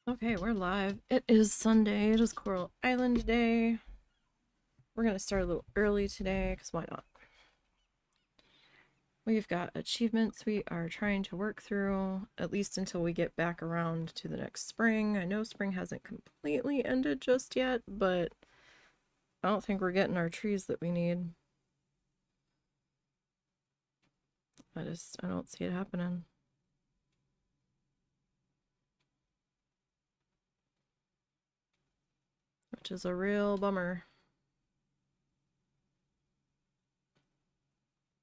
Okay, we're live. It is Sunday. It is Coral Island Day. We're going to start a little early today, because why not? We've got achievements we are trying to work through, at least until we get back around to the next spring. I know spring hasn't completely ended just yet, but I don't think we're getting our trees that we need. I don't see it happening. Which is a real bummer.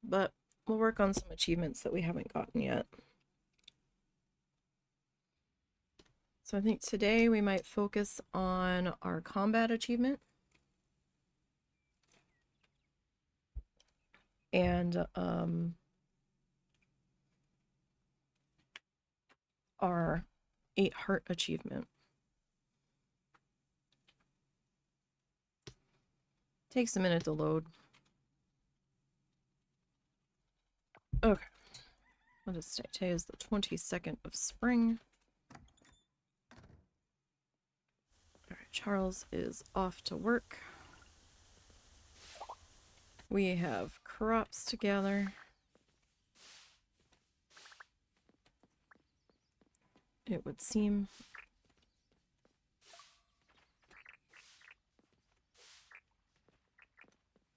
But we'll work on some achievements that we haven't gotten yet. So I think today we might focus on our combat achievement. And our 8 heart achievement. Takes a minute to load. Okay. I'll just say today is the 22nd of spring. Alright, Charles is off to work. We have crops to gather. It would seem.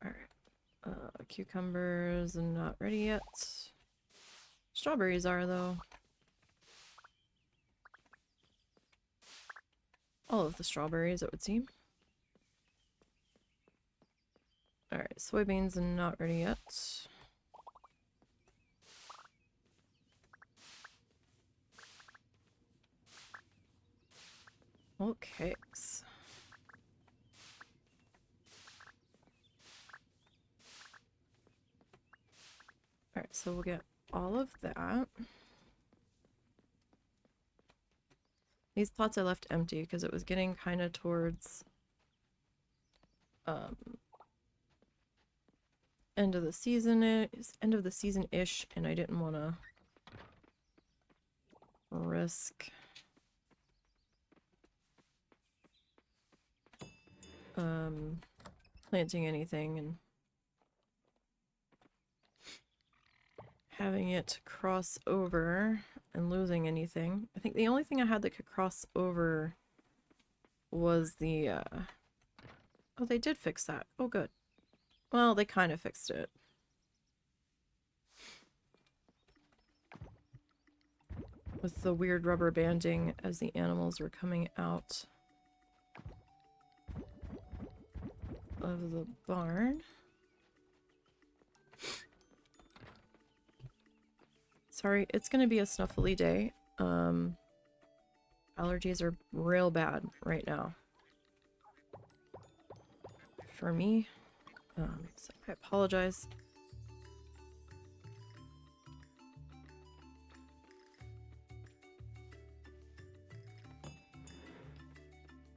Alright. Cucumbers are not ready yet. Strawberries are, though. All of the strawberries, it would seem. Alright, soybeans are not ready yet. Okay. Alright, so we'll get all of that. These pots I left empty because it was getting kind of towards end of the season-ish, and I didn't want to risk planting anything and having it cross over and losing anything. I think the only thing I had that could cross over was the oh, they did fix that. Oh, good. Well, they kind of fixed it. With the weird rubber banding as the animals were coming out of the barn. Sorry, it's gonna be a snuffly day. Allergies are real bad right now. For me. So I apologize.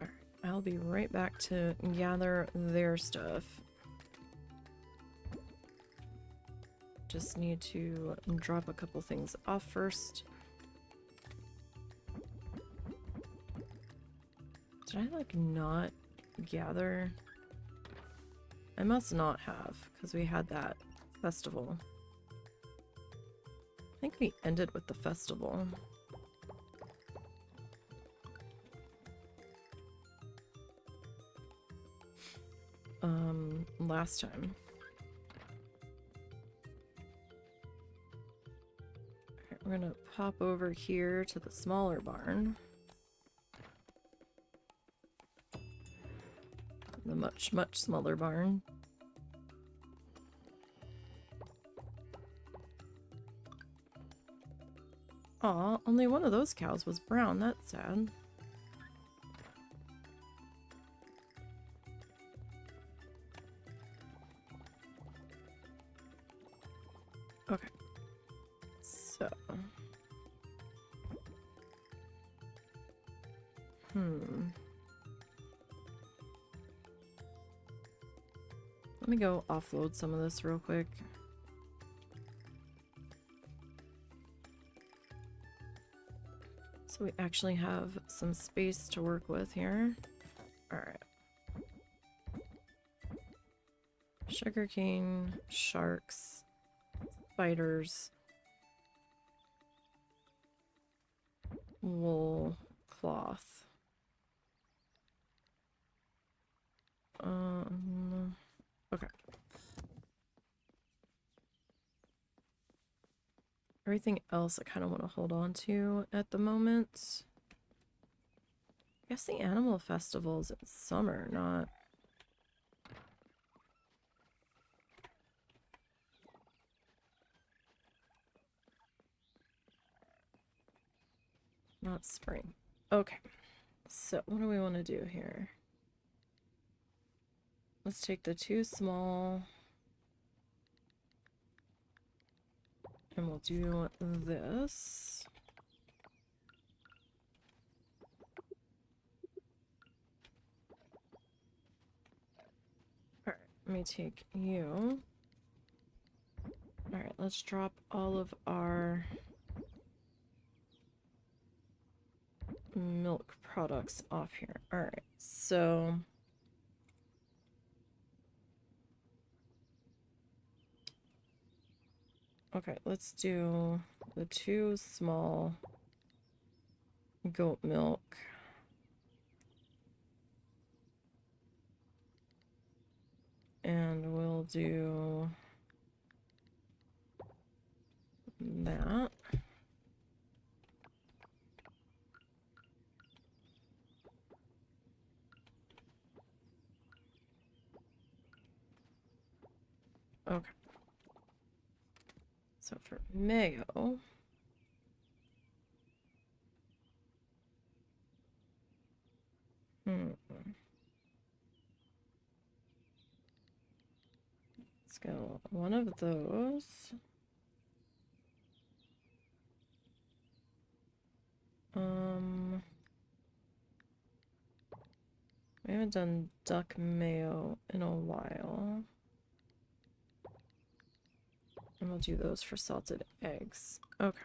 Alright, I'll be right back to gather their stuff. Just need to drop a couple things off first. Did I, like, not gather? I must not have, because we had that festival. I think we ended with the festival. Last time. Alright, we're gonna pop over here to the smaller barn. The much, much smaller barn. Aw, only one of those cows was brown. That's sad. Okay. So. Let me go offload some of this real quick. So we actually have some space to work with here. Alright. Sugarcane, sharks, spiders, wool, cloth. Okay. Everything else I kind of want to hold on to at the moment. I guess the animal festival's in summer, not... Not spring. Okay. So what do we want to do here? Let's take the two small... And we'll do this. Alright, let me take you. Alright, let's drop all of our milk products off here. Alright, so... Okay, let's do the two small goat milk. And we'll do that. Okay. So for mayo, let's go one of those. We haven't done duck mayo in a while. And we'll do those for salted eggs. Okay.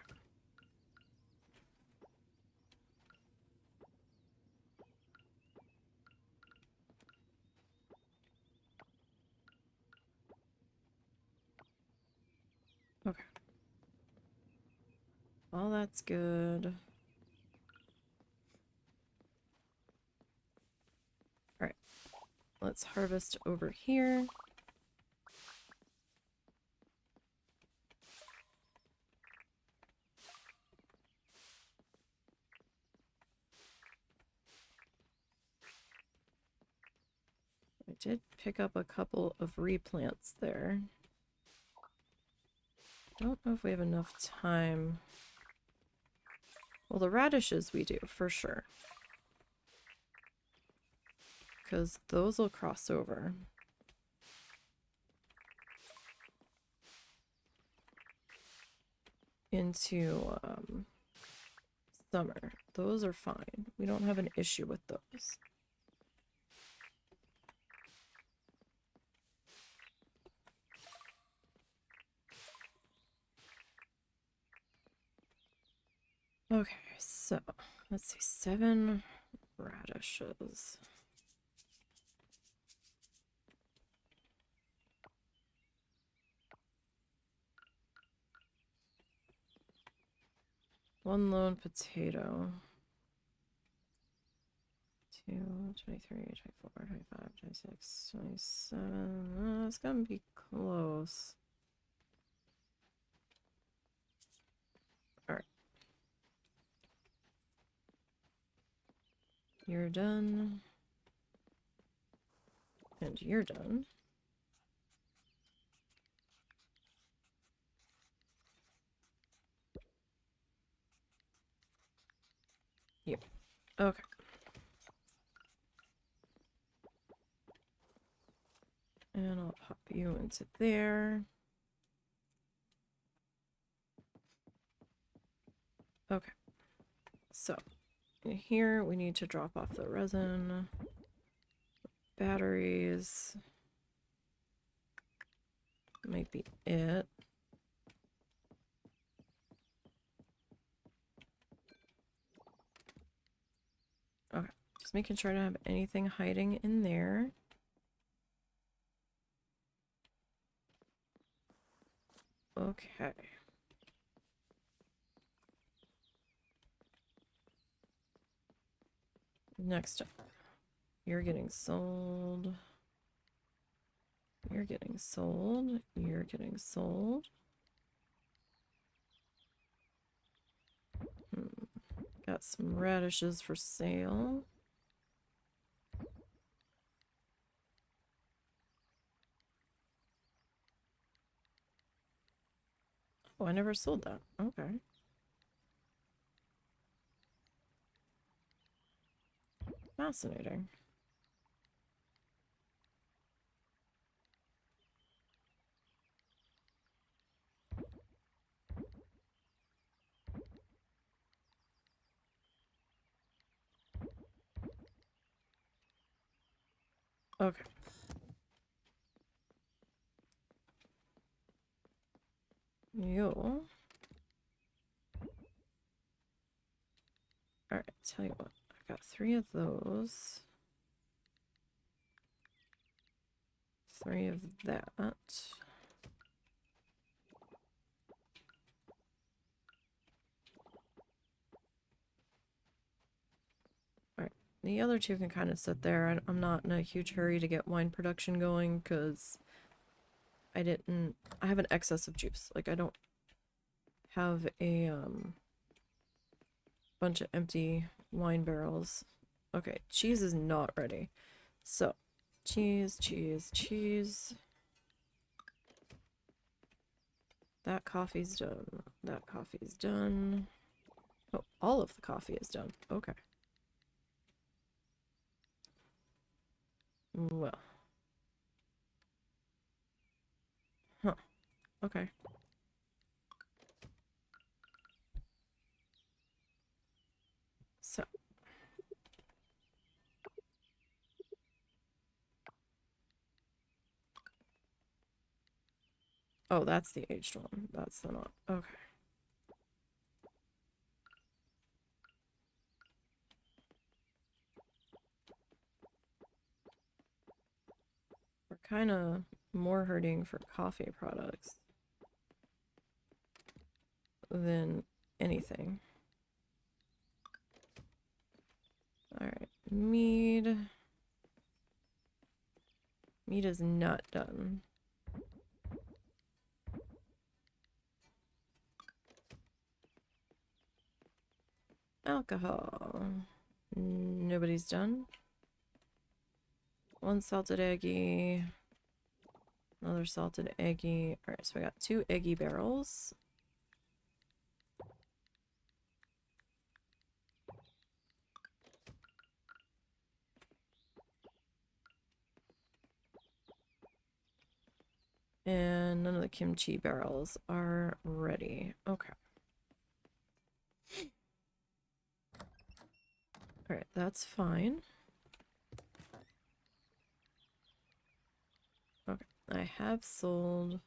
Okay. All that's good. Alright. Let's harvest over here. I did pick up a couple of replants there. Don't know if we have enough time. Well, the radishes we do, for sure. Because those will cross over. Into summer. Those are fine. We don't have an issue with those. Okay, so let's see, 7 radishes. One lone potato. 2, 23, 24, 25, 26, 27. It's gonna be close. Alright. You're done. And you're done. Yep. Okay. And I'll pop you into there. Okay. So, in here we need to drop off the resin, batteries. Might be it. Just making sure I don't have anything hiding in there. Okay. Next up. You're getting sold. You're getting sold. You're getting sold. Got some radishes for sale. Oh, I never sold that. Okay. Fascinating. Okay. Yo. Alright, tell you what. I got 3 of those. 3 of that. Alright, the other 2 can kind of sit there. I'm not in a huge hurry to get wine production going because I have an excess of juice. Like, I don't have a bunch of empty wine barrels. Okay, cheese is not ready. So, cheese, cheese, cheese. That coffee's done. That coffee's done. Oh, all of the coffee is done. Okay. Well. Huh. Okay. So. Oh, that's the aged one. That's the not. Okay. We're kind of more hurting for coffee products than anything. Alright, mead. Mead is not done. Alcohol. Nobody's done. 1 salted eggy. Another salted eggy. Alright, so we got 2 eggy barrels. And none of the kimchi barrels are ready. Okay. Alright, that's fine. Okay, I have sold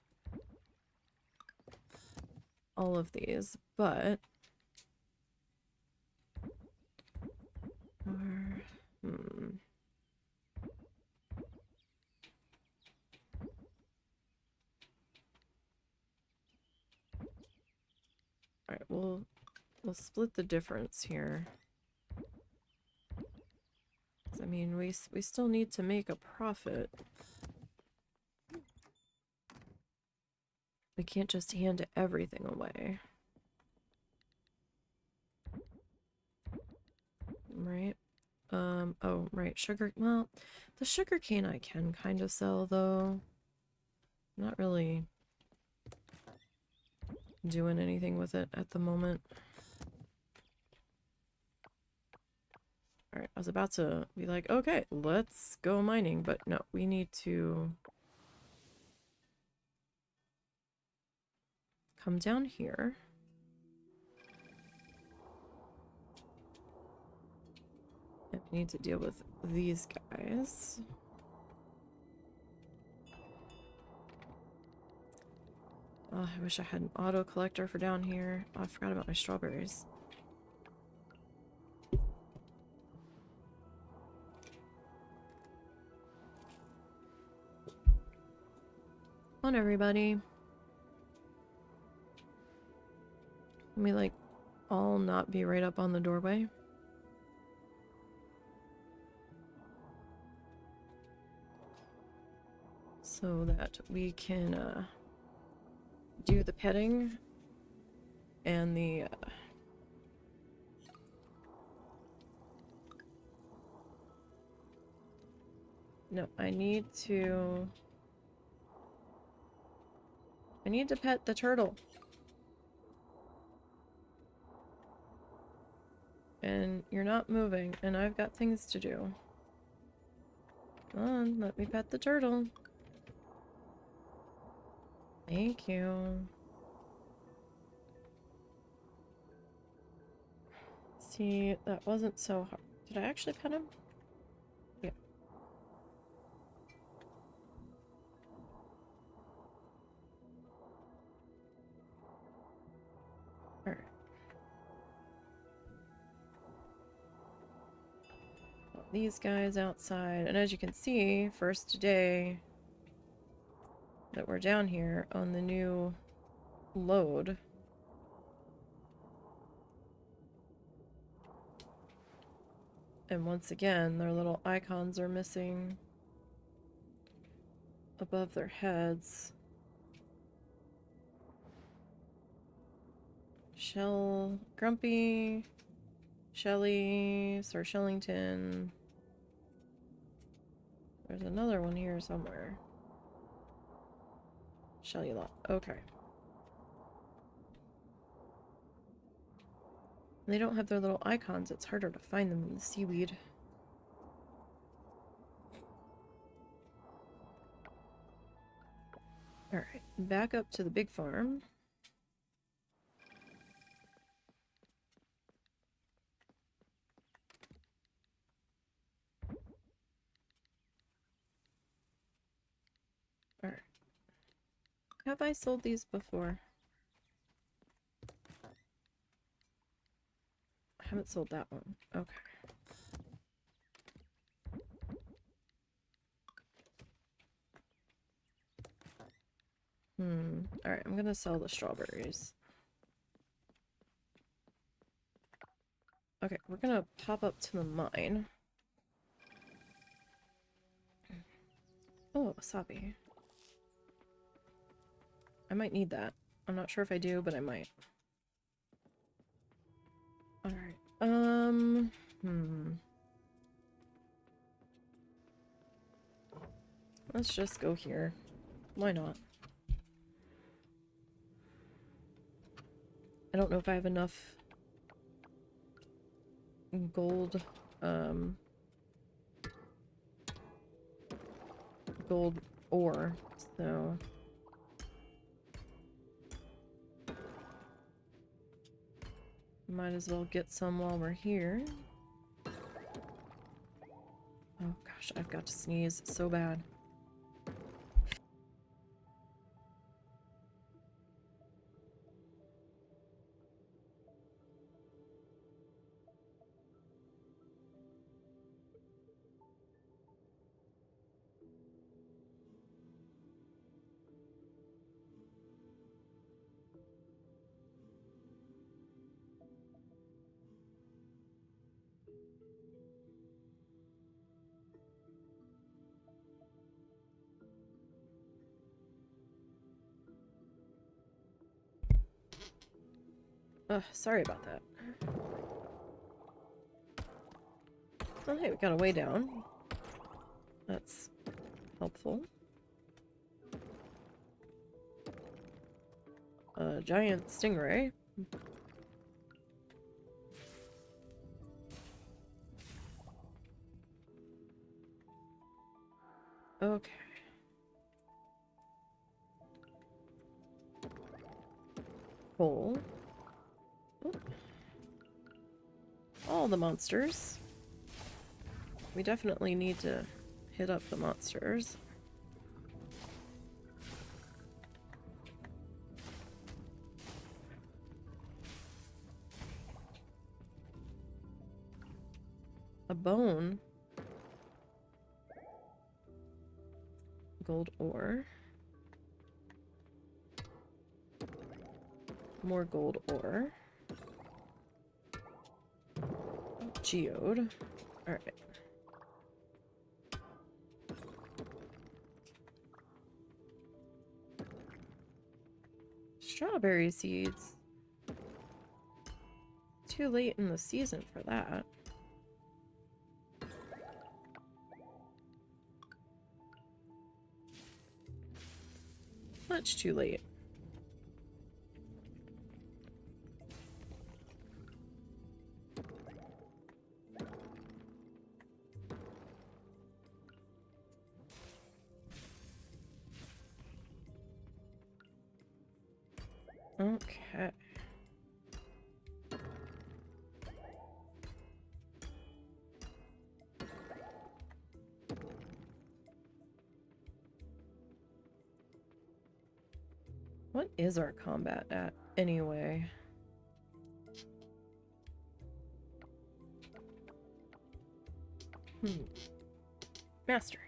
all of these, but Alright, we'll split the difference here. I mean, we still need to make a profit. We can't just hand everything away. Right? Oh, right, sugar. Well, the sugar cane I can kind of sell, though. I'm not really doing anything with it at the moment. Alright, I was about to be like, okay, let's go mining, but no, we need to come down here. And we need to deal with these guys. Oh, I wish I had an auto collector for down here. Oh, I forgot about my strawberries. on, everybody. Let me, like, all not be right up on the doorway. So that we can, do the petting and the, No, I need to pet the turtle. And you're not moving, and I've got things to do. Come on, let me pet the turtle. Thank you. See, that wasn't so hard. Did I actually pet him? Yeah. Alright. These guys outside, and as you can see, first day that we're down here on the new load. And once again, their little icons are missing above their heads. Grumpy, Shelly, Sir Shellington. There's another one here somewhere. Shelly Lot. Okay. They don't have their little icons. It's harder to find them in the seaweed. Alright, back up to the big farm. Alright. Have I sold these before? I haven't sold that one. Okay. Alright, I'm gonna sell the strawberries. Okay, we're gonna pop up to the mine. Oh, wasabi. I might need that. I'm not sure if I do, but I might. Alright. Let's just go here. Why not? I don't know if I have enough gold, gold ore, so might as well get some while we're here. Oh gosh, I've got to sneeze so bad. Sorry about that. Oh hey, we got a way down. That's helpful. A giant stingray. Okay. Hole. Oh. All the monsters. We definitely need to hit up the monsters. A bone. Gold ore. More gold ore. Geode. Alright. Strawberry seeds. Too late in the season for that. Much too late. Okay. What is our combat at anyway? Mastery.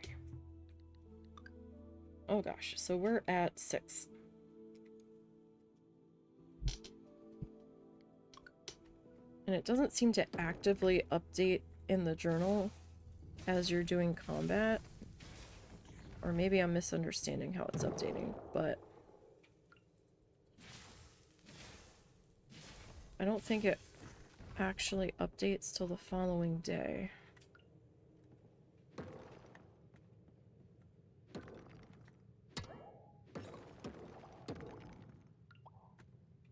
Oh gosh, so we're at 6. And it doesn't seem to actively update in the journal as you're doing combat. Or maybe I'm misunderstanding how it's updating, but I don't think it actually updates till the following day.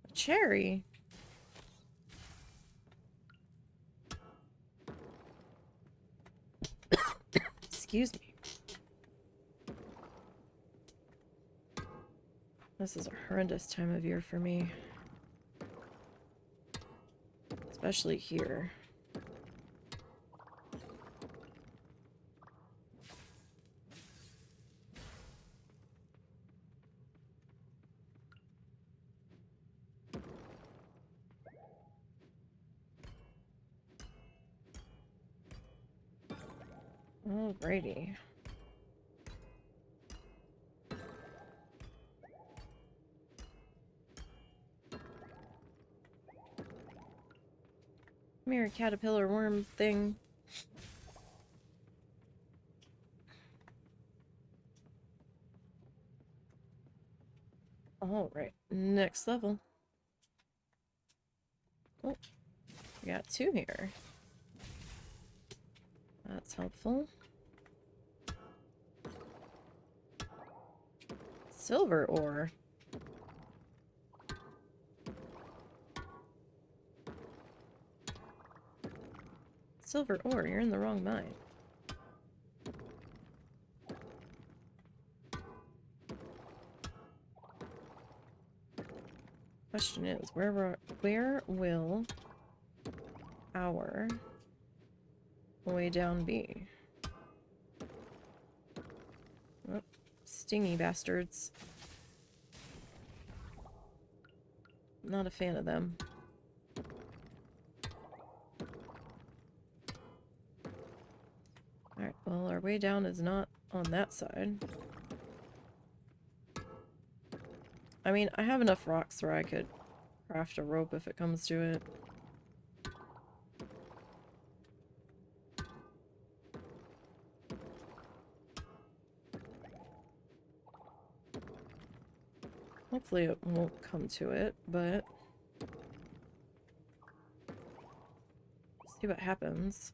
A cherry? Excuse me. This is a horrendous time of year for me. Especially here. Alrighty. Come here, caterpillar worm thing. Alright, next level. Oh, we got 2 here. That's helpful. Silver ore. Silver ore, you're in the wrong mine. Question is, where will our way down be? Oh, stingy bastards. Not a fan of them. Alright, well, our way down is not on that side. I mean, I have enough rocks where I could craft a rope if it comes to it. Hopefully it won't come to it, but see what happens.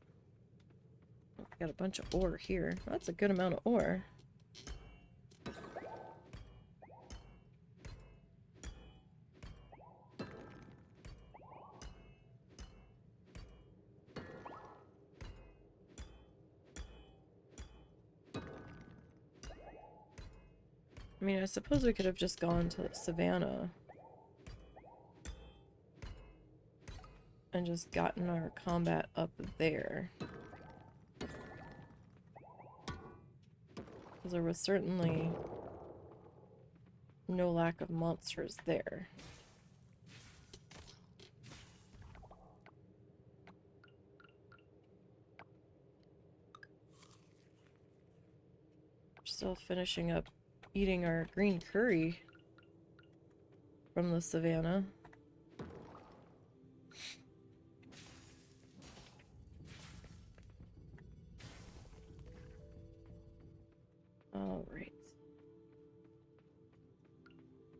Oh, we got a bunch of ore here. That's a good amount of ore. I mean, I suppose we could have just gone to the savannah and just gotten our combat up there. Because there was certainly no lack of monsters there. We're still finishing up eating our green curry from the savannah.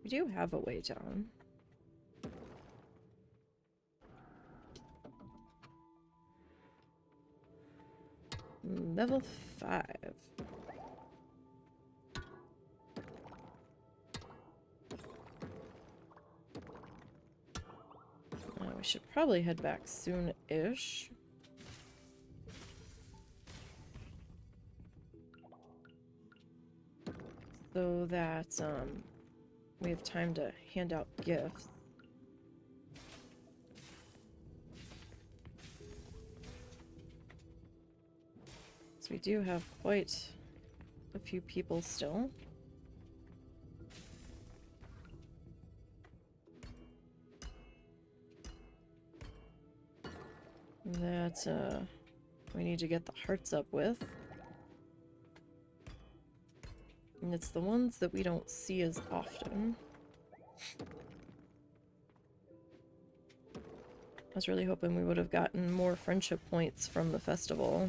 We do have a way down. Level 5. We should probably head back soon-ish. So that we have time to hand out gifts. So we do have quite a few people still. That we need to get the hearts up with. And it's the ones that we don't see as often. I was really hoping we would have gotten more friendship points from the festival.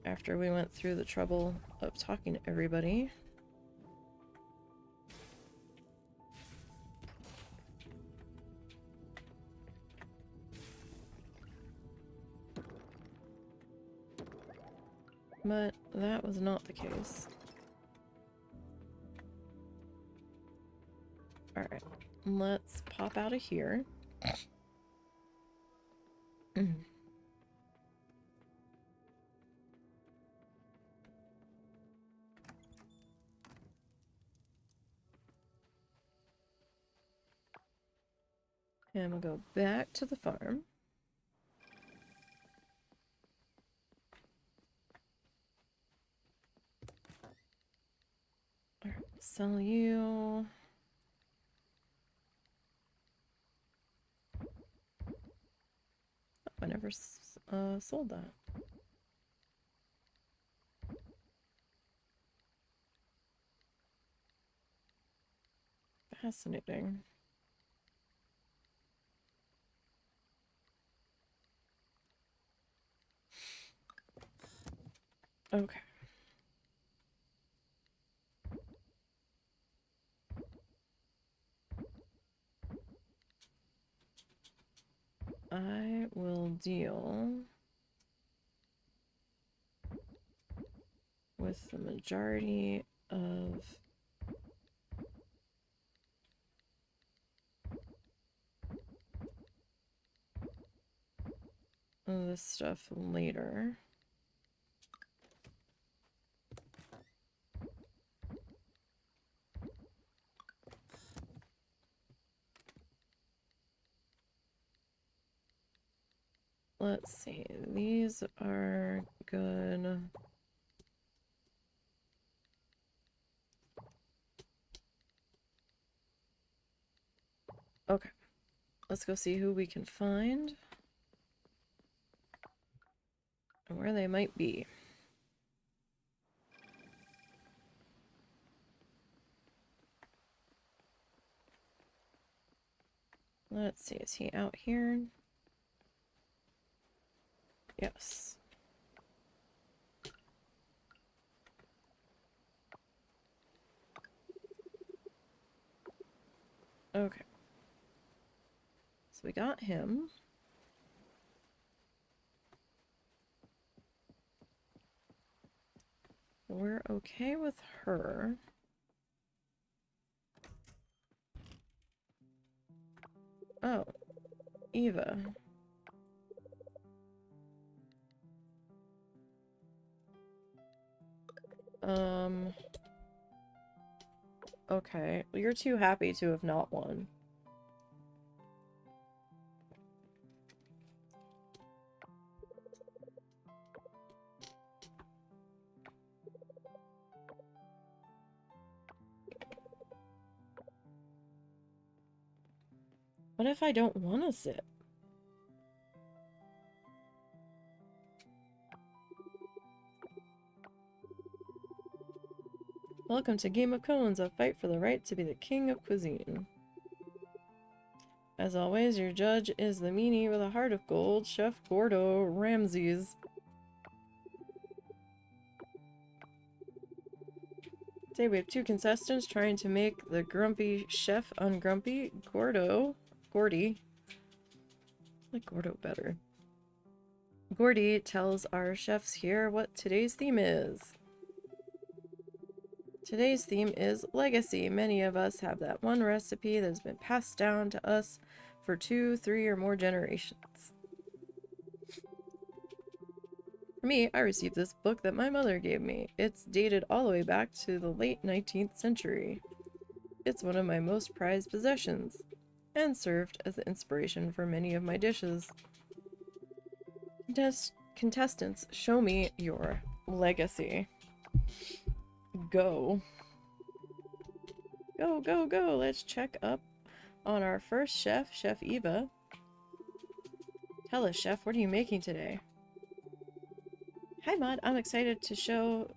After we went through the trouble of talking to everybody. But that was not the case. Alright, let's pop out of here. And we'll go back to the farm. Alright, sell you. I never sold that. Fascinating. Okay. I will deal with the majority of this stuff later. Let's see, these are good. Okay, let's go see who we can find and where they might be. Let's see, is he out here? Yes. Okay. So we got him. We're okay with her. Oh, Eva. Okay. Well, you're too happy to have not won. What if I don't want to sit? Welcome to Game of Cones, a fight for the right to be the king of cuisine. As always, your judge is the meanie with a heart of gold, Chef Gordo Ramses. Today we have 2 contestants trying to make the grumpy chef ungrumpy. Gordy. I like Gordo better. Gordy tells our chefs here what today's theme is. Today's theme is legacy. Many of us have that one recipe that's been passed down to us for 2, 3, or more generations. For me, I received this book that my mother gave me. It's dated all the way back to the late 19th century. It's one of my most prized possessions, and served as the inspiration for many of my dishes. Contestants, show me your legacy. Go. Go, go, go. Let's check up on our first chef, Chef Eva. Tell us, Chef, what are you making today? Hi, Maud. I'm excited to show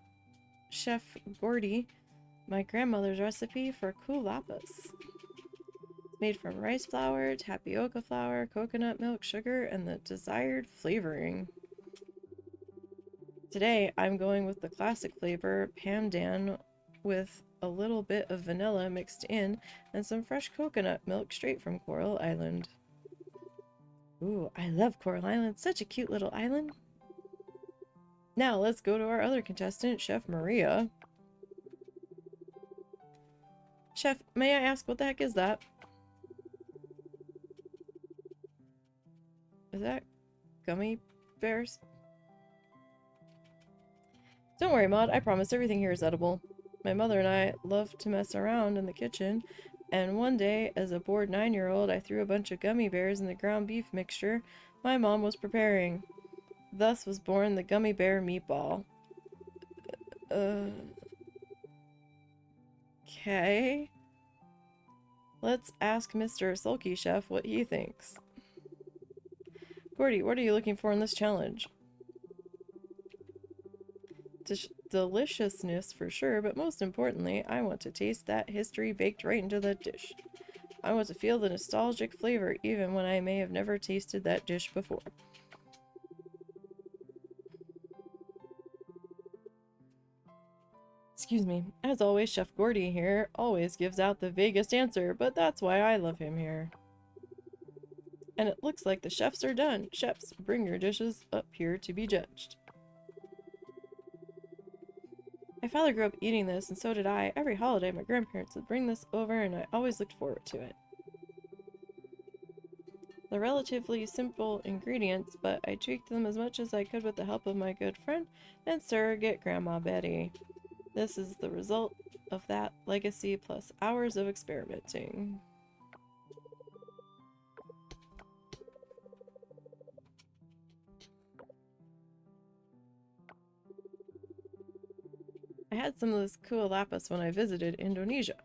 Chef Gordy my grandmother's recipe for kulapas. It's made from rice flour, tapioca flour, coconut milk, sugar, and the desired flavoring. Today, I'm going with the classic flavor, pandan, with a little bit of vanilla mixed in, and some fresh coconut milk straight from Coral Island. Ooh, I love Coral Island. Such a cute little island. Now, let's go to our other contestant, Chef Maria. Chef, may I ask what the heck is that? Is that gummy bears? Don't worry, Maud. I promise everything here is edible. My mother and I love to mess around in the kitchen, and one day, as a bored 9-year-old, I threw a bunch of gummy bears in the ground beef mixture my mom was preparing. Thus was born the gummy bear meatball. Okay. Let's ask Mr. Sulky Chef what he thinks. Gordy, what are you looking for in this challenge? Deliciousness for sure, but most importantly, I want to taste that history baked right into that dish. I want to feel the nostalgic flavor even when I may have never tasted that dish before. Excuse me. As always, Chef Gordy here always gives out the vaguest answer, but that's why I love him here. And it looks like the chefs are done. Chefs, bring your dishes up here to be judged. My father grew up eating this, and so did I. Every holiday, my grandparents would bring this over, and I always looked forward to it. They're relatively simple ingredients, but I tweaked them as much as I could with the help of my good friend and surrogate Grandma Betty. This is the result of that legacy plus hours of experimenting. I had some of this kulapas when I visited Indonesia.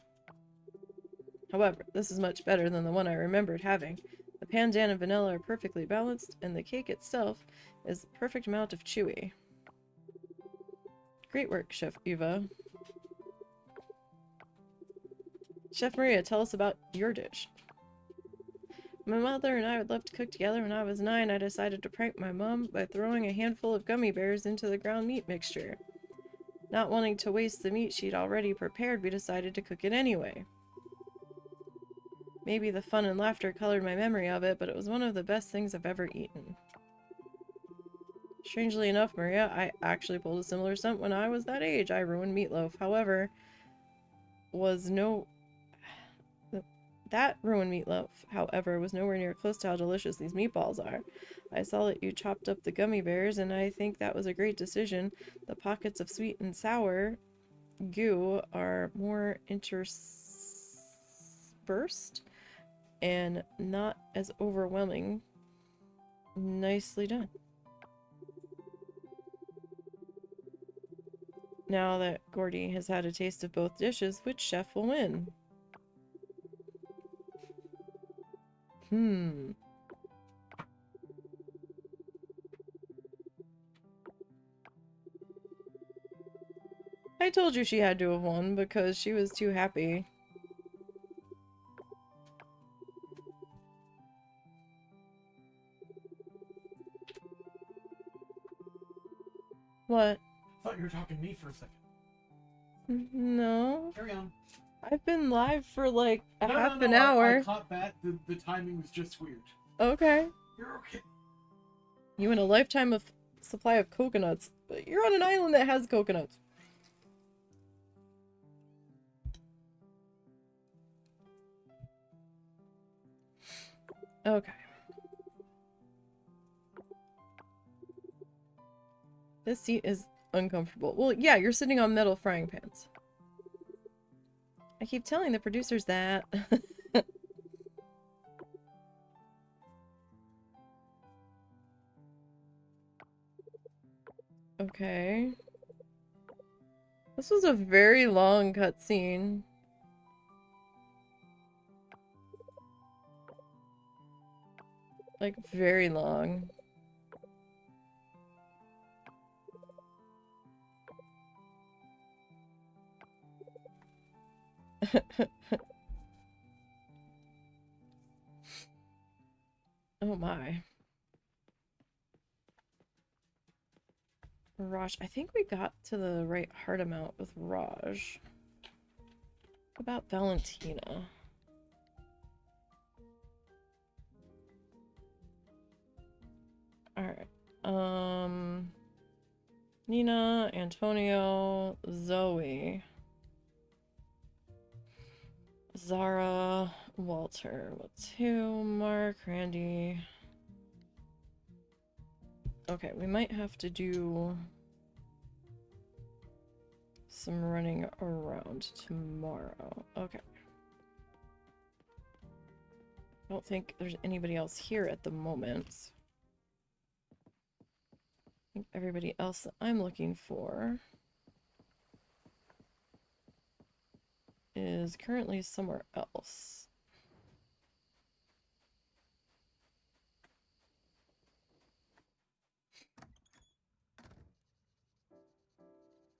However, this is much better than the one I remembered having. The pandan and vanilla are perfectly balanced, and the cake itself is the perfect amount of chewy. Great work, Chef Eva. Chef Maria, tell us about your dish. My mother and I would love to cook together. When I was 9, I decided to prank my mom by throwing a handful of gummy bears into the ground meat mixture. Not wanting to waste the meat she'd already prepared, we decided to cook it anyway. Maybe the fun and laughter colored my memory of it, but it was one of the best things I've ever eaten. Strangely enough, Maria, I actually pulled a similar stunt when I was that age. I ruined meatloaf. However, that ruined meatloaf, however, was nowhere near close to how delicious these meatballs are. I saw that you chopped up the gummy bears, and I think that was a great decision. The pockets of sweet and sour goo are more interspersed and not as overwhelming. Nicely done. Now that Gordy has had a taste of both dishes, which chef will win? I told you she had to have won because she was too happy. What? I thought you were talking to me for a second. No. Carry on. I've been live for like half an I hour. caught that. The timing was just weird. Okay. You're okay. You in a lifetime of supply of coconuts, but you're on an island that has coconuts. Okay. This seat is uncomfortable. Well, yeah, you're sitting on metal frying pans. I keep telling the producers that. Okay. This was a very long cutscene. Like, very long. Oh my. Raj, I think we got to the right heart amount with Raj. What about Valentina? Alright. Nina, Antonio, Zoe. Zara, Walter. What's who? Mark, Randy. Okay, we might have to do some running around tomorrow. Okay. I don't think there's anybody else here at the moment. I think everybody else that I'm looking for is currently somewhere else.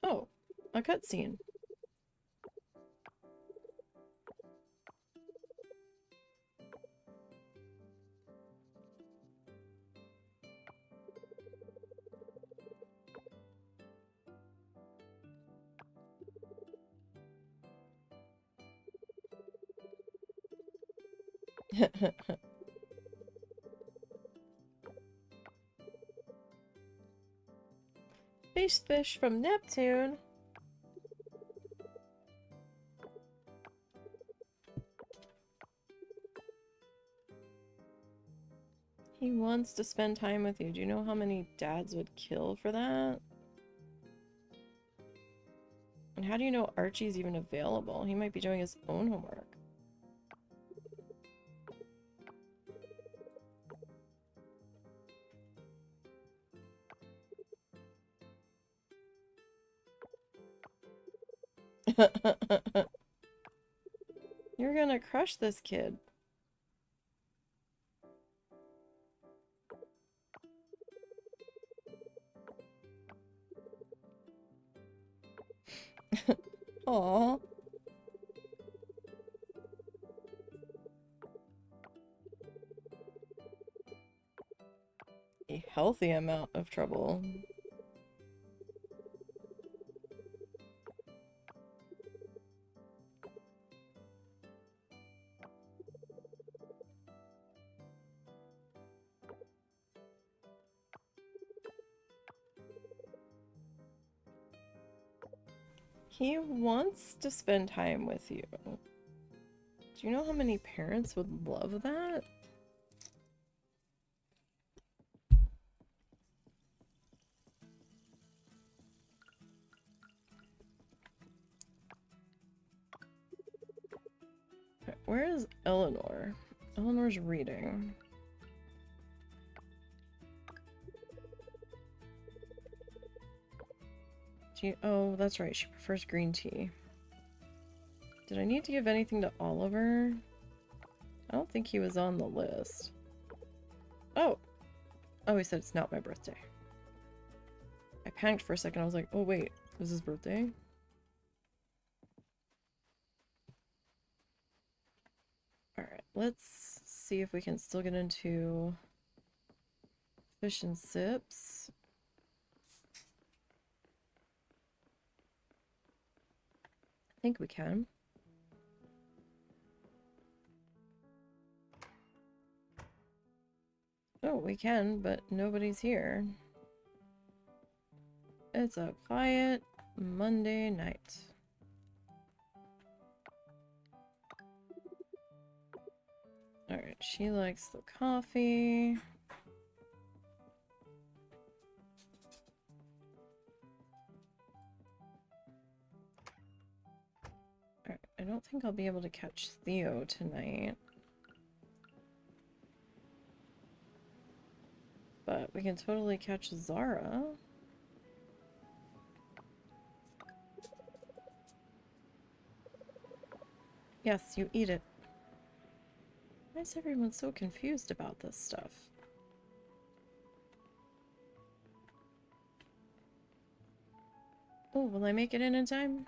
Oh, a cutscene. Space fish from Neptune. He wants to spend time with you. Do you know how many dads would kill for that? And how do you know Archie's even available? He might be doing his own homework. You're gonna crush this kid. Aww. A healthy amount of trouble. He wants to spend time with you. Do you know how many parents would love that? Okay, where is Eleanor? Eleanor's reading. Oh, that's right. She prefers green tea. Did I need to give anything to Oliver? I don't think he was on the list. Oh! Oh, he said it's not my birthday. I panicked for a second. I was like, oh wait, is his birthday? Alright, let's see if we can still get into fish and sips. I think we can. Oh, we can, but nobody's here. It's a quiet Monday night. Alright, she likes the coffee. Alright, I don't think I'll be able to catch Theo tonight. But we can totally catch Zara. Yes, you eat it. Why is everyone so confused about this stuff? Oh, will I make it in time?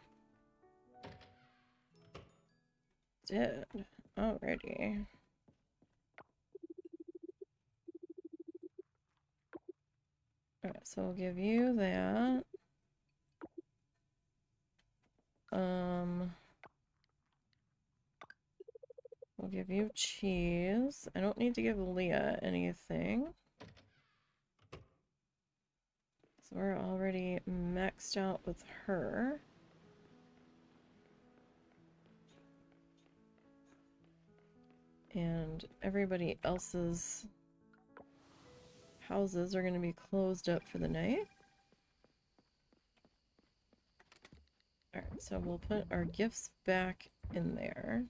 Did. Alrighty. Alright, so we'll give you that. We'll give you cheese. I don't need to give Leah anything. So we're already maxed out with her. And everybody else's houses are going to be closed up for the night. Alright, so we'll put our gifts back in there.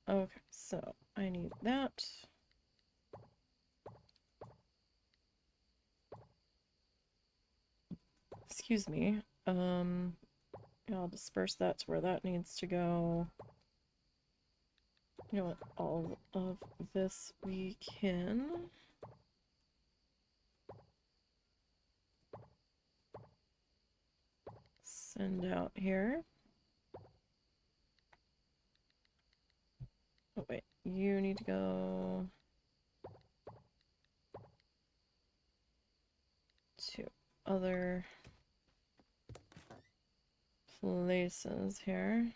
Okay, so I need that. Excuse me. I'll disperse that to where that needs to go. You know what? All of this we can send out here. Oh wait, you need to go to other places here.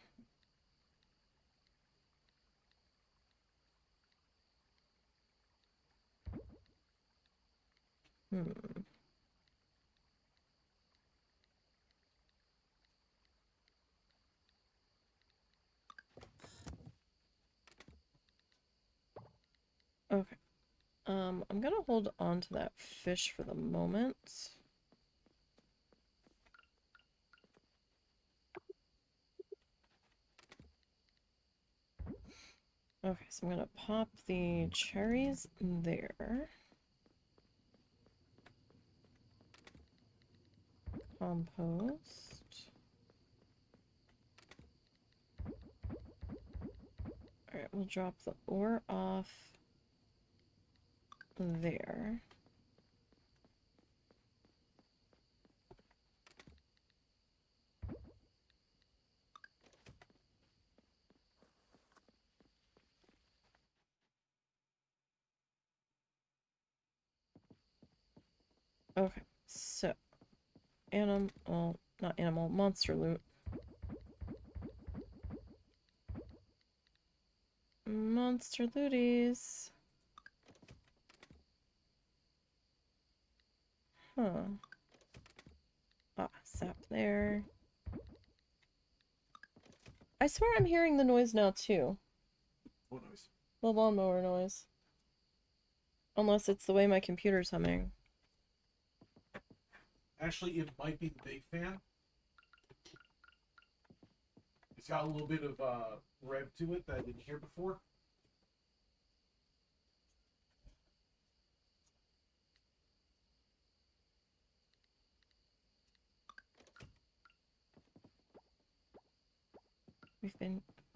Okay. I'm gonna hold on to that fish for the moment. Okay, so I'm gonna pop the cherries there. Compost. Alright, we'll drop the ore off there. Okay, so monster loot. Monster looties. Huh. Ah, sap there. I swear I'm hearing the noise now too. What noise? The lawnmower noise. Unless it's the way my computer's humming. Actually, it might be the big fan. It's got a little bit of rev to it that I didn't hear before.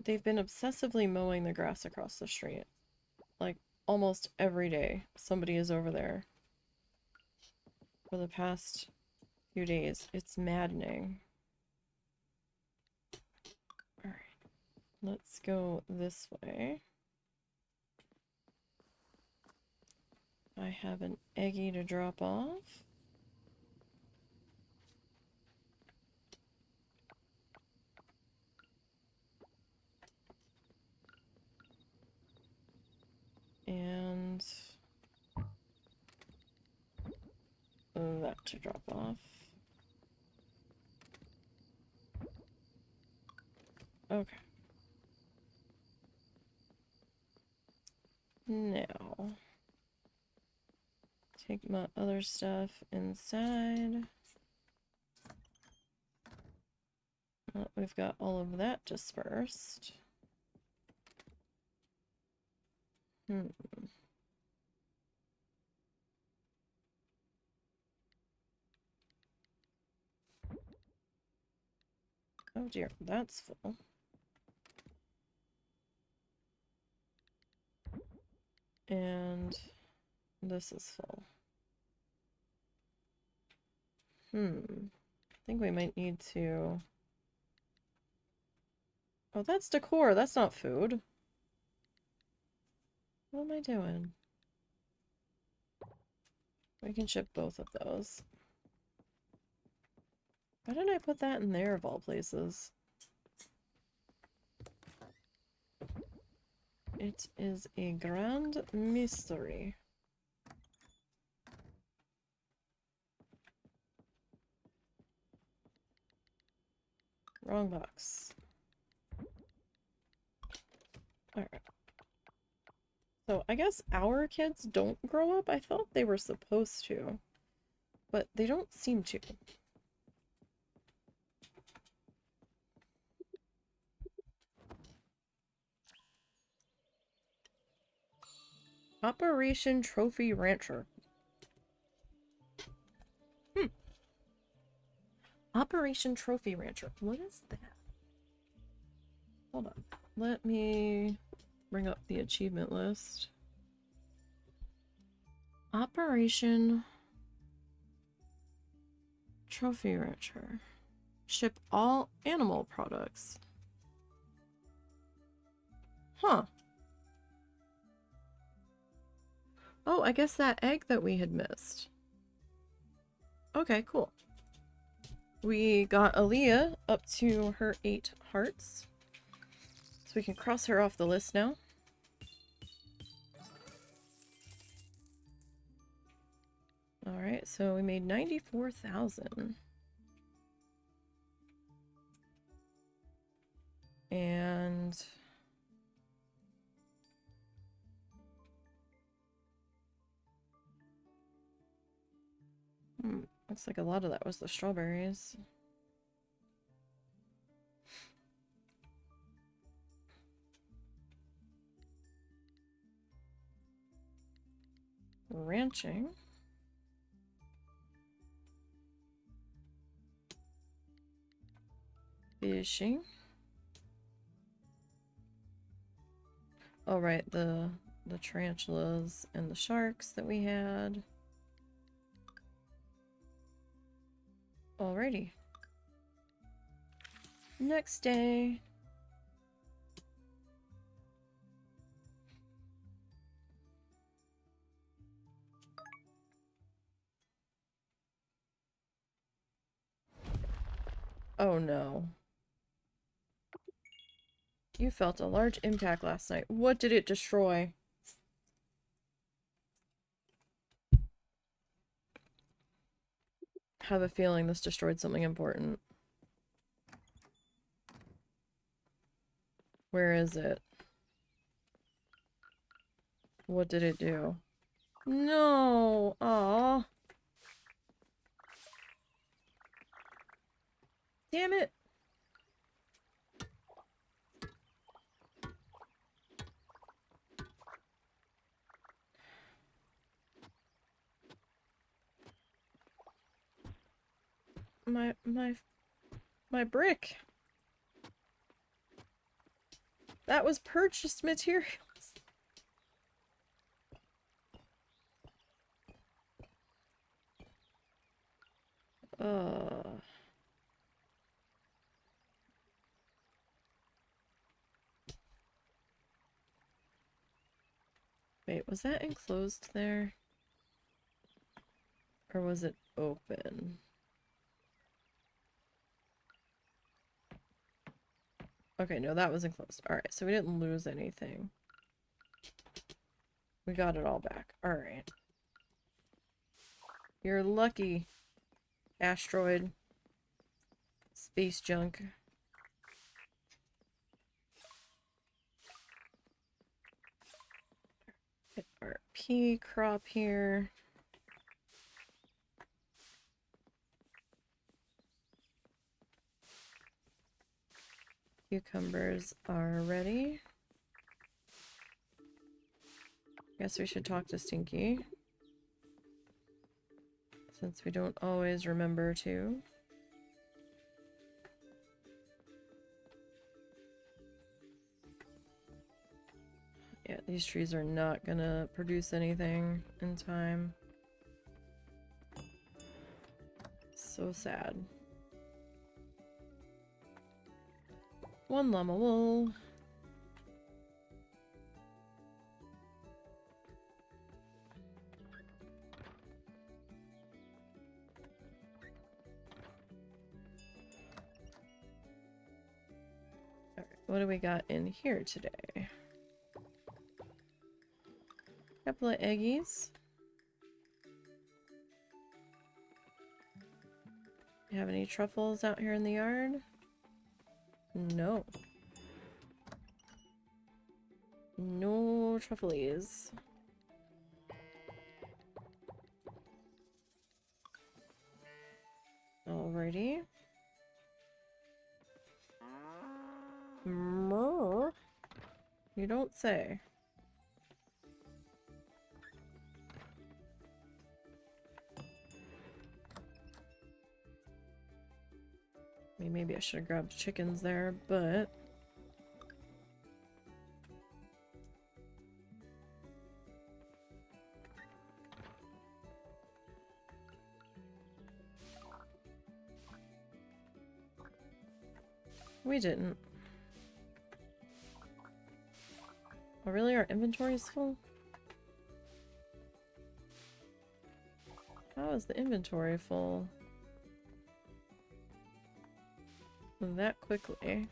They've been obsessively mowing the grass across the street. Like, almost every day, somebody is over there. For the past few days. It's maddening. Alright. Let's go this way. I have an eggie to drop off. to drop off. Okay. Now, take my other stuff inside. Well, we've got all of that dispersed. Oh dear, that's full. And this is full. I think we might need to... Oh, that's decor. That's not food. What am I doing? We can ship both of those. Why did I put that in there of all places? It is a grand mystery. Wrong box. Alright. So, I guess our kids don't grow up? I thought they were supposed to. But they don't seem to. Operation Trophy Rancher. Operation Trophy Rancher. What is that? Hold on. Let me bring up the achievement list. Operation Trophy Rancher. Ship all animal products. Huh. Oh, I guess that egg that we had missed. Okay, cool. We got Aaliyah up to her 8 hearts. So we can cross her off the list now. Alright, so we made 94,000. And... looks like a lot of that was the strawberries. Ranching. Fishing. Oh, right, the tarantulas and the sharks that we had. Alrighty. Next day. Oh no. You felt a large impact last night. What did it destroy? I have a feeling this destroyed something important. Where is it? What did it do? No! Aww. Damn it! My brick! That was purchased materials! Wait, was that enclosed there? Or was it open? Okay, no, that was enclosed. Alright, so we didn't lose anything. We got it all back. Alright. You're lucky. asteroid. Space junk. Get our pea crop here. Cucumbers are ready. Guess we should talk to Stinky. Since we don't always remember to. Yeah, these trees are not gonna produce anything in time. So sad. One llama wool. Alright, what do we got in here today? Couple of eggies. You have any truffles out here in the yard? No. No truffles. Alrighty. You don't say. I mean, maybe I should have grabbed chickens there, but... we didn't. Oh, really? Our inventory is full? How is the inventory full? That quickly.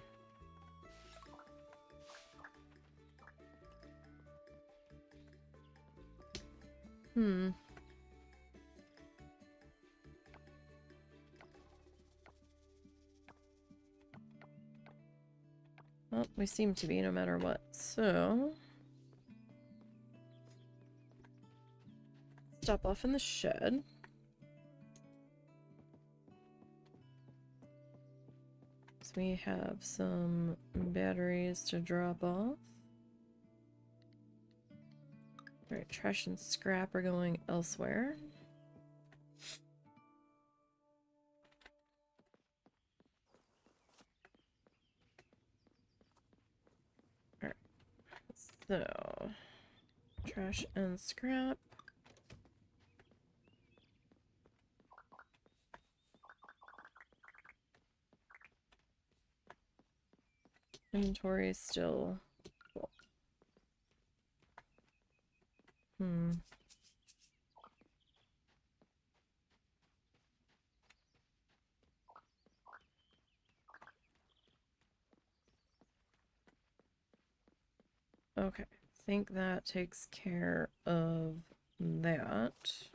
Well, we seem to be no matter what, so... stop off in the shed. So we have some batteries to drop off. Alright, trash and scrap are going elsewhere. Alright, so... trash and scrap. Inventory is still full. Okay, I think that takes care of that.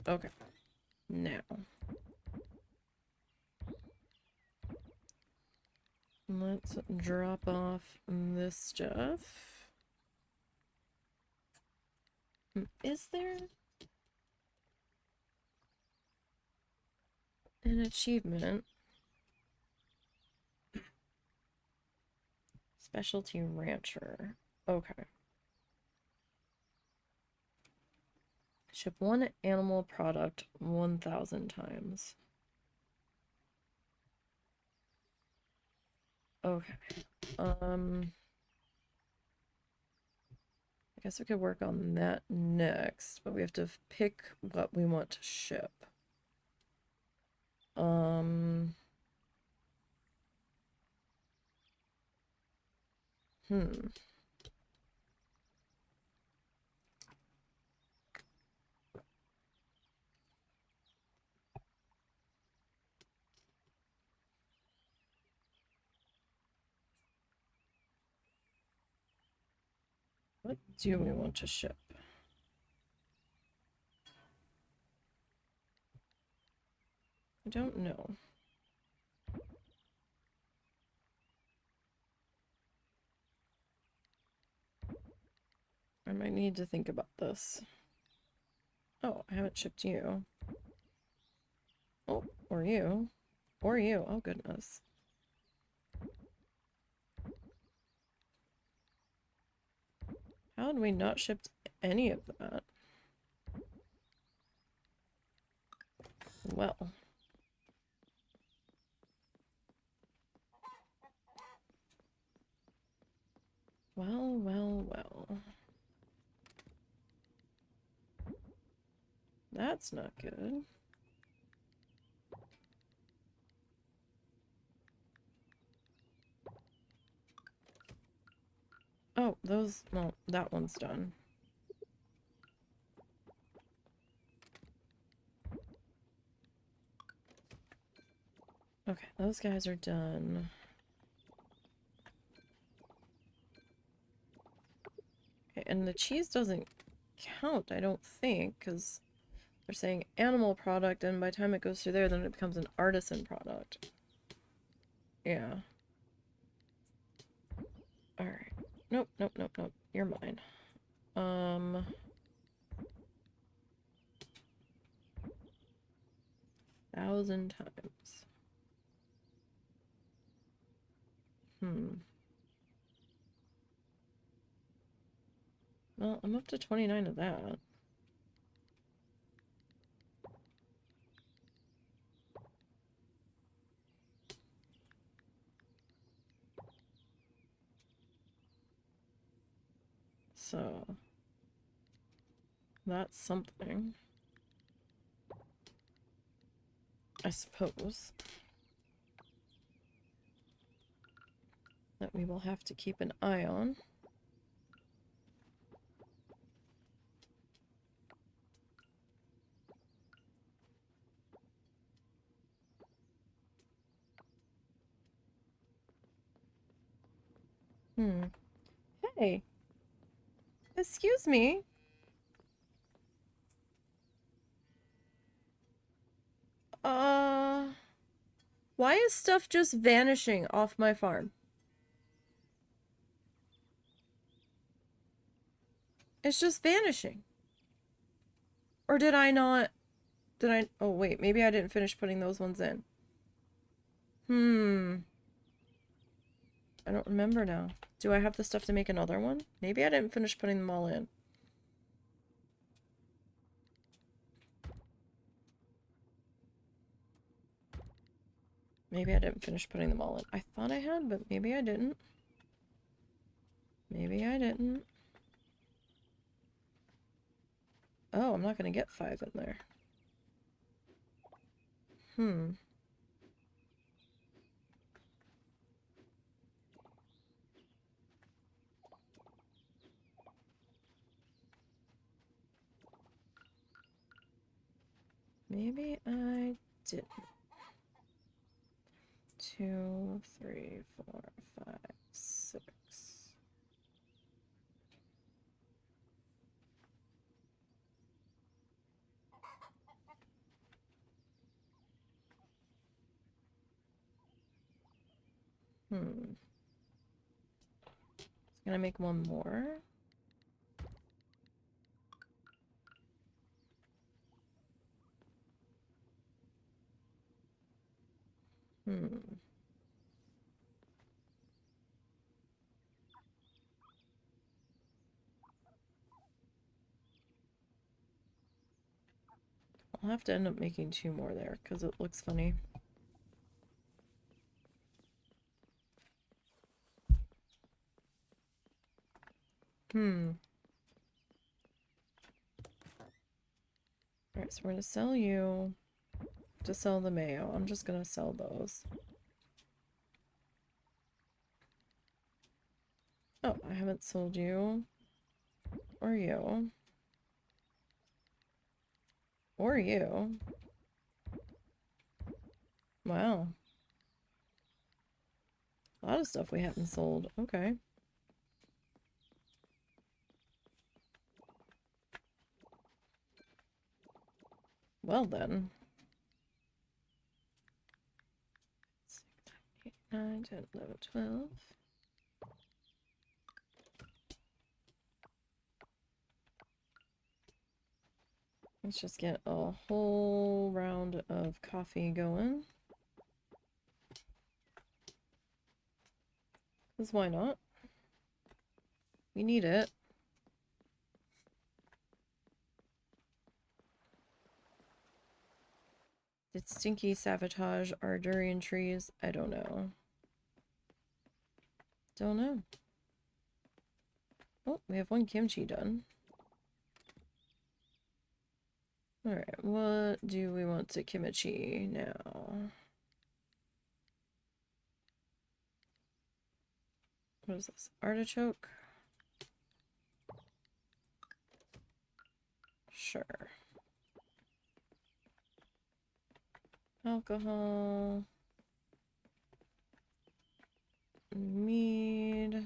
Okay, now let's drop off this stuff. Is there an achievement? Specialty rancher. Okay. Ship one animal product 1,000 times. Okay. I guess we could work on that next, but we have to pick what we want to ship. What do we want to ship? I don't know. I might need to think about this. Oh, I haven't shipped you. Oh, or you. Or you. Oh, goodness. How had we not shipped any of that? Well. Well, well, well. That's not good. Oh, those... Well, that one's done. Okay, those guys are done. Okay, and the cheese doesn't count, I don't think, because they're saying animal product, and by the time it goes through there, then it becomes an artisan product. Yeah. Alright. Nope, nope, nope, nope. You're mine. 1,000 times. Well, I'm up to 29 of that. So, that's something. I suppose. That we will have to keep an eye on. Hey. Excuse me. Why is stuff just vanishing off my farm? It's just vanishing. Or did I not... Did I... Oh, wait. Maybe I didn't finish putting those ones in. I don't remember now. Do I have the stuff to make another one? Maybe I didn't finish putting them all in. Maybe I didn't finish putting them all in. I thought I had, but maybe I didn't. Maybe I didn't. Oh, I'm not gonna get 5 in there. Maybe I didn't. 2, 3, 4, 5, 6. It's gonna make one more. I'll have to end up making 2 more there because it looks funny. Alright, so we're gonna sell you to sell the mayo. I'm just gonna sell those. Oh, I haven't sold you. Or you. Or you. Wow. A lot of stuff we haven't sold. Okay. Well then. 9, 10, 11, 12. Let's just get a whole round of coffee going. Because why not? We need it. Did Stinky sabotage our durian trees? I don't know. Don't know. Oh, we have one kimchi done. Alright, what do we want to kimchi now? What is this? Artichoke? Sure. Alcohol. Mead.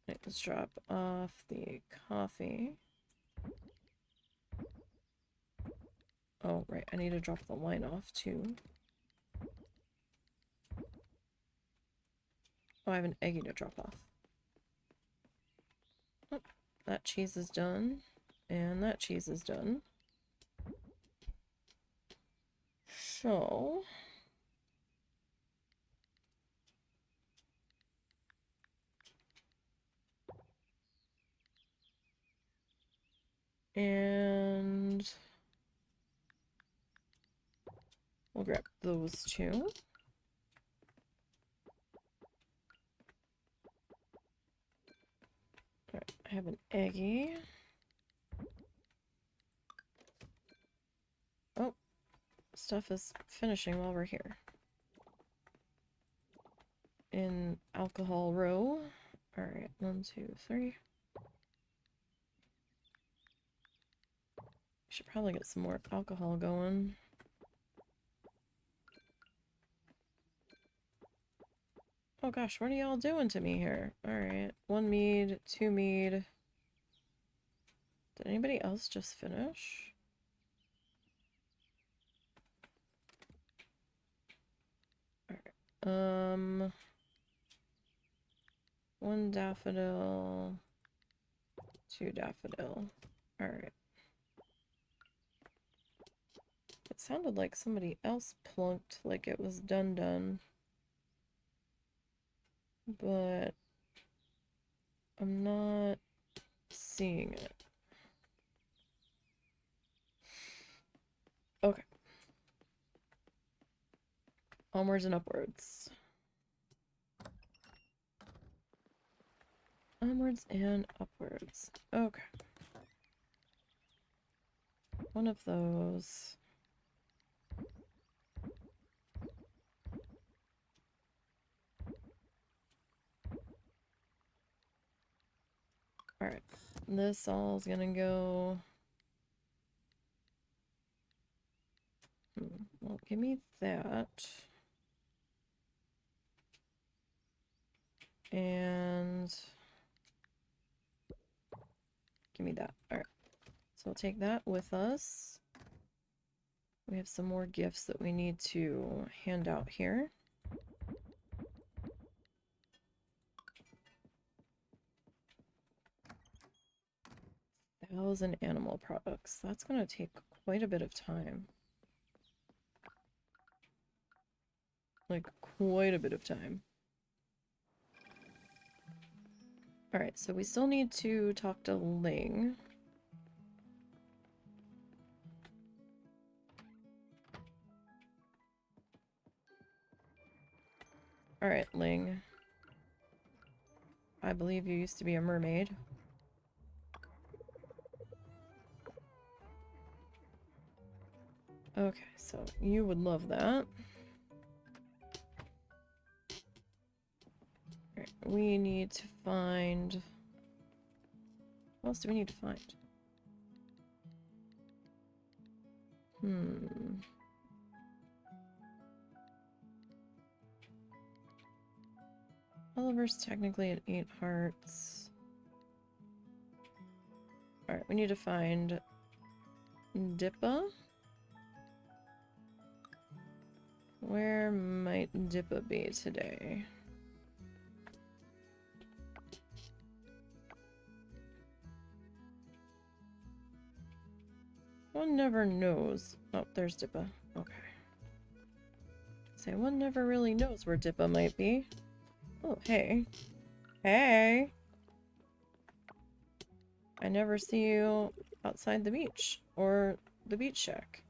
Let's drop off the coffee. Oh, right. I need to drop the wine off, too. Oh, I have an eggie to drop off. Oh, that cheese is done. And that cheese is done. So... And... we'll grab those two. Alright, I have an eggie. Oh, stuff is finishing while we're here. In alcohol row. Alright, 1, 2, 3. Should probably get some more alcohol going. Oh gosh, what are y'all doing to me here? Alright, 1 mead, 2 mead. Did anybody else just finish? Alright, 1 daffodil, 2 daffodil. Alright. It sounded like somebody else plunked like it was done. But I'm not seeing it. Okay. Onwards and upwards. Onwards and upwards. Okay. One of those. Alright. This all is gonna go... Well, give me that. And... give me that. Alright. So we'll take that with us. We have some more gifts that we need to hand out here. Thousand animal products. That's going to take quite a bit of time. Like, quite a bit of time. Alright, so we still need to talk to Ling. Alright, Ling. I believe you used to be a mermaid. Okay, so you would love that. Alright, we need to find... what else do we need to find? Oliver's technically at 8 hearts. Alright, we need to find Dippa. Where might Dippa be today? One never knows. Oh, there's Dippa. Okay. Say, one never really knows where Dippa might be. Oh, hey. Hey! I never see you outside the beach. Or the beach shack.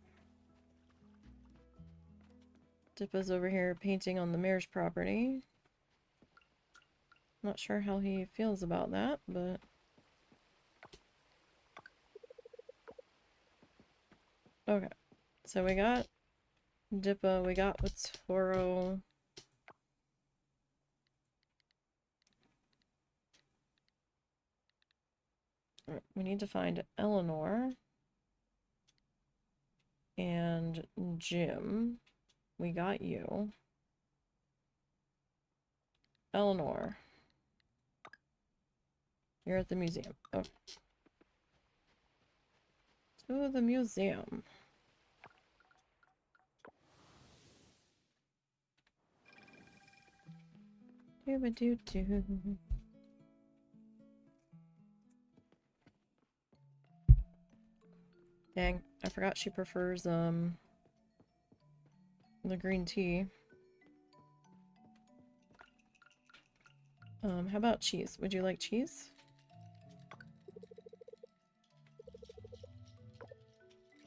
Dippa's over here painting on the mayor's property. Not sure how he feels about that, but... Okay. So we got Dippa, we got Watoro. Alright, we need to find Eleanor. And Jim. We got you. Eleanor. You're at the museum. Okay. To the museum. Doo-ba-doo-doo. Dang, I forgot she prefers, the green tea. How about cheese? Would you like cheese?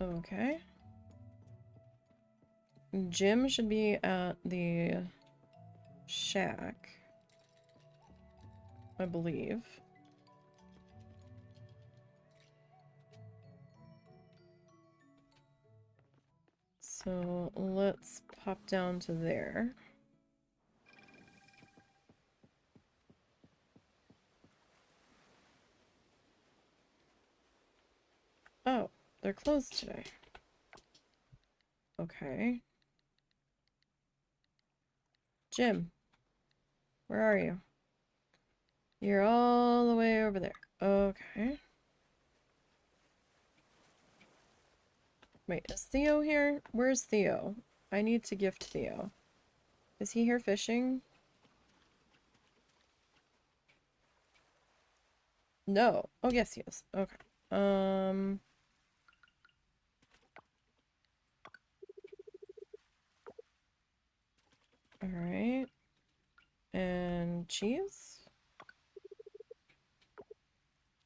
Okay. Jim should be at the shack, I believe. So let's pop down to there. Oh, they're closed today. Okay. Jim, where are you? You're all the way over there. Okay. Wait, is Theo here? Where's Theo? I need to gift Theo. Is he here fishing? No. Oh, yes, he is. Okay. Alright. And cheese?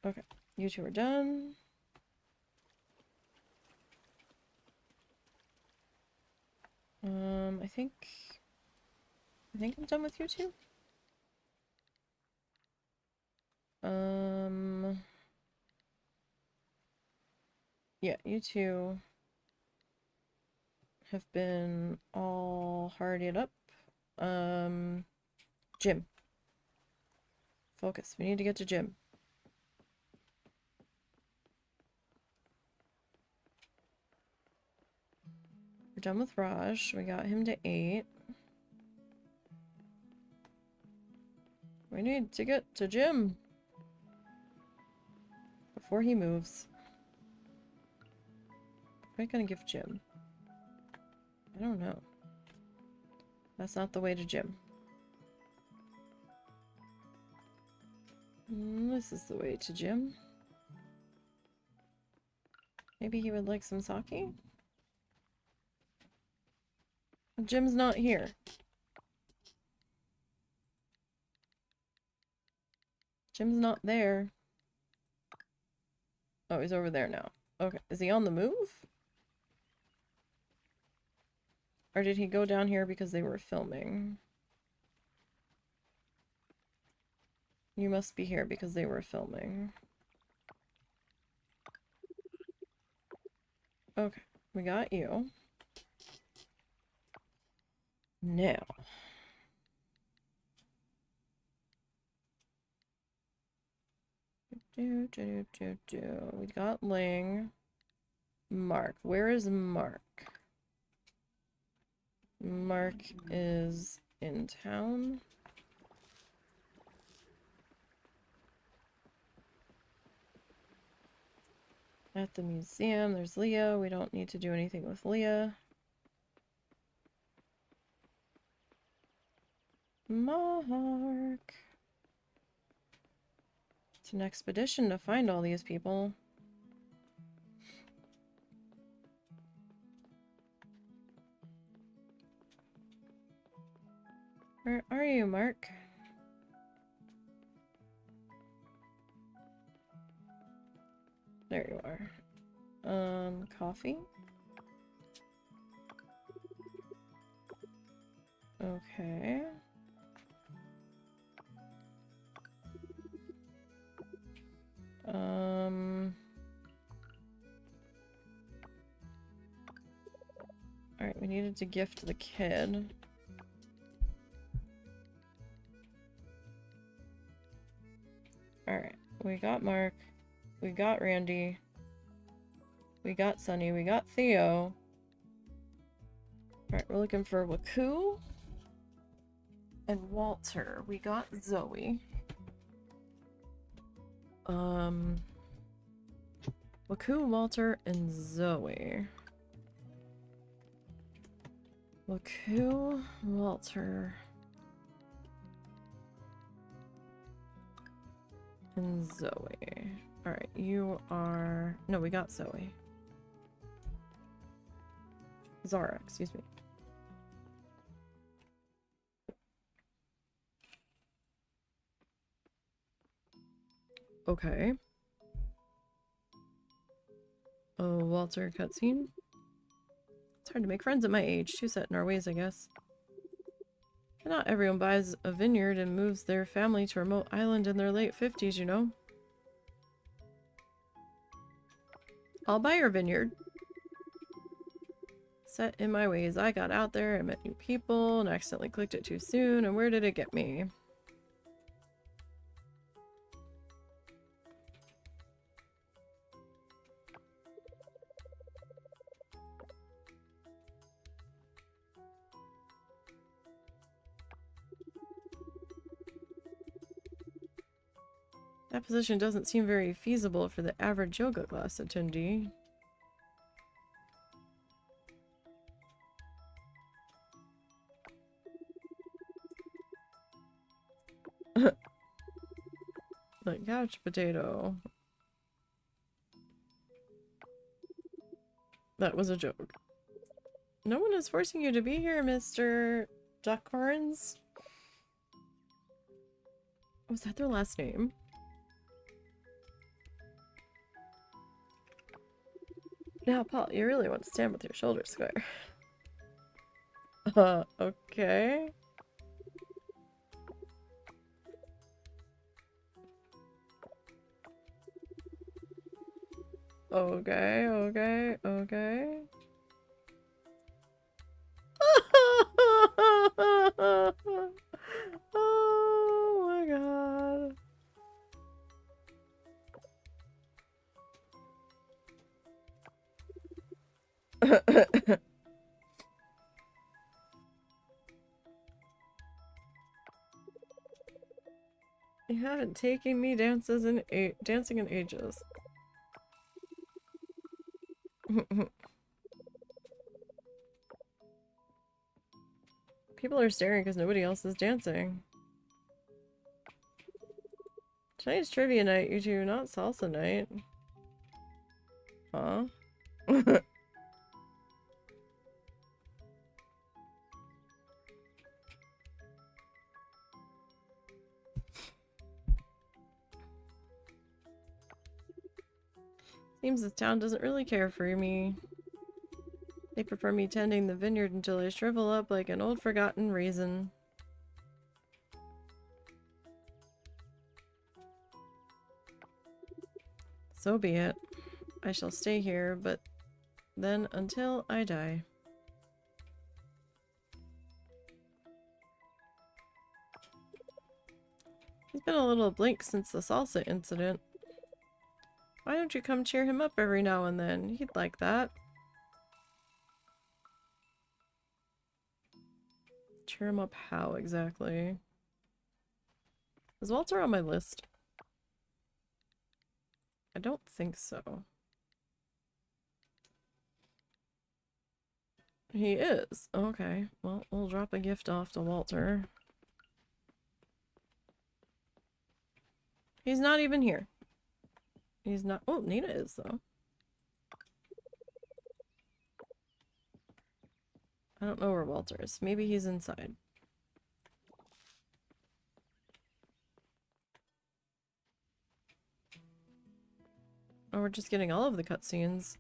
Okay. You two are done. I think I'm done with you two. Yeah, you two have been all hardied up. Jim. Focus. We need to get to Jim. We're done with Raj. We got him to 8. We need to get to Jim before he moves. What am I gonna give Jim? I don't know. That's not the way to Jim. This is the way to Jim. Maybe he would like some sake? Jim's not here. Jim's not there. Oh, he's over there now. Okay, is he on the move? Or did he go down here because they were filming? You must be here because they were filming. Okay, we got you. Now. We got Ling. Mark. Where is Mark? Mark is in town. At the museum. There's Leah. We don't need to do anything with Leah. Mark. It's an expedition to find all these people. Where are you, Mark? There you are. Coffee? Okay. Alright, we needed to gift the kid. Alright, we got Mark. We got Randy. We got Sunny. We got Theo. Alright, we're looking for Waku and Walter. We got Zoe. Waku, Walter, and Zoe. Waku, Walter, and Zoe. Alright, you are... No, we got Zoe. Zara, excuse me. Okay. Oh, Walter cutscene? It's hard to make friends at my age. Too set in our ways, I guess. And not everyone buys a vineyard and moves their family to a remote island in their late 50s, you know? I'll buy your vineyard. Set in my ways. I got out there and met new people and accidentally clicked it too soon, and where did it get me? That position doesn't seem very feasible for the average yoga class attendee. Like couch potato. That was a joke. No one is forcing you to be here, Mr. Duckhorns. Was that their last name? Now, Paul, you really want to stand with your shoulders square. Okay. Okay, okay, okay. Oh my god. You haven't taken me dancing in ages. People are staring because nobody else is dancing. Tonight's trivia night, you two, not salsa night. Huh? Seems this town doesn't really care for me. They prefer me tending the vineyard until I shrivel up like an old forgotten raisin. So be it. I shall stay here, but then until I die. He's been a little blank since the salsa incident. Why don't you come cheer him up every now and then? He'd like that. Cheer him up how exactly? Is Walter on my list? I don't think so. He is. Okay. Well, we'll drop a gift off to Walter. He's not even here. He's not. Oh, Nina is, though. I don't know where Walter is. Maybe he's inside. Oh, we're just getting all of the cutscenes.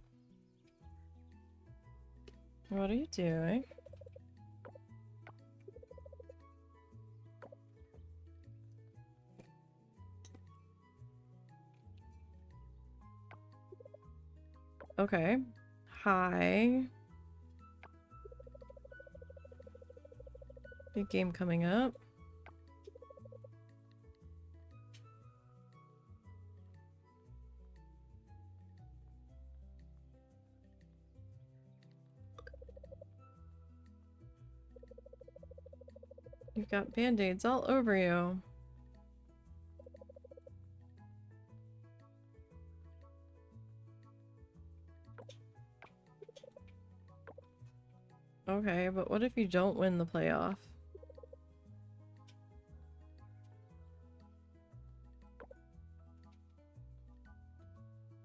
What are you doing? Okay. Hi. Big game coming up. You've got band-aids all over you. Okay, but what if you don't win the playoff?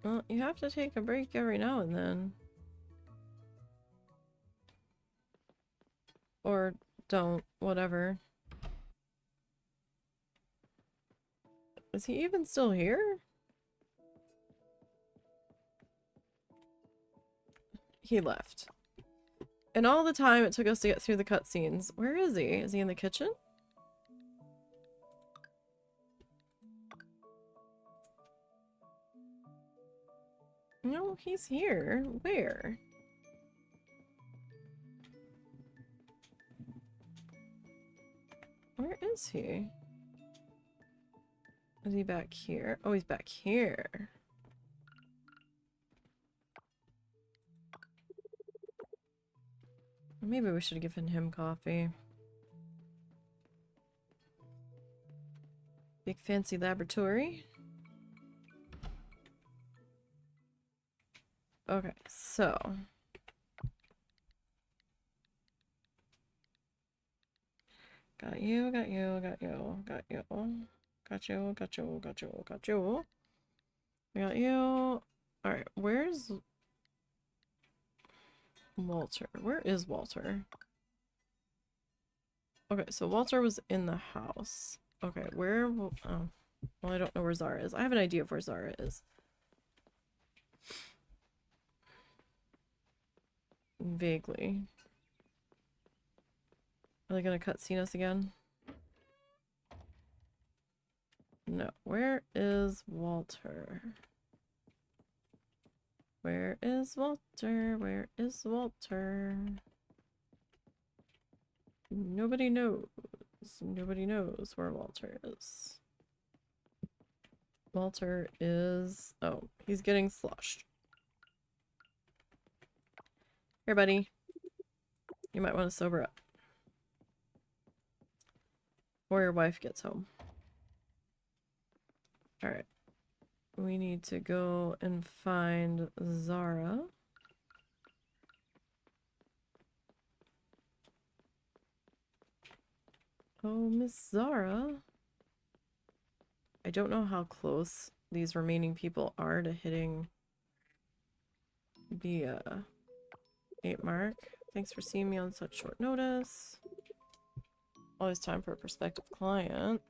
Well, you have to take a break every now and then. Or don't, whatever. Is he even still here? He left. And all the time it took us to get through the cutscenes. Where is he? Is he in the kitchen? No, he's here. Where? Where is he? Is he back here? Oh, he's back here. Maybe we should have given him coffee. Big fancy laboratory. Okay, so. Got you, got you, got you, got you. Got you, got you, got you, got you. Got you. Alright, where's Walter? Where is Walter? Okay, so Walter was in the house. Okay, where? Oh, well, I don't know where Zara is. I have an idea of where Zara is. Vaguely. Are they gonna cutscene us again? No. Where is Walter? Where is Walter? Where is Walter? Nobody knows. Nobody knows where Walter is. Walter is... Oh, he's getting sloshed. Here, buddy. You might want to sober up. Before your wife gets home. Alright. We need to go and find Zara. Oh, Miss Zara. I don't know how close these remaining people are to hitting the 8 mark. Thanks for seeing me on such short notice. Always time for a prospective client.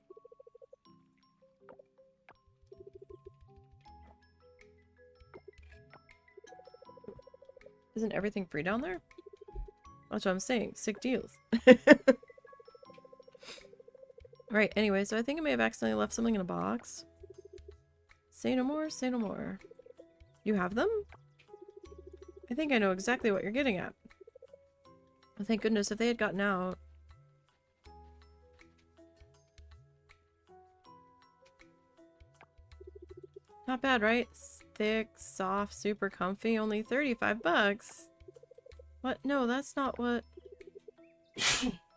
Isn't everything free down there? That's what I'm saying. Sick deals. Right, anyway, so I think I may have accidentally left something in a box. Say no more, say no more. You have them? I think I know exactly what you're getting at. Oh, thank goodness, if they had gotten out. Not bad, right? Thick, soft, super comfy, only 35 bucks. What? No, that's not what...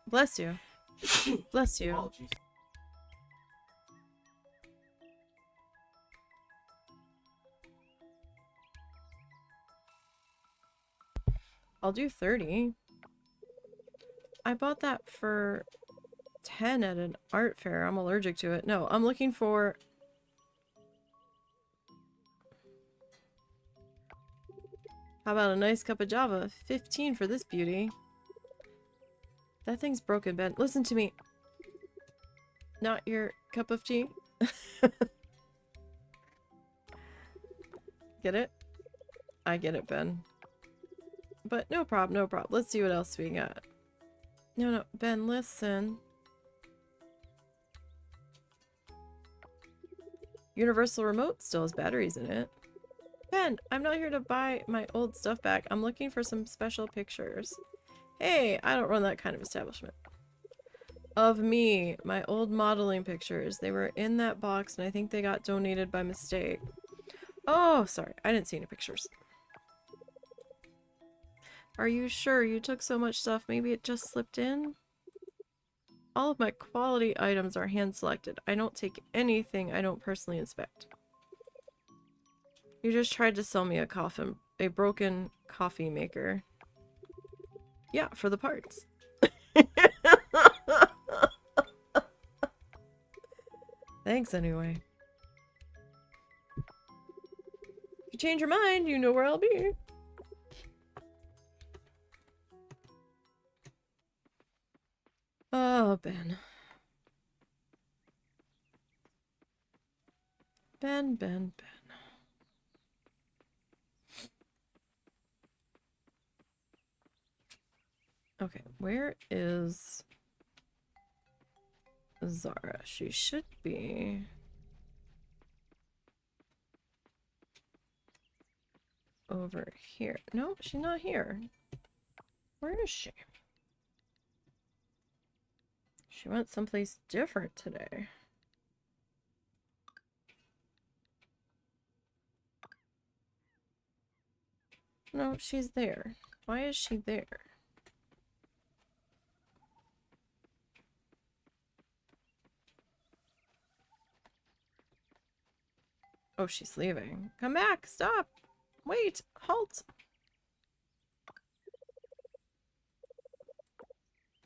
Bless you. Bless you. Apologies. I'll do 30. I bought that for 10 at an art fair. I'm allergic to it. No, I'm looking for How about a nice cup of Java? 15 for this beauty. That thing's broken, Ben. Listen to me. Not your cup of tea. Get it? I get it, Ben. But no problem, no problem. Let's see what else we got. No, Ben, listen. Universal remote still has batteries in it. Ben, I'm not here to buy my old stuff back. I'm looking for some special pictures. Hey, I don't run that kind of establishment. Of me, my old modeling pictures. They were in that box and I think they got donated by mistake. Oh, sorry. I didn't see any pictures. Are you sure you took so much stuff? Maybe it just slipped in? All of my quality items are hand-selected. I don't take anything I don't personally inspect. You just tried to sell me a broken coffee maker. Yeah, for the parts. Thanks anyway. If you change your mind, you know where I'll be. Oh, Ben. Ben. Okay, where is Zara? She should be over here. No, she's not here. Where is she? She went someplace different today. No, she's there. Why is she there? Oh, she's leaving. Come back! Stop! Wait! Halt!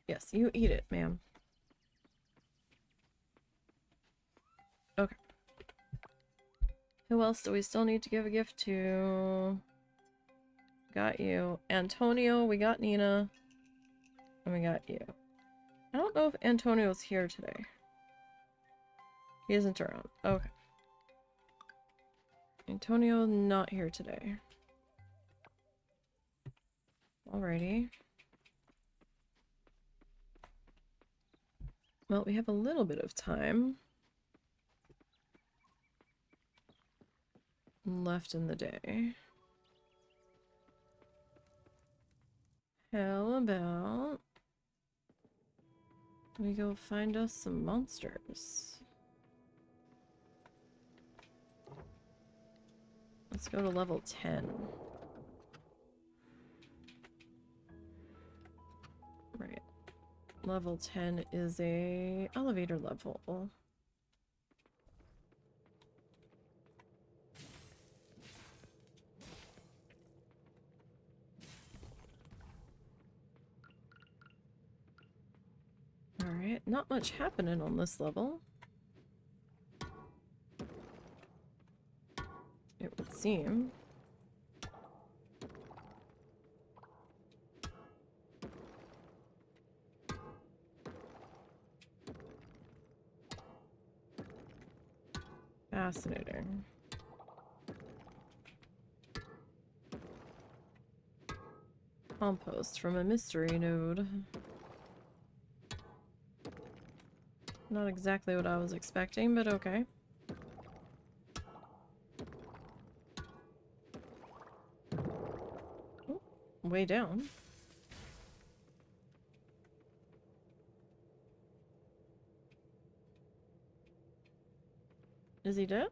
Yes, you eat it, ma'am. Okay. Who else do we still need to give a gift to? Got you. Antonio, we got Nina. And we got you. I don't know if Antonio's here today. He isn't around. Okay. Antonio not here today. Alrighty. Well, we have a little bit of time left in the day. How about we go find us some monsters? Let's go to level 10. Right. Level 10 is a elevator level. Alright, not much happening on this level. It would seem. Fascinating. Compost from a mystery node. Not exactly what I was expecting, but okay. Ooh, way down. Is he dead?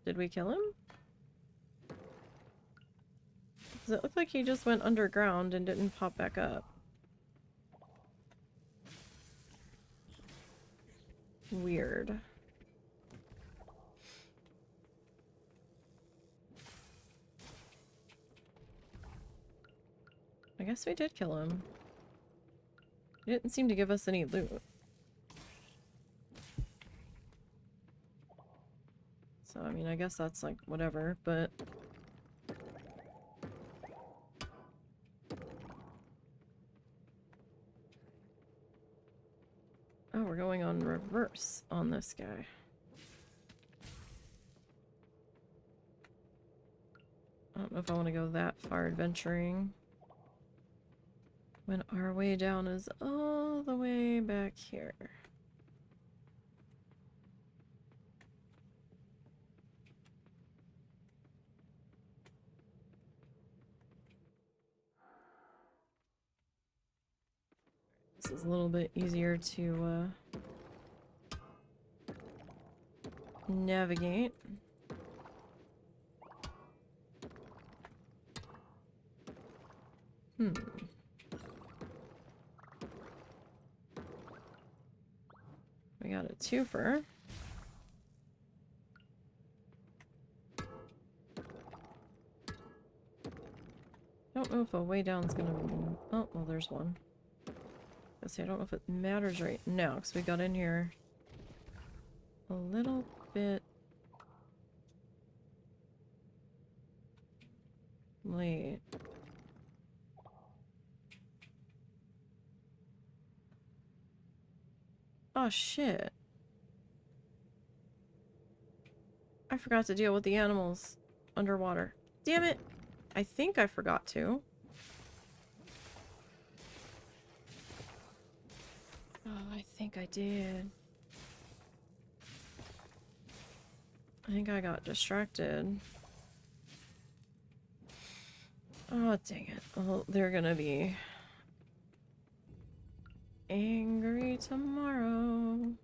Did we kill him? Does it look like he just went underground and didn't pop back up? Weird. I guess we did kill him. He didn't seem to give us any loot. So, I mean, I guess that's like whatever, but we're going on reverse on this guy. I don't know if I want to go that far adventuring when our way down is all the way back here. This is a little bit easier to navigate. We got a twofer. I don't know if a way down's gonna... Oh, well, there's one. I don't know if it matters right now, because we got in here a little bit late. Oh, shit. I forgot to deal with the animals underwater. Damn it! I think I forgot to. Oh, I think I did. I think I got distracted. Oh, dang it. Well, they're gonna be angry tomorrow.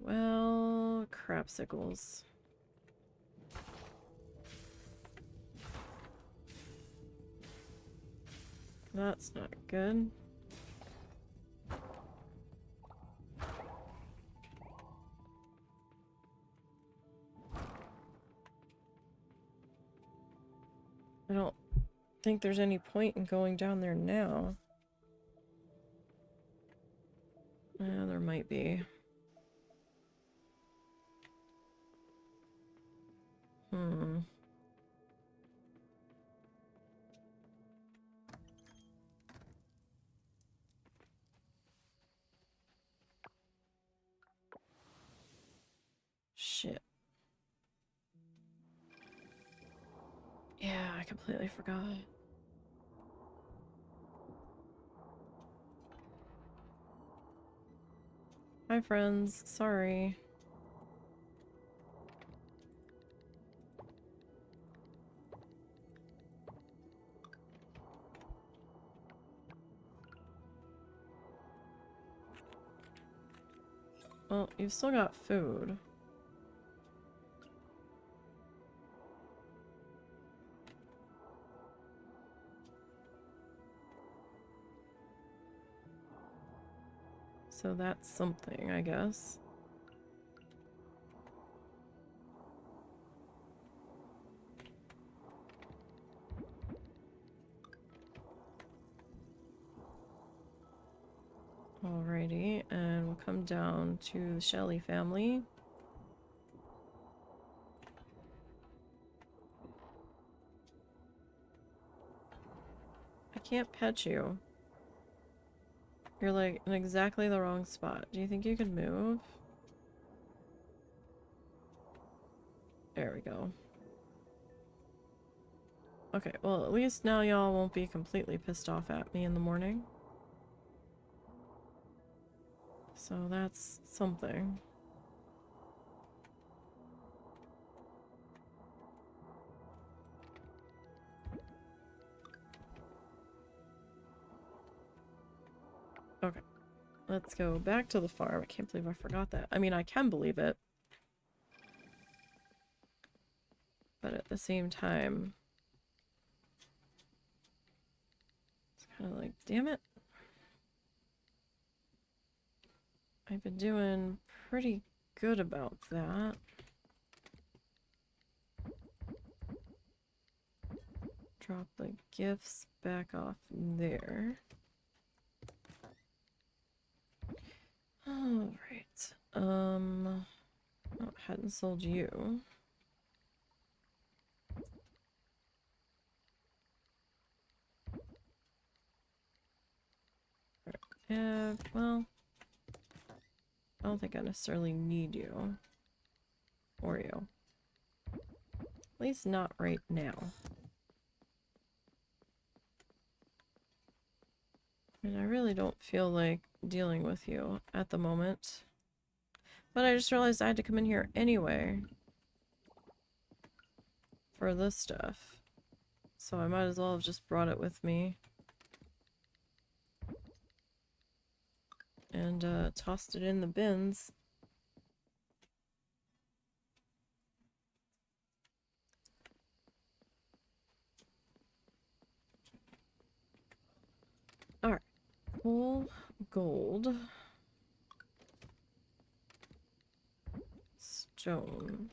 Well, crapsicles. That's not good. I don't think there's any point in going down there now. There might be. Shit. Yeah, I completely forgot. Hi, friends. Sorry. Well, you've still got food. So that's something, I guess. Alrighty, and we'll come down to the Shelley family. I can't pet you. You're like in exactly the wrong spot. Do you think you could move? There we go. Okay, well at least now y'all won't be completely pissed off at me in the morning. So that's something. Okay. Let's go back to the farm. I can't believe I forgot that. I mean, I can believe it. But at the same time, it's kind of like, damn it. I've been doing pretty good about that. Drop the gifts back off there. Alright. Oh, hadn't sold you. Well, I don't think I necessarily need you. Or you. At least not right now. And I really don't feel like dealing with you at the moment. But I just realized I had to come in here anyway. For this stuff. So I might as well have just brought it with me. And tossed it in the bins. Alright. Whole gold. Stone.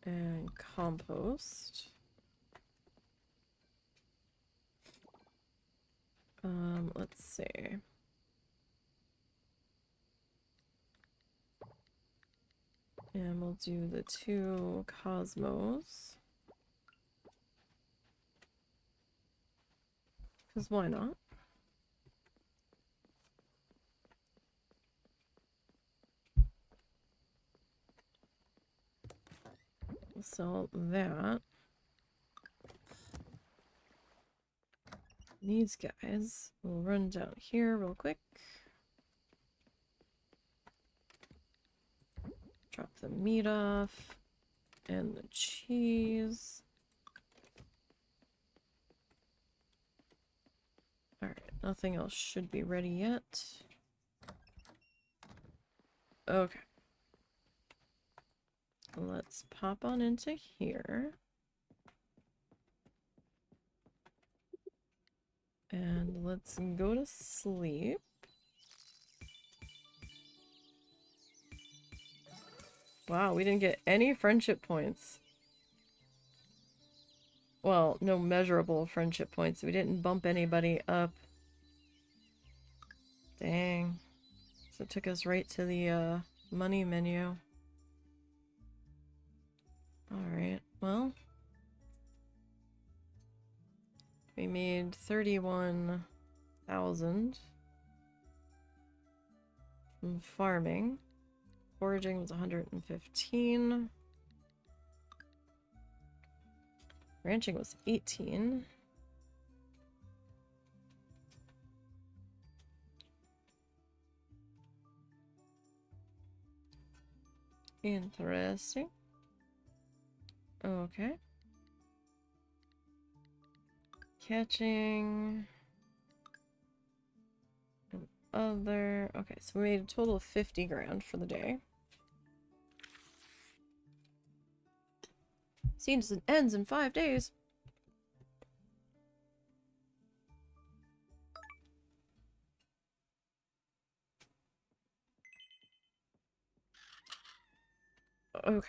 And compost. Let's see. And we'll do the 2 cosmos. Because why not? We'll sell that. These guys. We'll run down here real quick. Drop the meat off. And the cheese. Alright, nothing else should be ready yet. Okay. Let's pop on into here. And let's go to sleep. Wow, we didn't get any friendship points. Well, no measurable friendship points. We didn't bump anybody up. Dang. So it took us right to the money menu. Alright, well. We made 31,000 from farming. Foraging was 115. Ranching was 18. Interesting. Okay. Catching. And other. Okay, so we made a total of 50 grand for the day. Season ends in 5 days. Okay.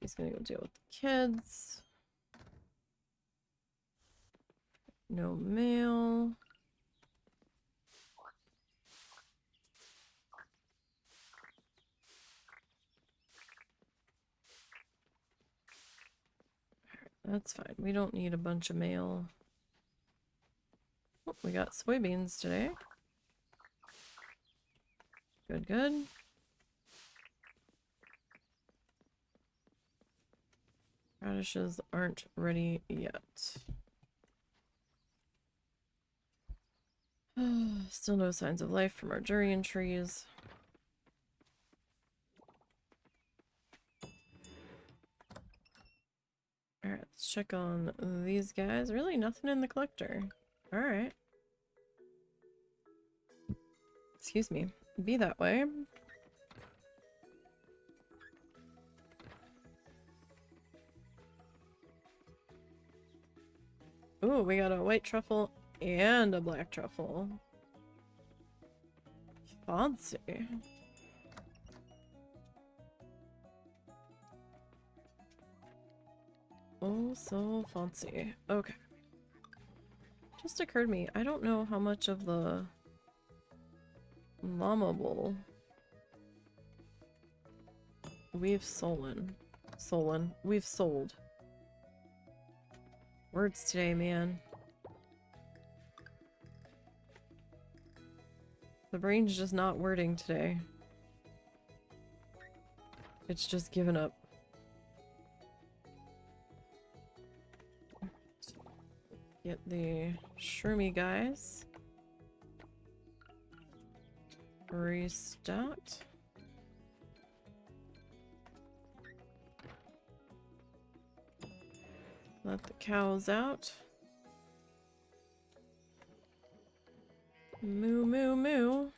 He's gonna go deal with the kids. No mail. That's fine. We don't need a bunch of mail. Oh, we got soybeans today. Good, good. Radishes aren't ready yet. Still no signs of life from our durian trees. Alright, let's check on these guys. Really nothing in the collector. Alright. Excuse me. Be that way. Ooh, we got a white truffle and a black truffle. Fancy. Oh, so fancy. Okay. Just occurred to me, I don't know how much of the llama wool we've sold. Words today, man. The brain's just not wording today. It's just given up. Get the shroomy guys. Restocked. Let the cows out. Moo, moo, moo.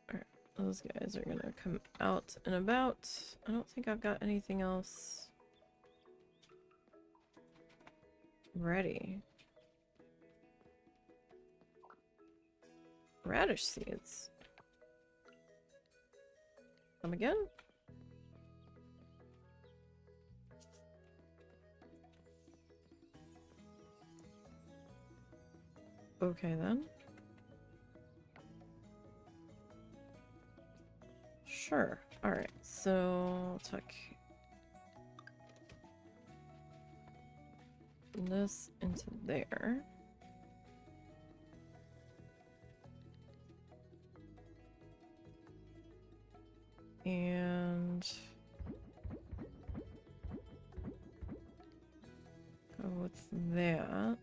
Alright, those guys are gonna come out and about. I don't think I've got anything else ready. Radish seeds. Come again? Okay then. Sure. Alright, so tuck this into there. And go with that.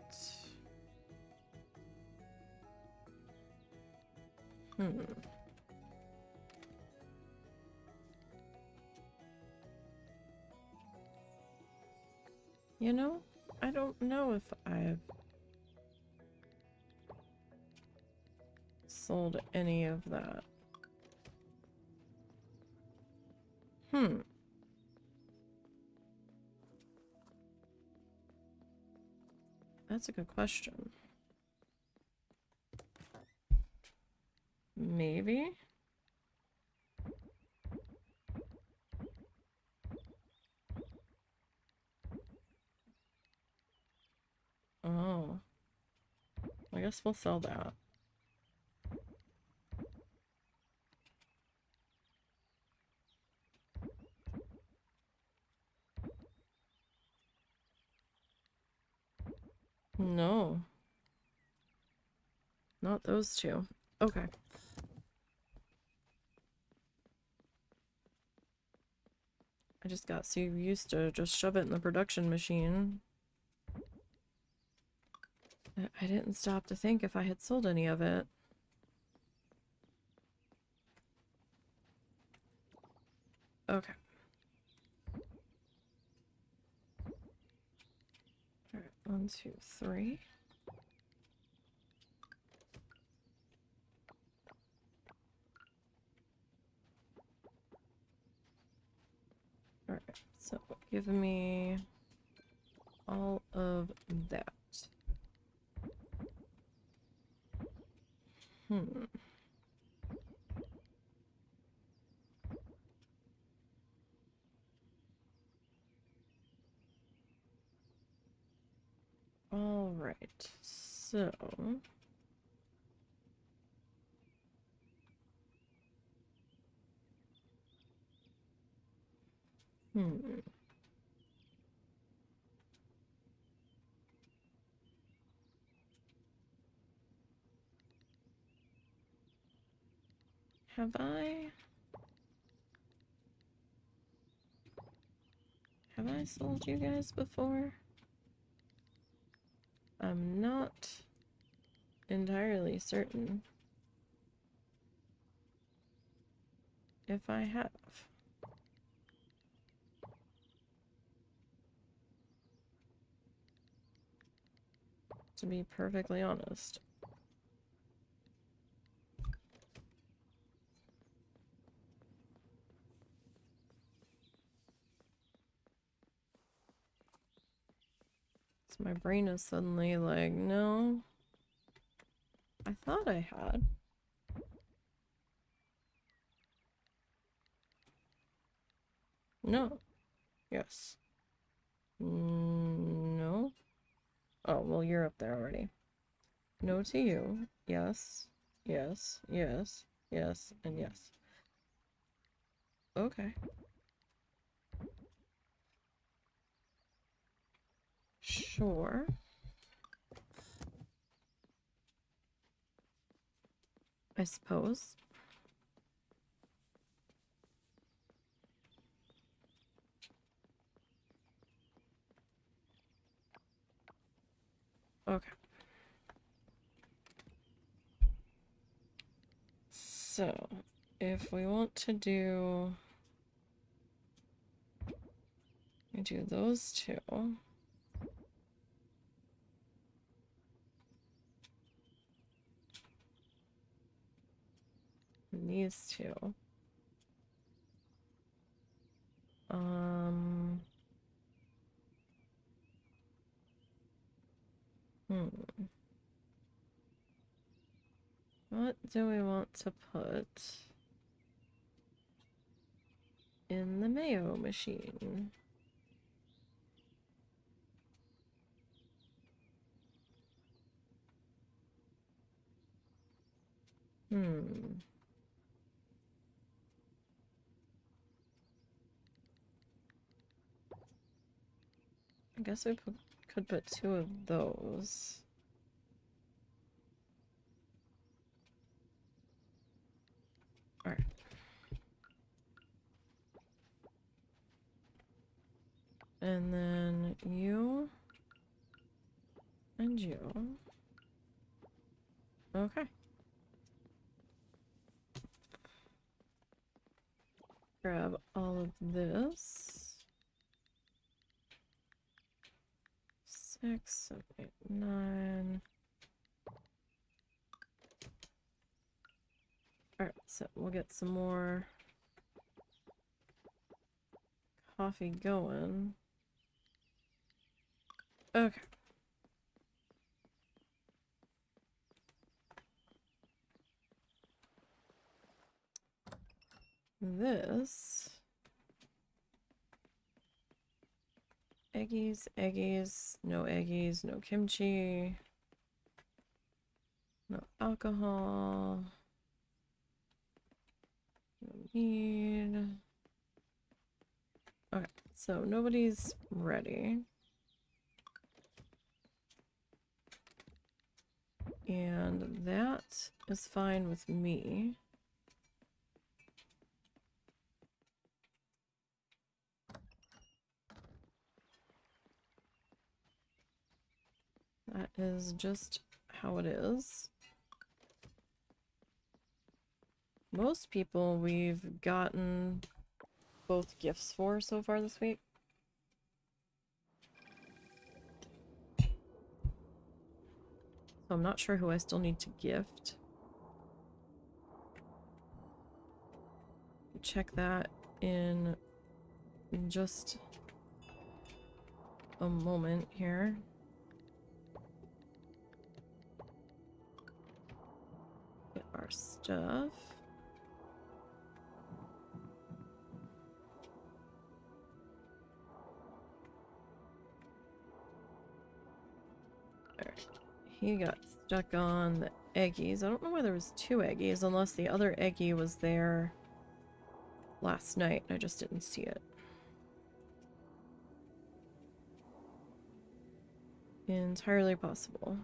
You know, I don't know if I've sold any of that. That's a good question. Maybe? Oh. I guess we'll sell that. No. Not those two. Okay. I just got so used to just shove it in the production machine. I didn't stop to think if I had sold any of it. Okay. Alright, 1, 2, 3. Alright, so give me all of that. All right, so have I sold you guys before? I'm not entirely certain if I have. To be perfectly honest. So my brain is suddenly like, no. I thought I had. No. Yes. No. Oh, well, you're up there already. No to you. Yes. Yes. Yes. Yes. And yes. Okay. Sure. I suppose. Okay. So, if we want to do... we do those two. And these two. Um... What do we want to put in the mayo machine? I guess we could put two of those. Alright. And then you and you. Okay. Grab all of this. 6, 7, 8, 9. Alright, so we'll get some more coffee going. Okay. This. Eggies, eggies, no eggies, no kimchi, no alcohol, no need. Okay, so nobody's ready. And that is fine with me. That is just how it is. Most people we've gotten both gifts for so far this week. So I'm not sure who I still need to gift. Check that in just a moment here. Get our stuff. Alright. He got stuck on the eggies. I don't know why there was 2 eggies, unless the other eggie was there last night. I just didn't see it. Entirely possible.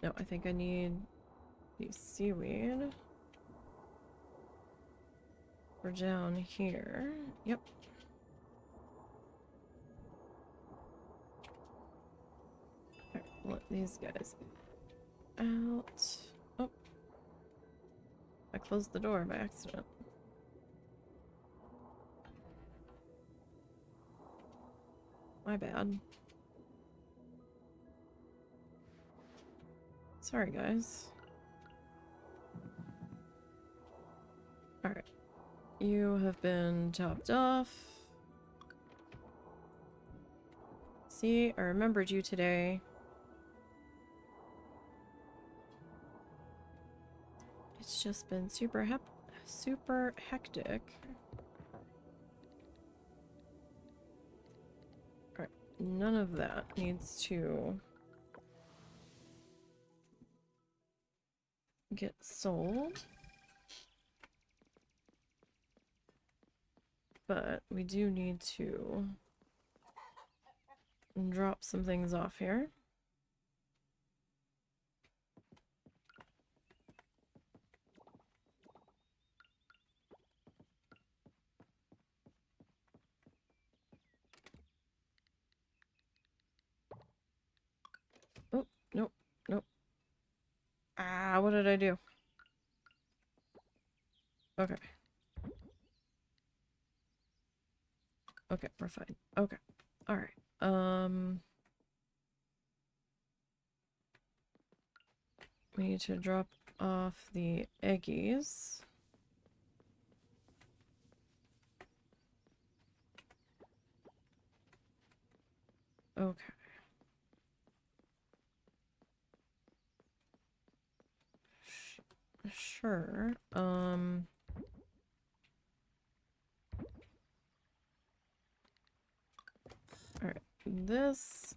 No, I think I need the seaweed. We're down here. Yep. Alright, let these guys out. Oh. I closed the door by accident. My bad. Sorry, guys. Alright. You have been topped off. See, I remembered you today. It's just been super hectic. Alright, none of that needs to get sold. But we do need to drop some things off here. Oh, nope, nope. Ah, what did I do? Okay. Okay, we're fine. Okay. All right. We need to drop off the eggies. Okay. Sure. All right. This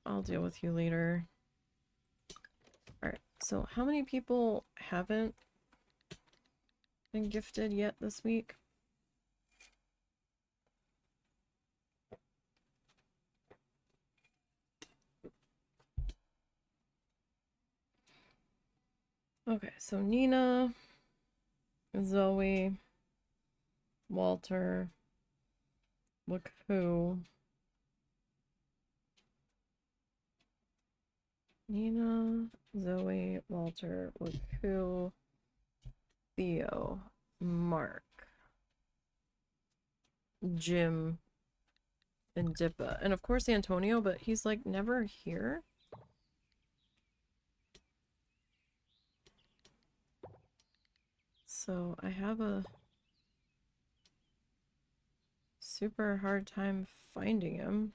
I'll deal with you later. All right. So, how many people haven't been gifted yet this week? Okay, so Nina, Zoe, Walter, look who. Nina, Zoe, Walter, look who, Theo, Mark, Jim, and Dippa. And of course Antonio, but he's like never here. So I have a super hard time finding him.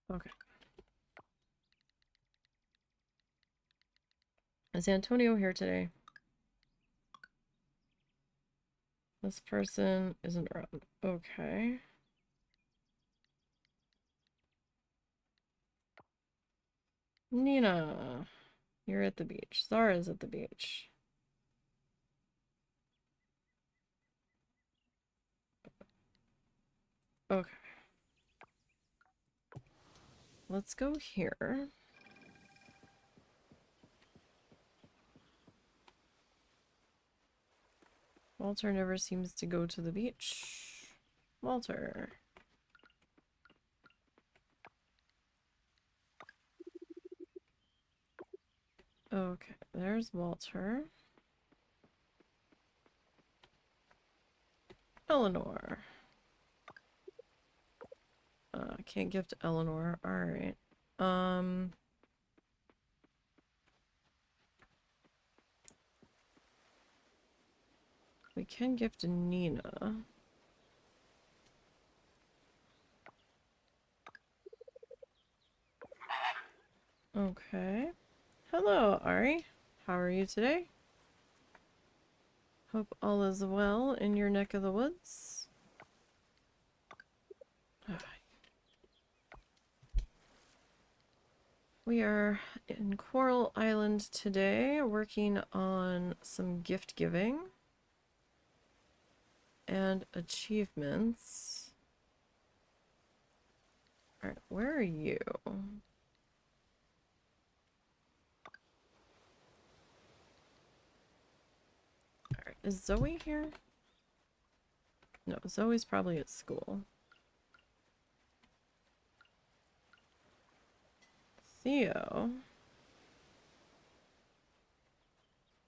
Okay. Is Antonio here today? This person isn't around. Okay. Nina, you're at the beach. Zara's at the beach. Okay. Let's go here. Walter never seems to go to the beach. Walter. Okay, there's Walter. Eleanor. Can't gift Eleanor. Alright. We can gift Nina. Okay. Hello, Ari. How are you today? Hope all is well in your neck of the woods. We are in Coral Island today, working on some gift giving and achievements. Alright, where are you? Alright, is Zoe here? No, Zoe's probably at school. Theo.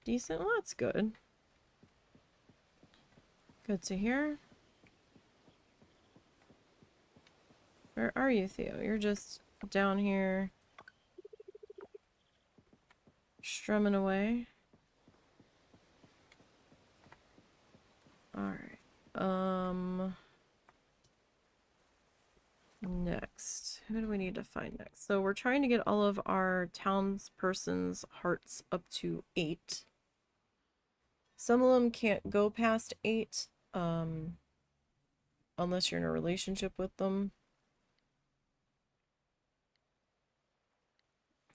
Decent? Well, that's good. Good to hear. Where are you, Theo? You're just down here strumming away. Alright. Next. Who do we need to find next? So we're trying to get all of our townspersons' hearts up to 8. Some of them can't go past 8, unless you're in a relationship with them.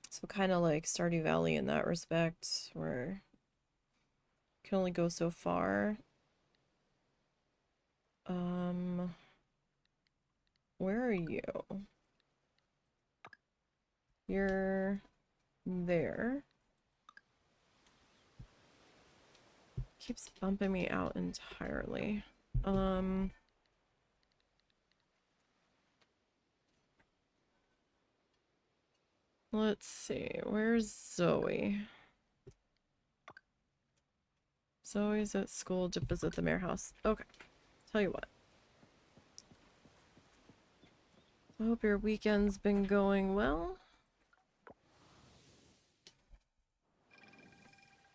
So kind of like Stardew Valley in that respect, where you can only go so far. Where are you? You're there. Keeps bumping me out entirely. Let's see. Where's Zoe? Zoe's at school. Jip is at the mayor house. Okay. Tell you what. I hope your weekend's been going well.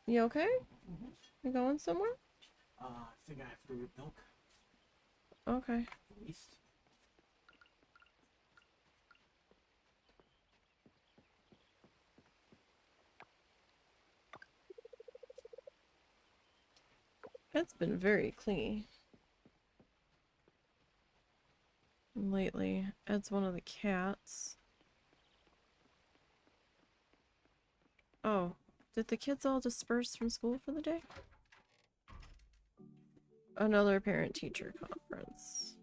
You okay? Mm-hmm. You going somewhere? I think I have to get milk. Okay. At least. It's been very clean lately. Ed's one of the cats. Oh, did the kids all disperse from school for the day? Another parent-teacher conference.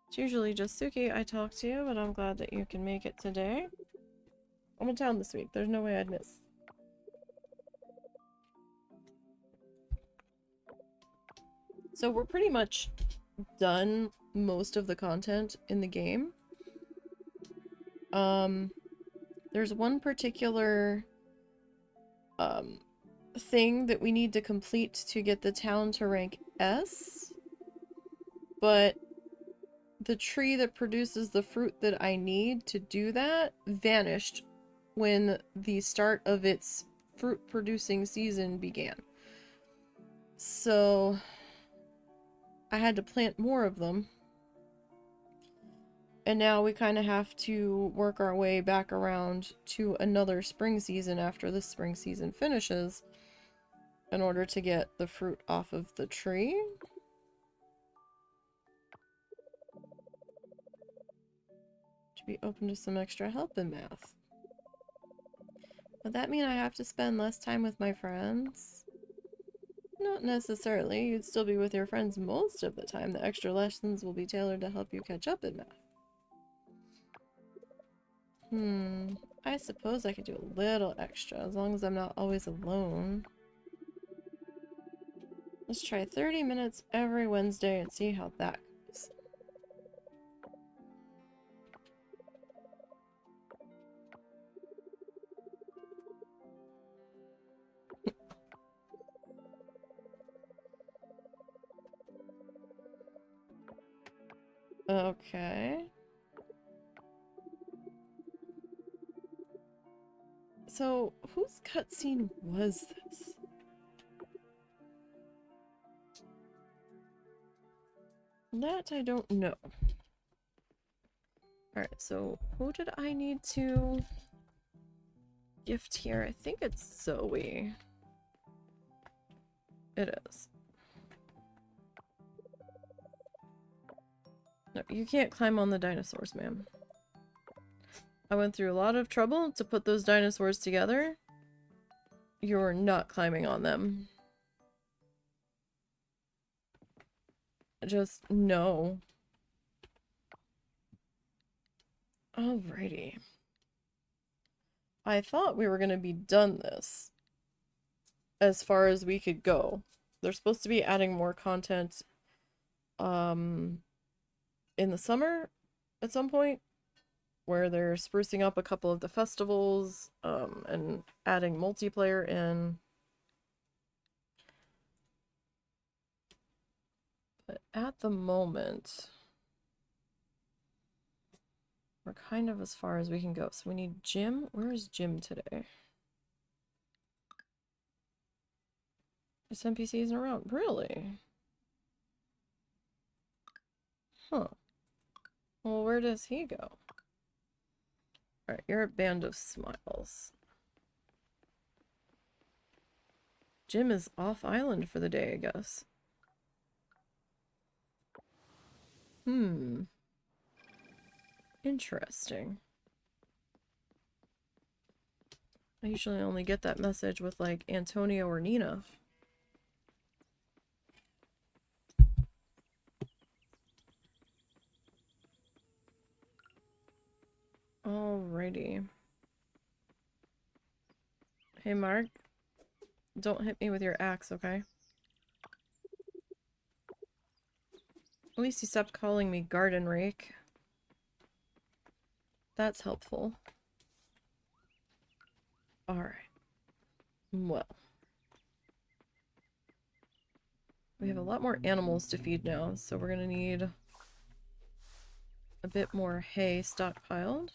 It's usually just Suki I talk to, but I'm glad that you can make it today. I'm in town this week. There's no way I'd miss. So we're pretty much done most of the content in the game. There's one particular thing that we need to complete to get the town to rank S, but the tree that produces the fruit that I need to do that vanished when the start of its fruit producing season began. So I had to plant more of them. And now we kind of have to work our way back around to another spring season after this spring season finishes in order to get the fruit off of the tree. To be open to some extra help in math. Would that mean I have to spend less time with my friends? Not necessarily. You'd still be with your friends most of the time. The extra lessons will be tailored to help you catch up in math. I suppose I could do a little extra, as long as I'm not always alone. Let's try 30 minutes every Wednesday and see how that goes. Okay. So, whose cutscene was this? That I don't know. Alright, so who did I need to gift here? I think it's Zoe. It is. No, you can't climb on the dinosaurs, ma'am. I went through a lot of trouble to put those dinosaurs together. You're not climbing on them. Just no. Alrighty. I thought we were gonna be done this as far as we could go. They're supposed to be adding more content in the summer at some point, where they're sprucing up a couple of the festivals and adding multiplayer in. But at the moment, we're kind of as far as we can go. So we need Jim. Where's Jim today? This NPC isn't around. Really? Huh. Well, where does he go? Alright, you're a Band of Smiles. Jim is off island for the day, I guess. Interesting. I usually only get that message with, like, Antonio or Nina. Alrighty. Hey, Mark. Don't hit me with your axe, okay? At least you stopped calling me garden rake. That's helpful. Alright. Well. We have a lot more animals to feed now, so we're gonna need a bit more hay stockpiled.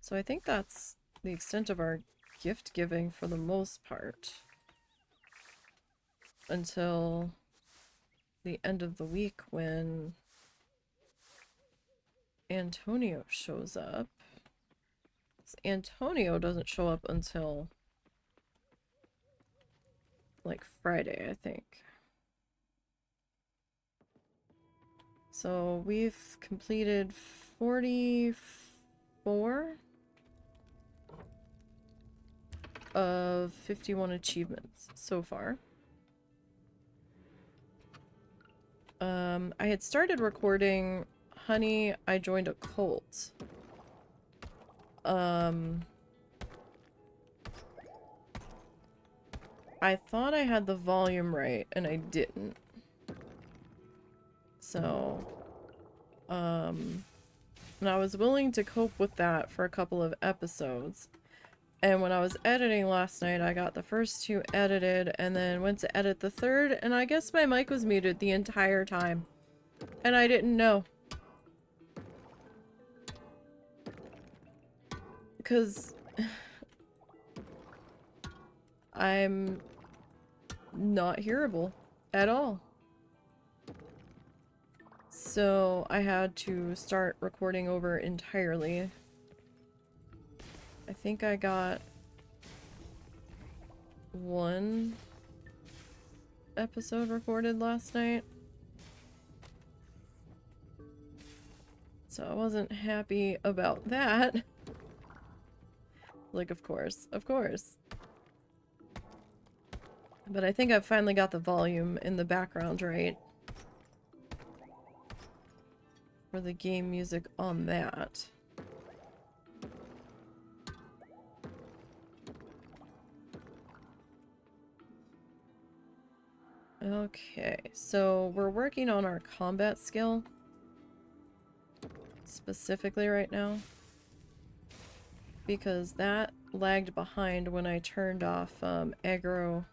So I think that's the extent of our gift giving for the most part. Until the end of the week when Antonio shows up. Antonio doesn't show up until like Friday, I think. So we've completed 44 of 51 achievements so far. I had started recording Honey, I Joined a Cult. I thought I had the volume right, and I didn't. So, and I was willing to cope with that for a couple of episodes. And when I was editing last night, I got the first two edited, and then went to edit the third, and I guess my mic was muted the entire time. And I didn't know. Because I'm not hearable at all. So I had to start recording over entirely. I think I got one episode recorded last night. So I wasn't happy about that. Like, of course. But I think I've finally got the volume in the background right for the game music on that. Okay, so we're working on our combat skill specifically right now because that lagged behind when I turned off aggro.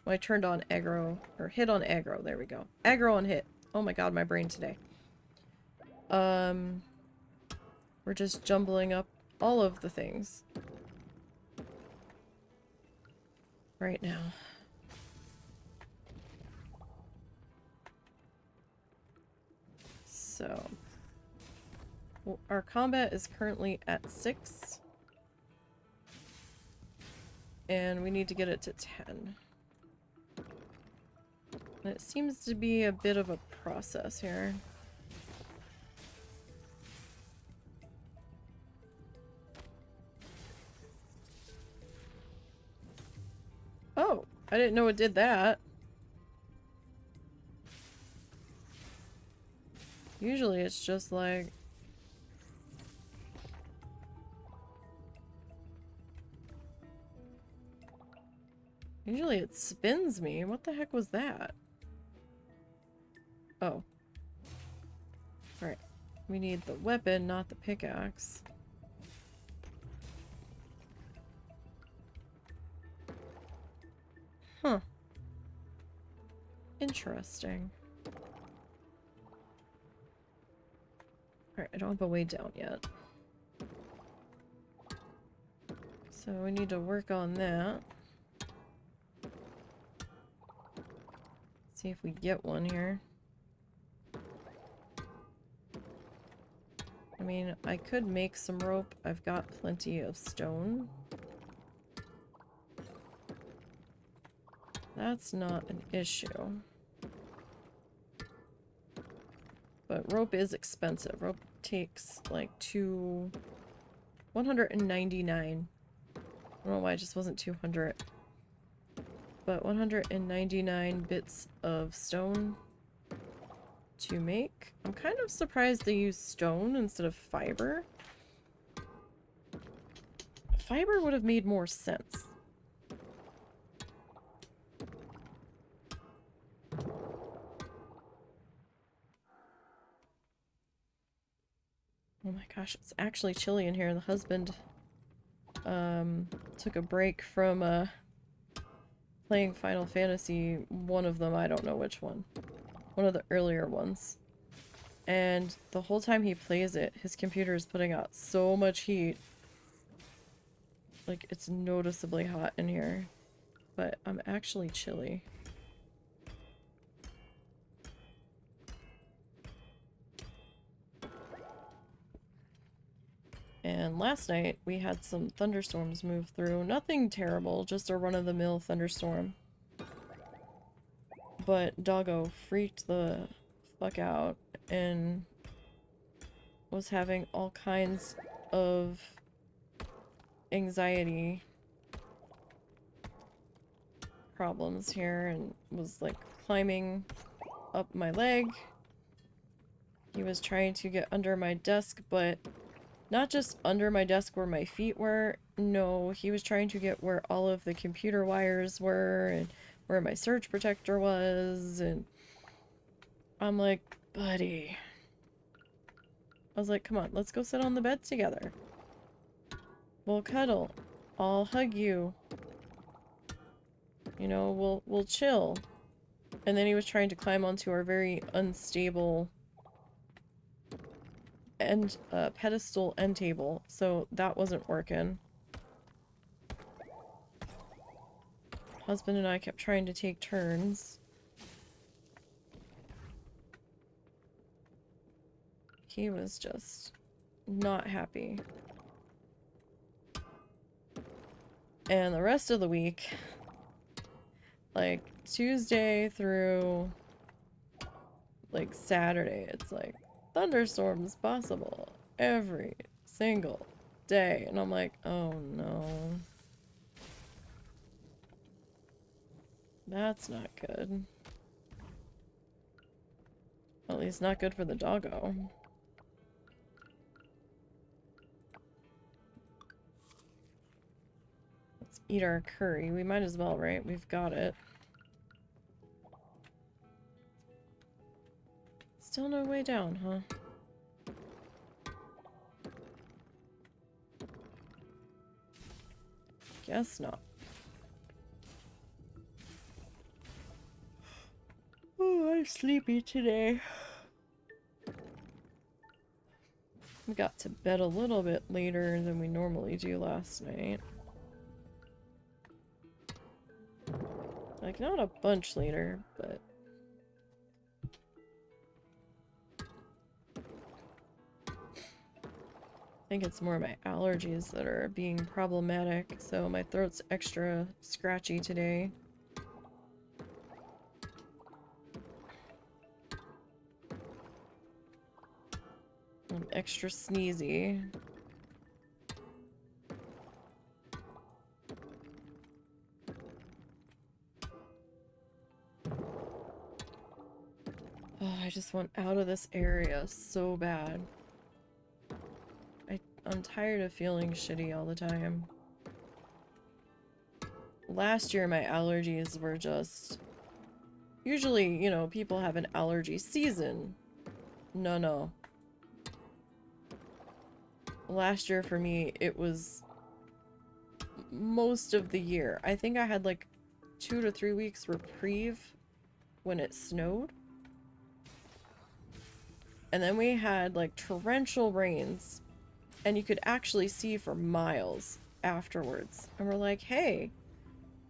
When I turned on aggro, or hit on aggro, there we go. Aggro on hit. Oh my god, my brain today. We're just jumbling up all of the things right now. So, well, our combat is currently at 6. And we need to get it to 10. And it seems to be a bit of a process here. Oh, I didn't know it did that. Usually it's just like... Usually it spins me. What the heck was that? Oh. Alright. We need the weapon, not the pickaxe. Huh. Interesting. Alright, I don't have a way down yet. So we need to work on that. See if we get one here. I mean, I could make some rope. I've got plenty of stone. That's not an issue. But rope is expensive. Rope takes like 199. I don't know why it just wasn't 200. But 199 bits of stone to make. I'm kind of surprised they use stone instead of fiber. Fiber would have made more sense. Oh my gosh, it's actually chilly in here. The husband took a break from playing Final Fantasy, one of them, I don't know which one. One of the earlier ones. And the whole time he plays it, his computer is putting out so much heat. Like, it's noticeably hot in here. But I'm actually chilly. And last night, we had some thunderstorms move through. Nothing terrible, just a run-of-the-mill thunderstorm. But Doggo freaked the fuck out and was having all kinds of anxiety problems here and was like climbing up my leg. He was trying to get under my desk, but not just under my desk where my feet were. No, he was trying to get where all of the computer wires were and where my surge protector was, and I'm like, buddy. I was like, come on, let's go sit on the bed together. We'll cuddle. I'll hug you. You know, we'll chill. And then he was trying to climb onto our very unstable pedestal end table, so that wasn't working. Husband and I kept trying to take turns. He was just not happy. And the rest of the week, like Tuesday through like Saturday, it's like thunderstorms possible every single day. And I'm like, oh no. That's not good. At least not good for the doggo. Let's eat our curry. We might as well, right? We've got it. Still no way down, huh? Guess not. Oh, I'm sleepy today. We got to bed a little bit later than we normally do last night. Like, not a bunch later, but... I think it's more my allergies that are being problematic, so my throat's extra scratchy today. I'm extra sneezy. Oh, I just want out of this area so bad. I'm tired of feeling shitty all the time. Last year, my allergies were just... Usually, you know, people have an allergy season. No. Last year for me, it was most of the year. I think I had like 2 to 3 weeks reprieve when it snowed. And then we had like torrential rains. And you could actually see for miles afterwards. And we're like, hey,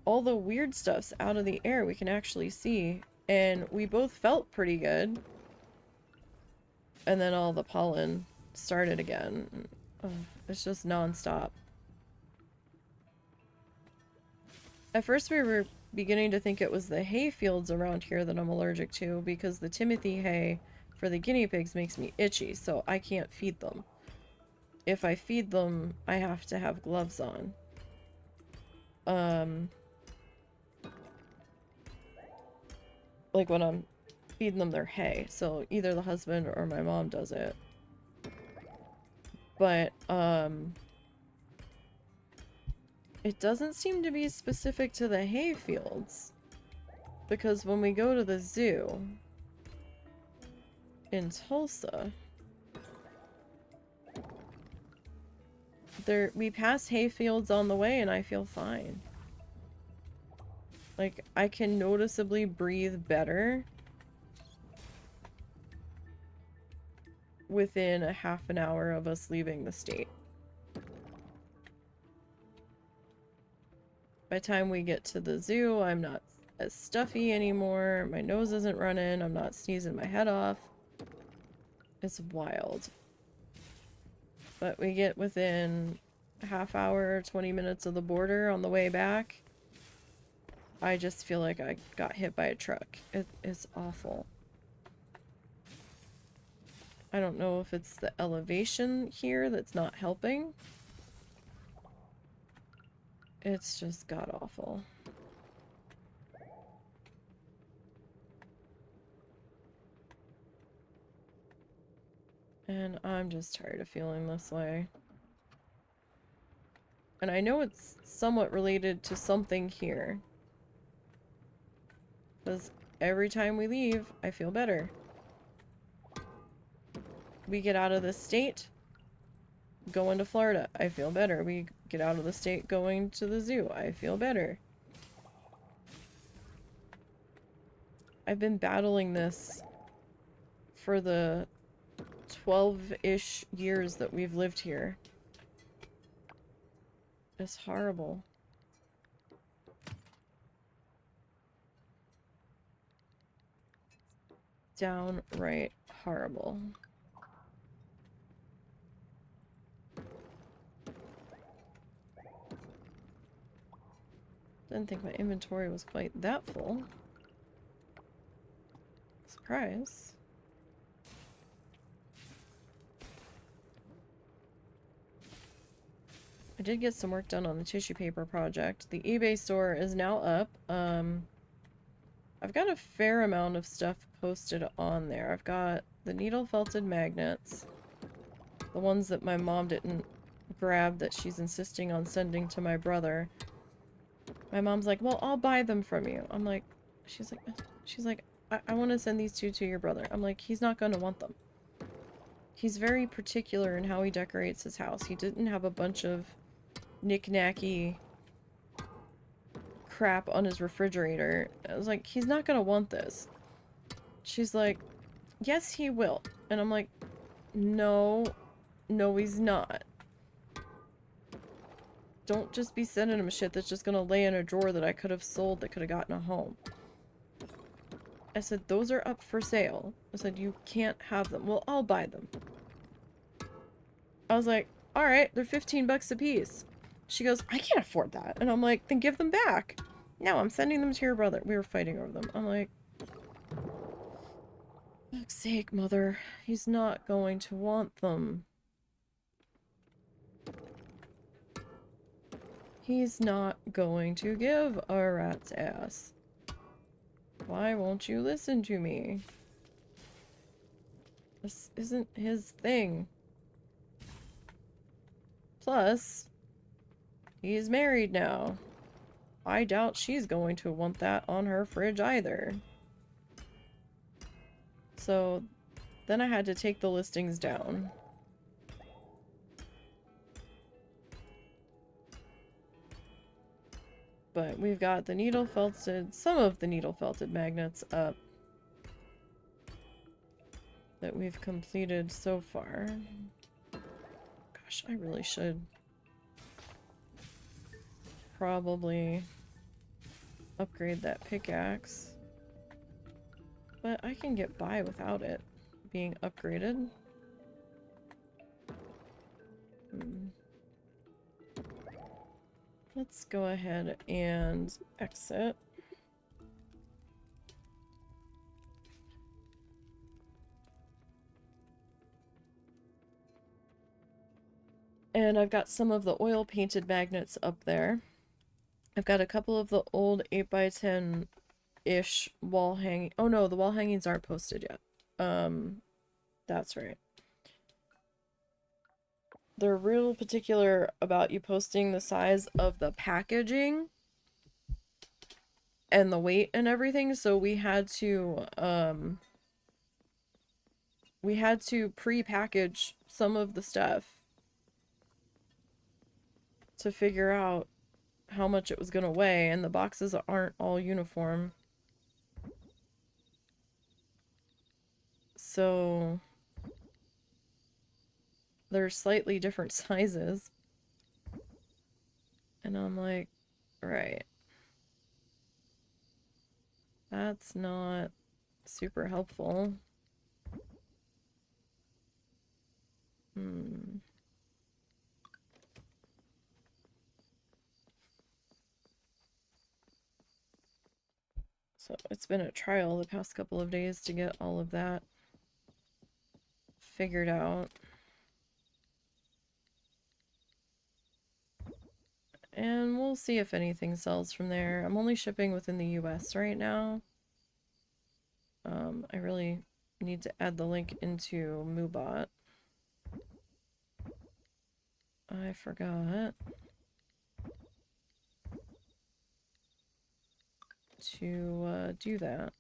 all the weird stuff's out of the air. We can actually see. And we both felt pretty good. And then all the pollen started again. Oh, it's just nonstop. At first we were beginning to think it was the hay fields around here that I'm allergic to, because the Timothy hay for the guinea pigs makes me itchy, so I can't feed them. If I feed them, I have to have gloves on. Like when I'm feeding them their hay, so either the husband or my mom does it. But, it doesn't seem to be specific to the hay fields. Because when we go to the zoo in Tulsa, we pass hay fields on the way and I feel fine. Like, I can noticeably breathe better within a half an hour of us leaving the state. By the time we get to the zoo, I'm not as stuffy anymore. My nose isn't running. I'm not sneezing my head off. It's wild. But we get within a half hour, 20 minutes of the border on the way back. I just feel like I got hit by a truck. It's awful. I don't know if it's the elevation here that's not helping. It's just god-awful. And I'm just tired of feeling this way. And I know it's somewhat related to something here. Because every time we leave, I feel better. We get out of the state, go into Florida, I feel better. We get out of the state going to the zoo, I feel better. I've been battling this for the 12-ish years that we've lived here. It's horrible. Downright horrible. Didn't think my inventory was quite that full. Surprise. I did get some work done on the tissue paper project. The eBay store is now up. I've got a fair amount of stuff posted on there. I've got the needle felted magnets. The ones that my mom didn't grab that she's insisting on sending to my brother. My mom's like, well, I'll buy them from you. I'm like, she's like, I want to send these two to your brother. I'm like, he's not going to want them. He's very particular in how he decorates his house. He didn't have a bunch of knick-knacky crap on his refrigerator. I was like, he's not going to want this. She's like, yes, he will. And I'm like, no, he's not. Don't just be sending him shit that's just gonna lay in a drawer that I could have sold that could have gotten a home. I said, those are up for sale. I said, you can't have them. Well, I'll buy them. I was like, alright, they're 15 bucks a piece. She goes, I can't afford that. And I'm like, then give them back. No, I'm sending them to your brother. We were fighting over them. I'm like, for fuck's sake, mother. He's not going to want them. He's not going to give a rat's ass. Why won't you listen to me? This isn't his thing. Plus, he's married now. I doubt she's going to want that on her fridge either. So, then I had to take the listings down. But we've got the needle felted, some of the needle felted magnets up that we've completed so far. Gosh, I really should probably upgrade that pickaxe. But I can get by without it being upgraded. Let's go ahead and exit. And I've got some of the oil painted magnets up there. I've got a couple of the old 8x10-ish wall hanging. Oh no, the wall hangings aren't posted yet. That's right. They're real particular about you posting the size of the packaging and the weight and everything, so we had to pre-package some of the stuff to figure out how much it was gonna weigh, and the boxes aren't all uniform. So they're slightly different sizes. And I'm like, right. That's not super helpful. So it's been a trial the past couple of days to get all of that figured out. And we'll see if anything sells from there. I'm only shipping within the US right now. I really need to add the link into Moobot. I forgot to do that.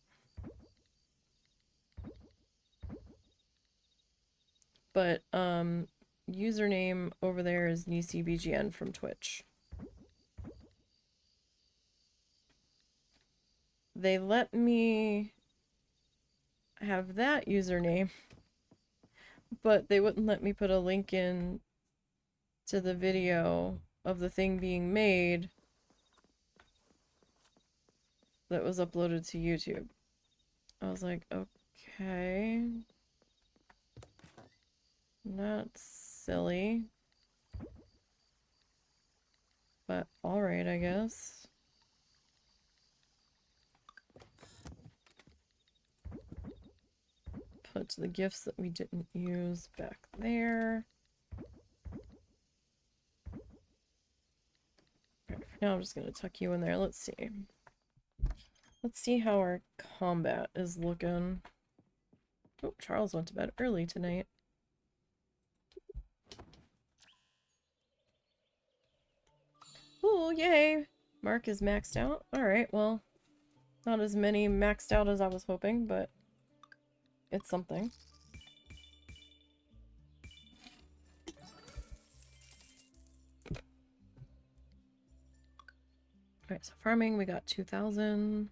But username over there is NiseyBGN from Twitch. They let me have that username, but they wouldn't let me put a link in to the video of the thing being made that was uploaded to YouTube. I was like, okay. That's silly. But alright, I guess. Put the gifts that we didn't use back there. Alright, for now I'm just gonna tuck you in there. Let's see. Let's see how our combat is looking. Oh, Charles went to bed early tonight. Oh, yay! Mark is maxed out. Alright, well, not as many maxed out as I was hoping, but it's something. Alright, so farming, we got 2,000.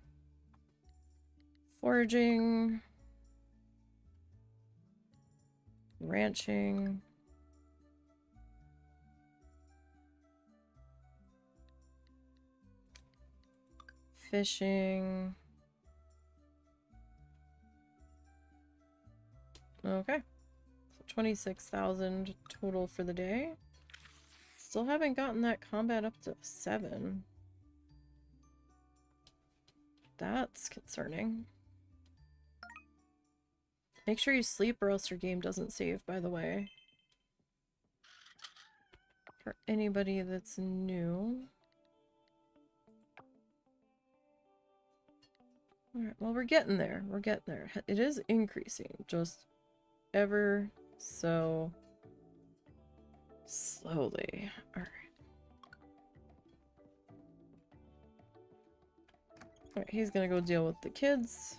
Foraging. Ranching. Fishing. Okay. So 26,000 total for the day. Still haven't gotten that combat up to 7. That's concerning. Make sure you sleep or else your game doesn't save, by the way. For anybody that's new. Alright, well, we're getting there. We're getting there. It is increasing, just ever so slowly. Alright. Alright, he's gonna go deal with the kids.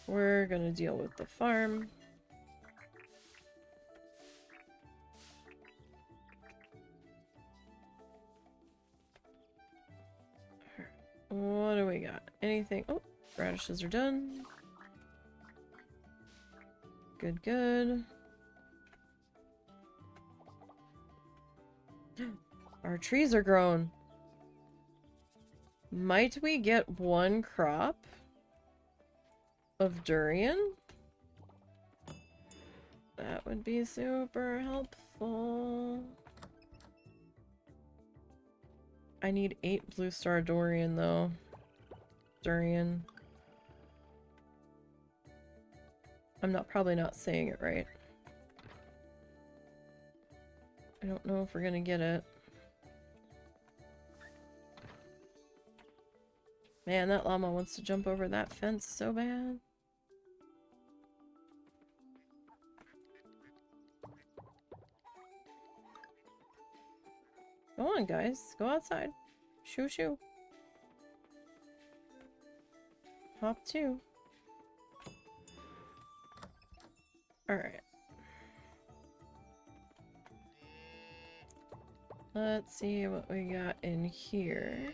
We're gonna deal with the farm. What do we got? Anything? Oh, radishes are done. Good, good. Our trees are grown. Might we get one crop of durian? That would be super helpful. I need 8 blue star durian though. Durian. I'm probably not saying it right. I don't know if we're gonna get it. Man, that llama wants to jump over that fence so bad. Go on, guys. Go outside. Shoo shoo. Hop 2. Alright. Let's see what we got in here.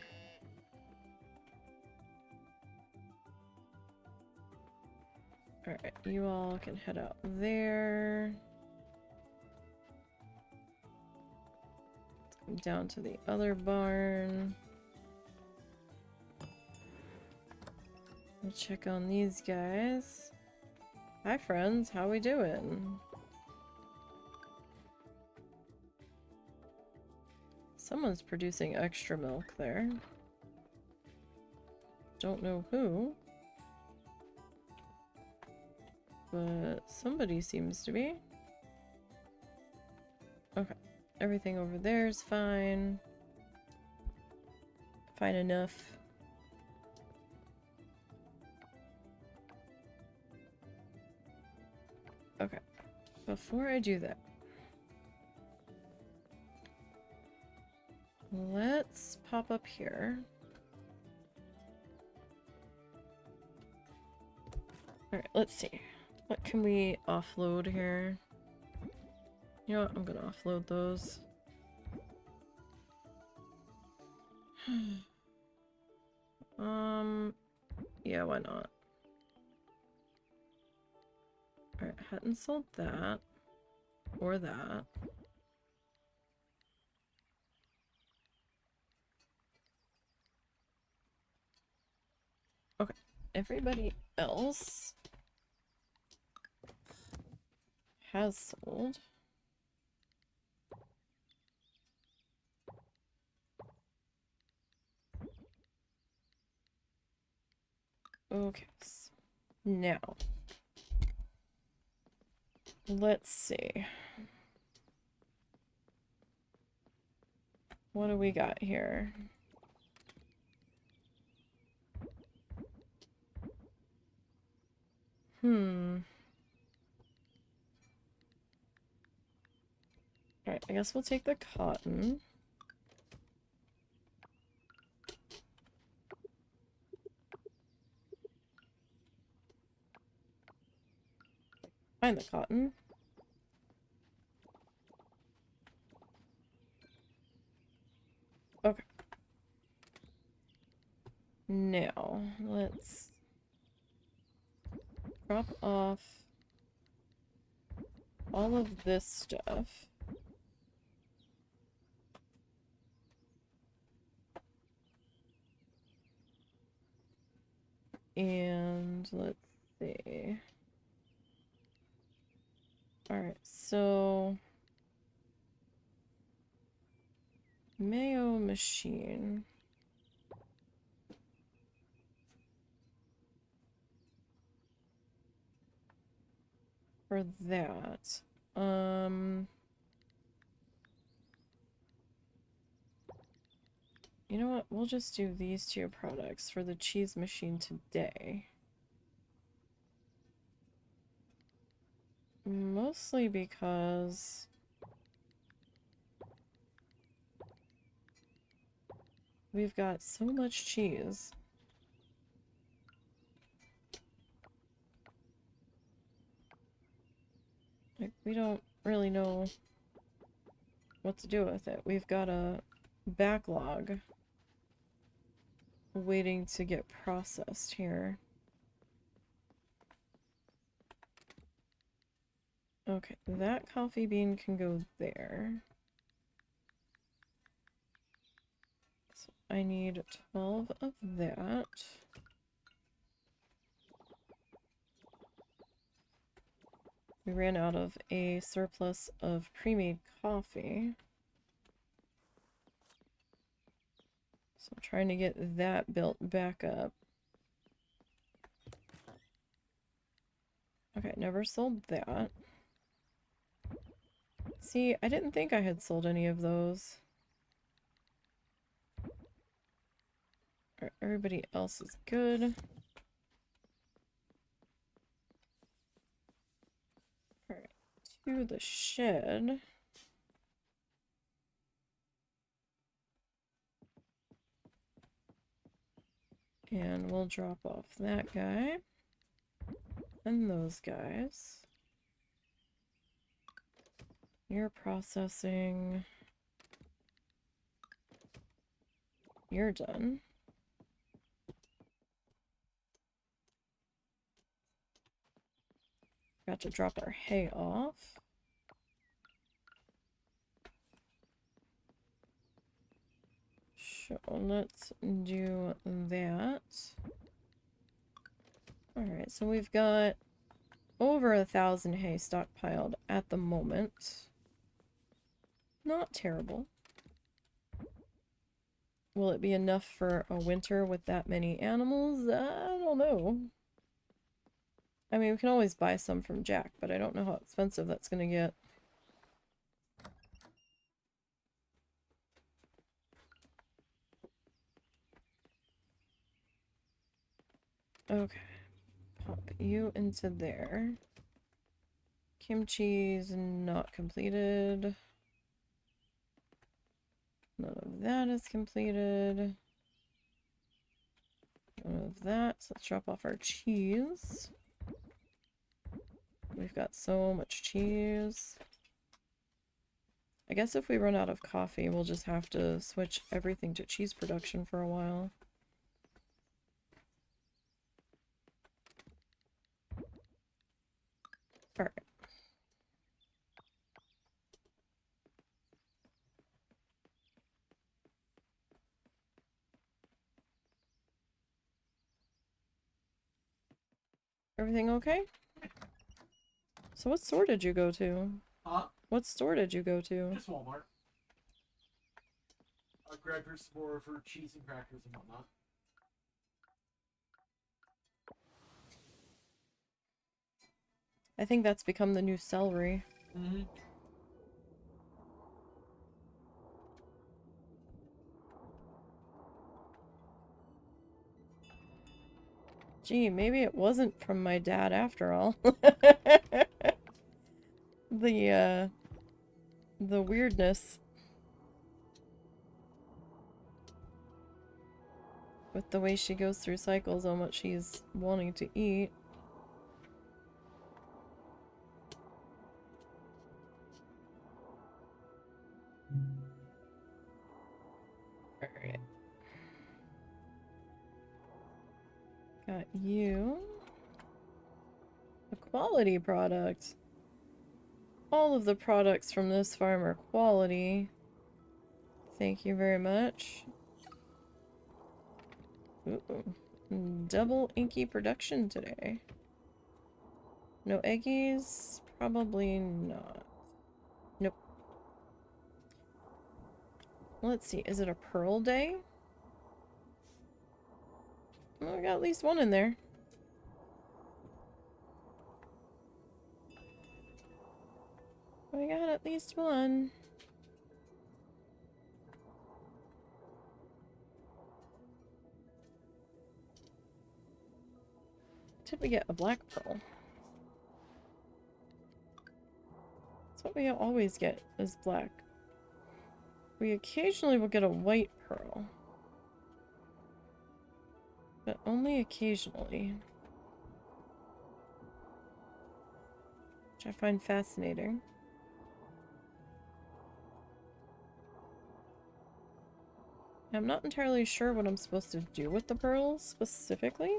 Alright, you all can head out there. Down to the other barn. We'll check on these guys. Hi friends, how we doing? Someone's producing extra milk there. Don't know who. But somebody seems to be. Okay. Everything over there is fine. Fine enough. Okay. Before I do that, let's pop up here. Alright, let's see. What can we offload here? You know what? I'm gonna offload those. Yeah, why not? Alright, hadn't sold that. Or that. Okay, everybody else has sold. Okay, now let's see. What do we got here? Alright, I guess we'll take the cotton. Find the cotton. Okay. Now, let's drop off all of this stuff. And let's see. Alright, so mayo machine. For that. You know what? We'll just do these 2 products for the cheese machine today. Mostly because we've got so much cheese. Like, we don't really know what to do with it. We've got a backlog waiting to get processed here. Okay, that coffee bean can go there. So I need 12 of that. We ran out of a surplus of pre-made coffee. So I'm trying to get that built back up. Okay, never sold that. See, I didn't think I had sold any of those. Everybody else is good. Alright, to the shed. And we'll drop off that guy. And those guys. You're processing. You're done. Got to drop our hay off. So let's do that. Alright, so we've got over 1,000 hay stockpiled at the moment. Not terrible. Will it be enough for a winter with that many animals? I don't know. I mean, we can always buy some from Jack, but I don't know how expensive that's gonna get. Okay. Pop you into there. Kimchi's not completed. None of that is completed. None of that. So let's drop off our cheese. We've got so much cheese. I guess if we run out of coffee, we'll just have to switch everything to cheese production for a while. Alright. Everything okay? So what store did you go to? Huh? What store did you go to? Just Walmart. I grabbed her some more of her cheese and crackers and whatnot. I think that's become the new celery. Mm-hmm. Gee, maybe it wasn't from my dad after all. The weirdness with the way she goes through cycles on what she's wanting to eat. Alright. Got you. A quality product. All of the products from this farm are quality. Thank you very much. Ooh. Double inky production today. No eggies? Probably not. Nope. Let's see. Is it a pearl day? Well, we got at least one in there. We got at least one. Did we get a black pearl? That's what we always get, is black. We occasionally will get a white pearl. But only occasionally. Which I find fascinating. I'm not entirely sure what I'm supposed to do with the pearls, specifically.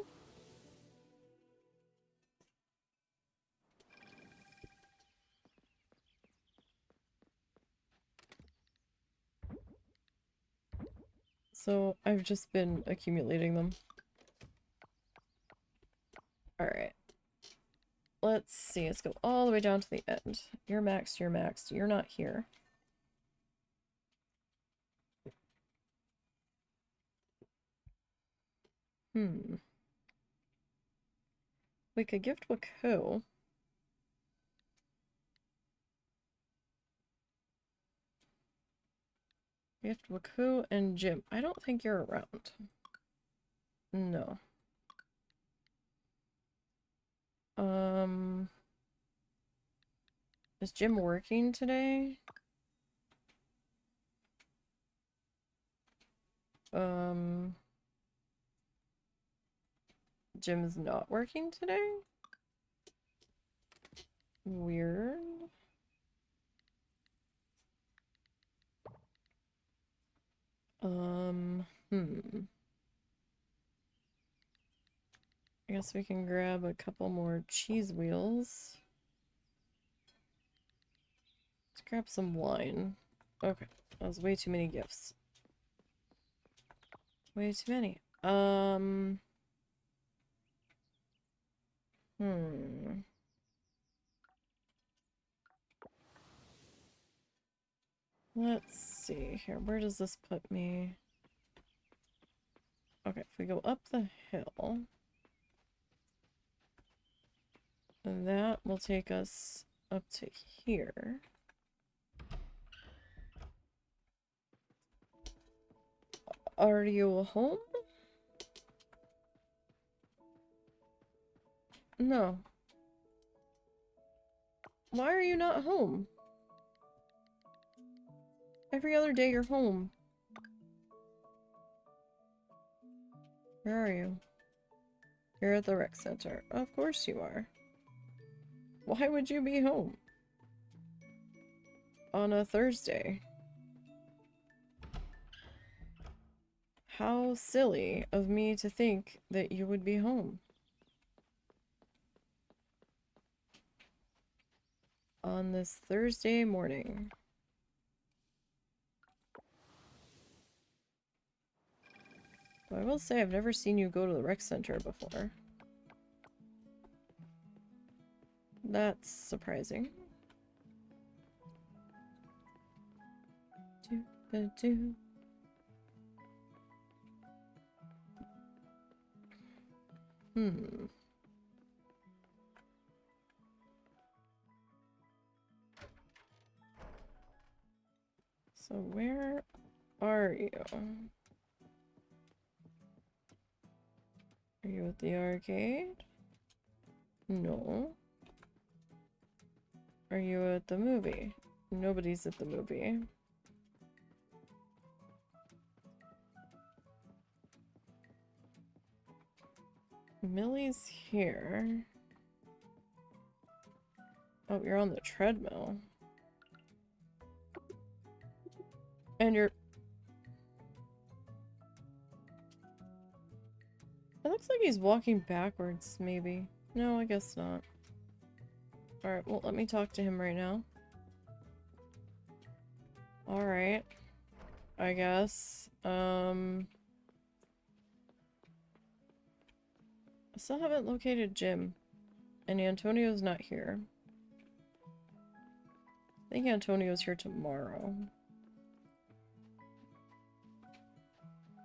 So, I've just been accumulating them. Alright. Let's see, let's go all the way down to the end. You're maxed, you're maxed, you're not here. We could give to a co. We have Waku and Jim. I don't think you're around. No. Is Jim working today? Jim's not working today? Weird. I guess we can grab a couple more cheese wheels. Let's grab some wine. Okay, that was way too many gifts. Way too many. Let's see here. Where does this put me? Okay, if we go up the hill, and that will take us up to here. Are you home? No. Why are you not home? Every other day you're home. Where are you? You're at the rec center. Of course you are. Why would you be home? On a Thursday? How silly of me to think that you would be home. On this Thursday morning. But I will say I've never seen you go to the rec center before. That's surprising. Do-ba-do. So where are you? Are you at the arcade? No. Are you at the movie? Nobody's at the movie. Millie's here. Oh, you're on the treadmill. And you're... It looks like he's walking backwards, maybe. No, I guess not. Alright, well, let me talk to him right now. Alright. I guess. I still haven't located Jim. And Antonio's not here. I think Antonio's here tomorrow.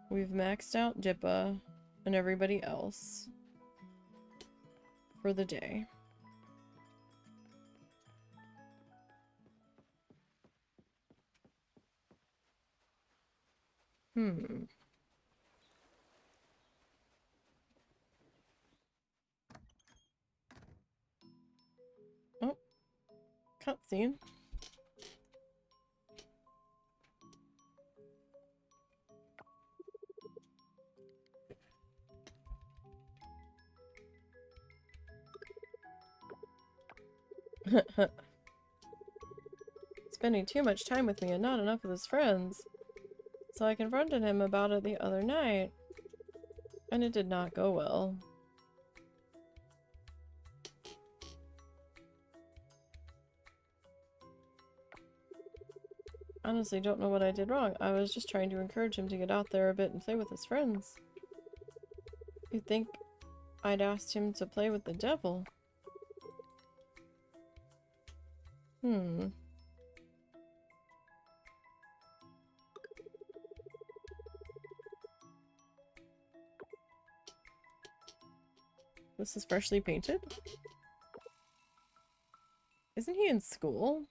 We've maxed out Dippa and everybody else for the day. Oh, cutscene. Spending too much time with me and not enough with his friends. So I confronted him about it the other night. And it did not go well. Honestly, don't know what I did wrong. I was just trying to encourage him to get out there a bit and play with his friends. You'd think I'd asked him to play with the devil. This is freshly painted? Isn't he in school?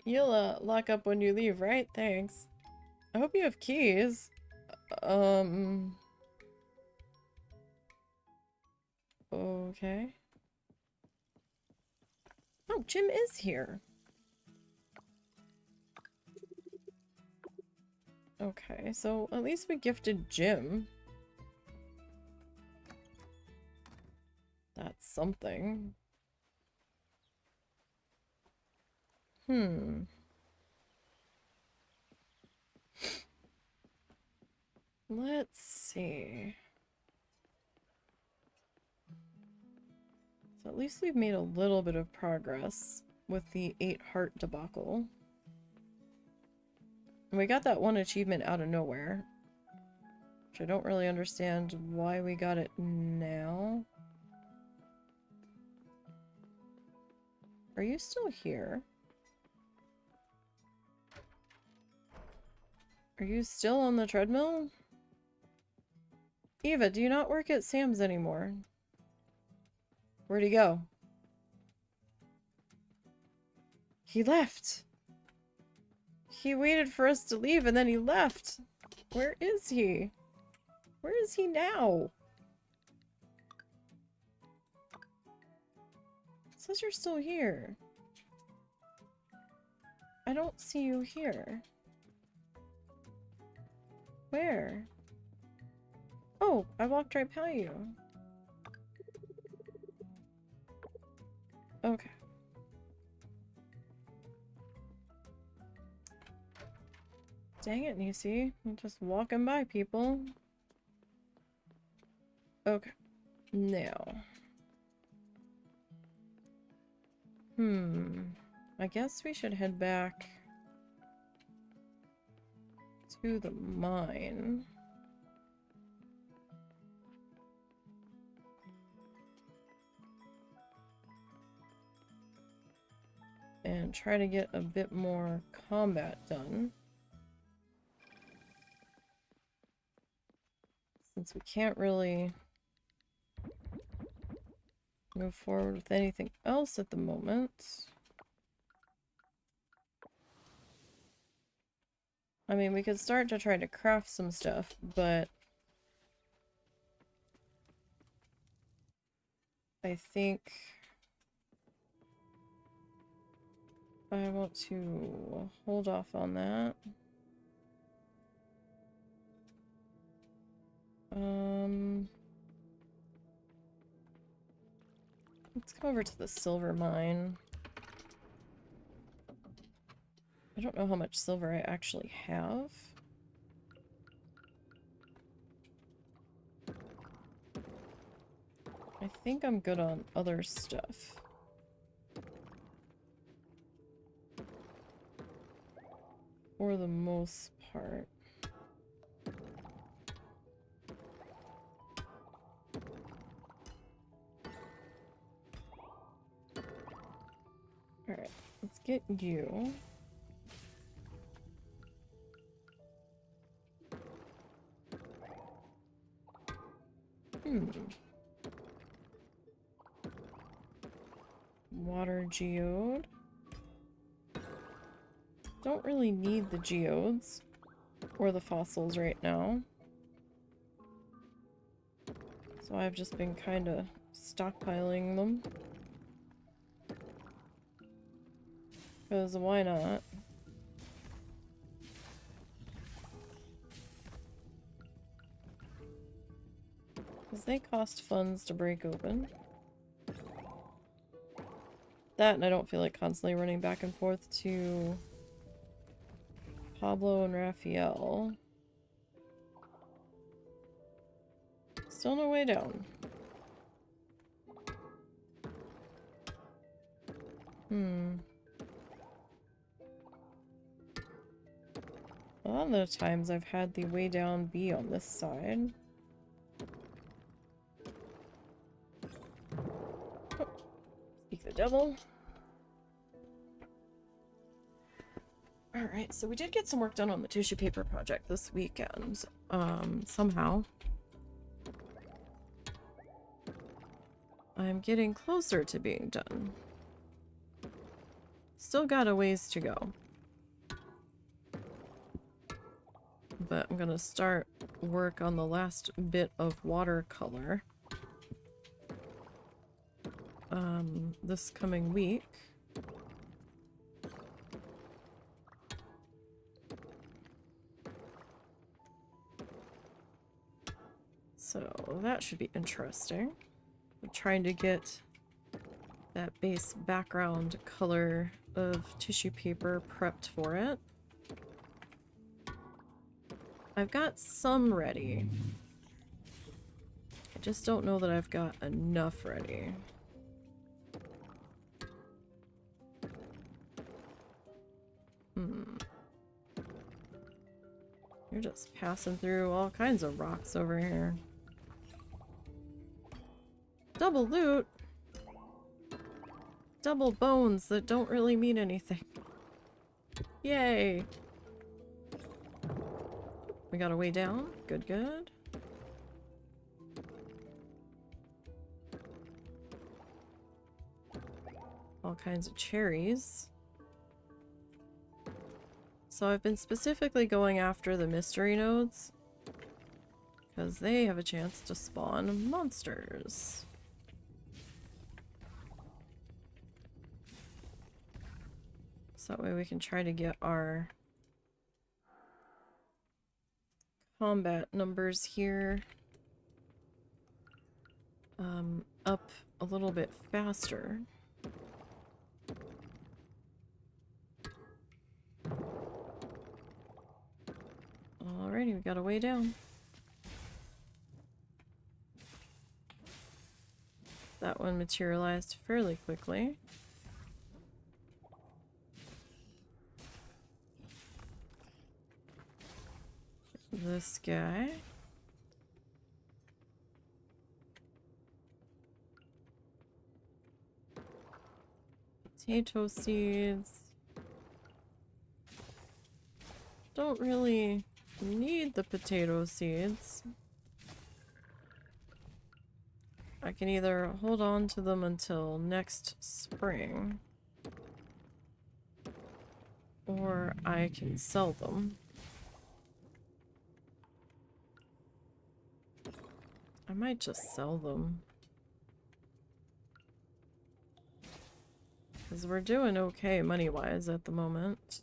You'll lock up when you leave, right? Thanks. I hope you have keys. Okay. Oh, Jim is here. Okay, so at least we gifted Jim. That's something. Let's see. So at least we've made a little bit of progress with the 8 heart debacle. And we got that one achievement out of nowhere. Which I don't really understand why we got it now. Are you still here? Are you still on the treadmill? Eva, do you not work at Sam's anymore? Where'd he go? He left! He waited for us to leave and then he left! Where is he? Where is he now? It says you're still here. I don't see you here. Where? Oh, I walked right by you. Okay. Dang it, Nisey. I'm just walking by people. Okay. Now. I guess we should head back to the mine. And try to get a bit more combat done. Since we can't really move forward with anything else at the moment. I mean, we could start to try to craft some stuff, but I think I want to hold off on that. Let's come over to the silver mine. I don't know how much silver I actually have. I think I'm good on other stuff. For the most part. Alright, let's get you. Water geode. Don't really need the geodes or the fossils right now. So I've just been kind of stockpiling them. Because why not? Because they cost funds to break open. That, and I don't feel like constantly running back and forth to Pablo and Raphael. Still no way down. A lot of the times I've had the way down be on this side. Oh, speak the devil. Alright, so we did get some work done on the tissue paper project this weekend. Somehow. I'm getting closer to being done. Still got a ways to go. But I'm gonna start work on the last bit of watercolor this coming week. So that should be interesting. I'm trying to get that base background color of tissue paper prepped for it. I've got some ready. I just don't know that I've got enough ready. You're just passing through all kinds of rocks over here. Double loot? Double bones that don't really mean anything. Yay! We got a way down. Good, good. All kinds of cherries. So I've been specifically going after the mystery nodes because they have a chance to spawn monsters. So that way we can try to get our combat numbers here up a little bit faster. Alrighty, we got a way down. That one materialized fairly quickly. This guy. Potato seeds. Don't really need the potato seeds. I can either hold on to them until next spring, or I can sell them. I might just sell them. Because we're doing okay money-wise at the moment.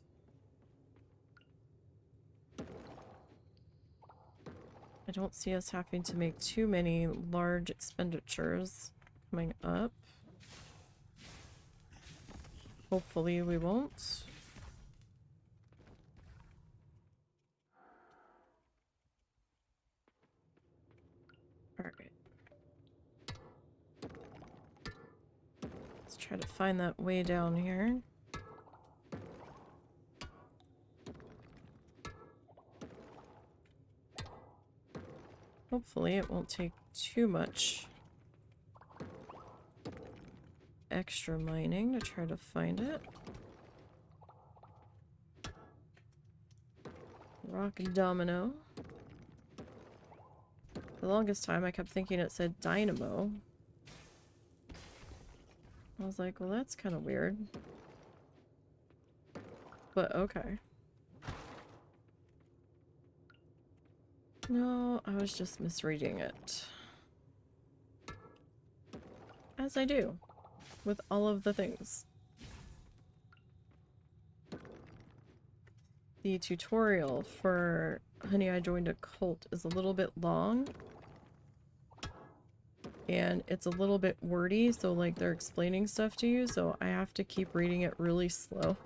I don't see us having to make too many large expenditures coming up. Hopefully we won't. Alright. Let's try to find that way down here. Hopefully it won't take too much extra mining to try to find it. Rock domino. The longest time I kept thinking it said dynamo. I was like, well, that's kind of weird. But okay. No, I was just misreading it. As I do. With all of the things. The tutorial for Honey, I Joined a Cult is a little bit long. And it's a little bit wordy, so like they're explaining stuff to you, so I have to keep reading it really slow.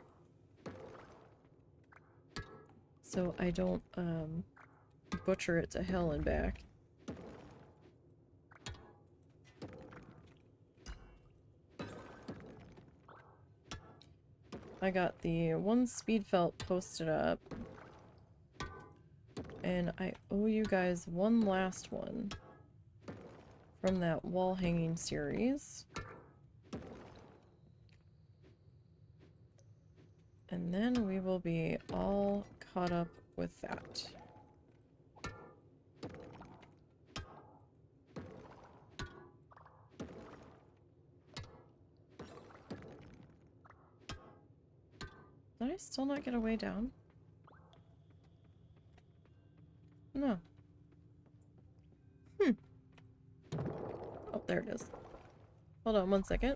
So I don't butcher it to hell and back. I got the one speed felt posted up. And I owe you guys one last one from that wall hanging series. And then we will be all caught up with that. Did I still not get a way down? No. Oh, there it is. Hold on 1 second.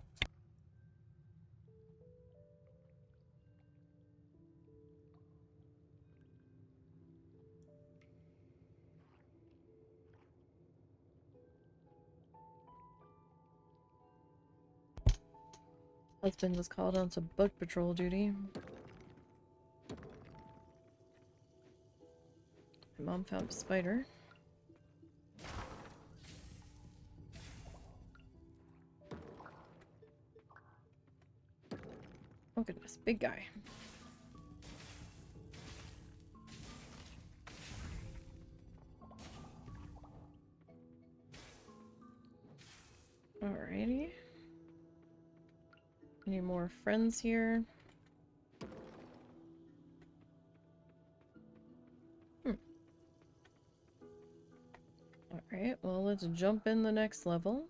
Husband was called on to bug patrol duty. My mom found a spider. Oh goodness, big guy. Alrighty. Any more friends here? Alright, well, let's jump in the next level.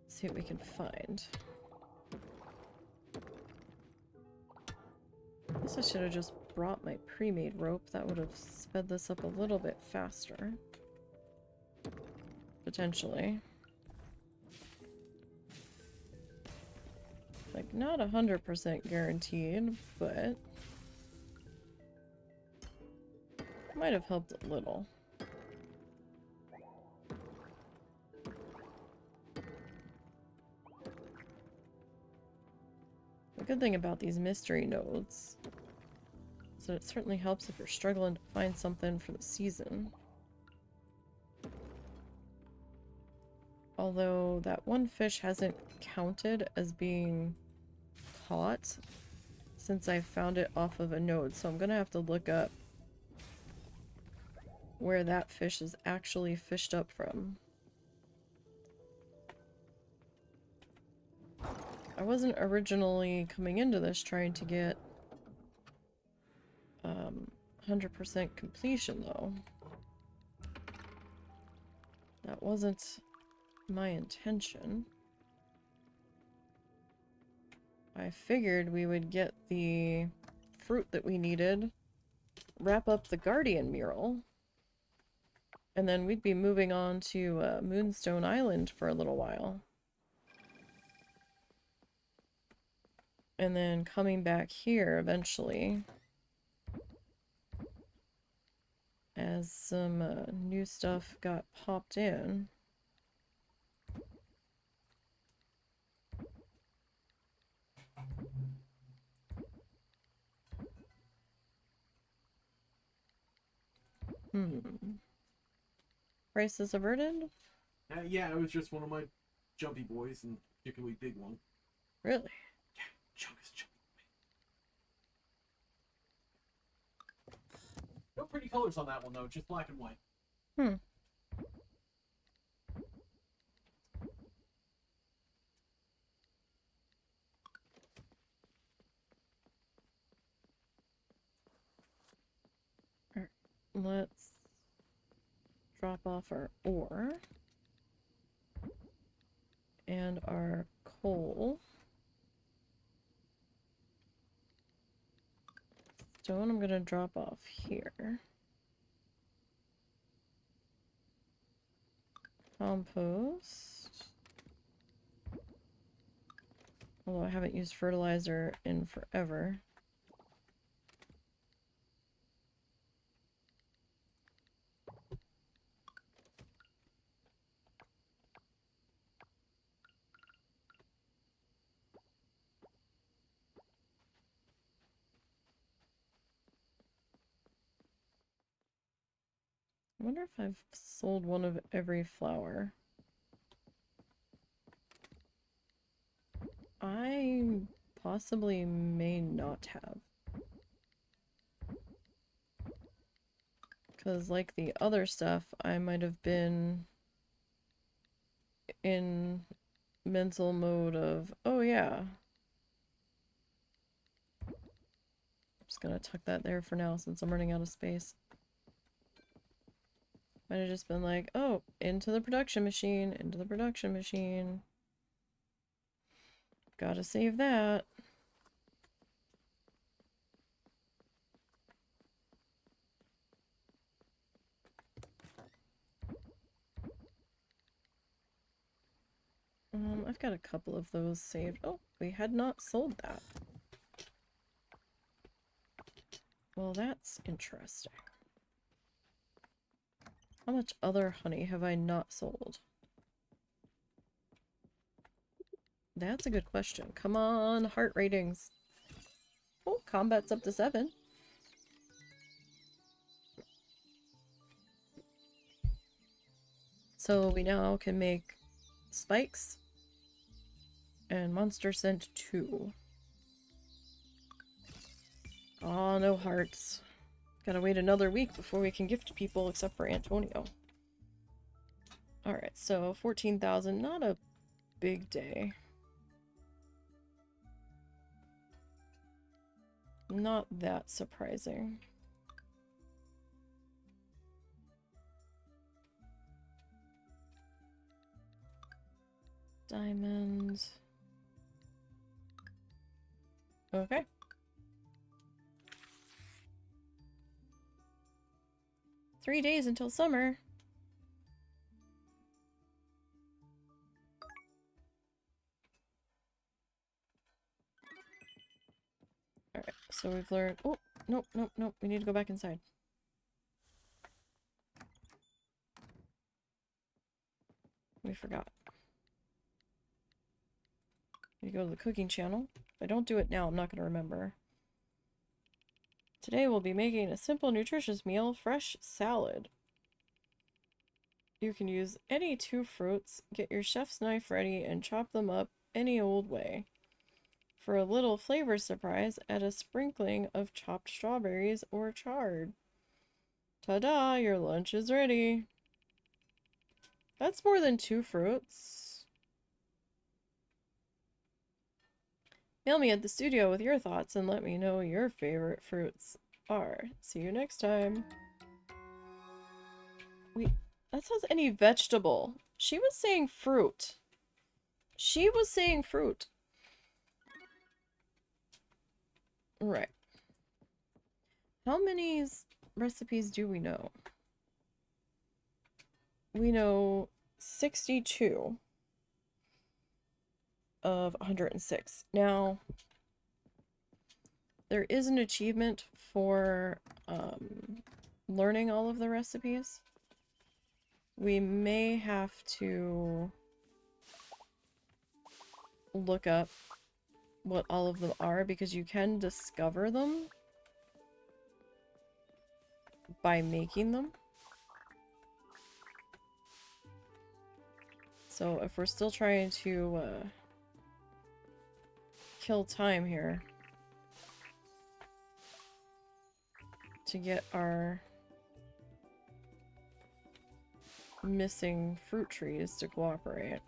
See what we can find. Guess I should have just brought my pre-made rope. That would have sped this up a little bit faster. Potentially. Like, not 100% guaranteed, but might have helped a little. The good thing about these mystery nodes is that it certainly helps if you're struggling to find something for the season. Although that one fish hasn't counted as being caught since I found it off of a node, so I'm gonna have to look up where that fish is actually fished up from. I wasn't originally coming into this trying to get 100% completion though. That wasn't my intention. I figured we would get the fruit that we needed, wrap up the Guardian mural, and then we'd be moving on to Moonstone Island for a little while. And then coming back here eventually as some new stuff got popped in. Crisis averted? Yeah, it was just one of my jumpy boys, and particularly big one. Really? Yeah, chungus jumpy boy. No pretty colors on that one though, just black and white. Alright, let's drop off our ore and our coal. Stone I'm gonna drop off here. Compost. Although I haven't used fertilizer in forever. I wonder if I've sold one of every flower. I possibly may not have. Because like the other stuff, I might have been in mental mode of, oh yeah. I'm just gonna tuck that there for now since I'm running out of space. Might have just been like, oh, into the production machine, into the production machine. Gotta save that. I've got a couple of those saved. Oh, we had not sold that. Well, that's interesting. How much other honey have I not sold? That's a good question. Come on, heart ratings. Oh, combat's up to 7. So we now can make spikes and monster scent 2. Oh, no hearts. Gotta wait another week before we can gift people except for Antonio. Alright, so 14,000, not a big day. Not that surprising. Diamond. Okay. Three days until summer. Alright, so we've learned... Oh, nope, nope, nope. We need to go back inside. We forgot. We go to the cooking channel. If I don't do it now, I'm not going to remember. Today we'll be making a simple, nutritious meal, fresh salad. You can use any 2 fruits, get your chef's knife ready, and chop them up any old way. For a little flavor surprise, add a sprinkling of chopped strawberries or chard. Ta-da! Your lunch is ready. That's more than 2 fruits. Mail me at the studio with your thoughts and let me know your favorite fruits are. See you next time. That says any vegetable. She was saying fruit. She was saying fruit. Right. How many recipes do we know? We know 62 of 106. Now, there is an achievement for learning all of the recipes. We may have to look up what all of them are because you can discover them by making them. So if we're still trying to kill time here to get our missing fruit trees to cooperate,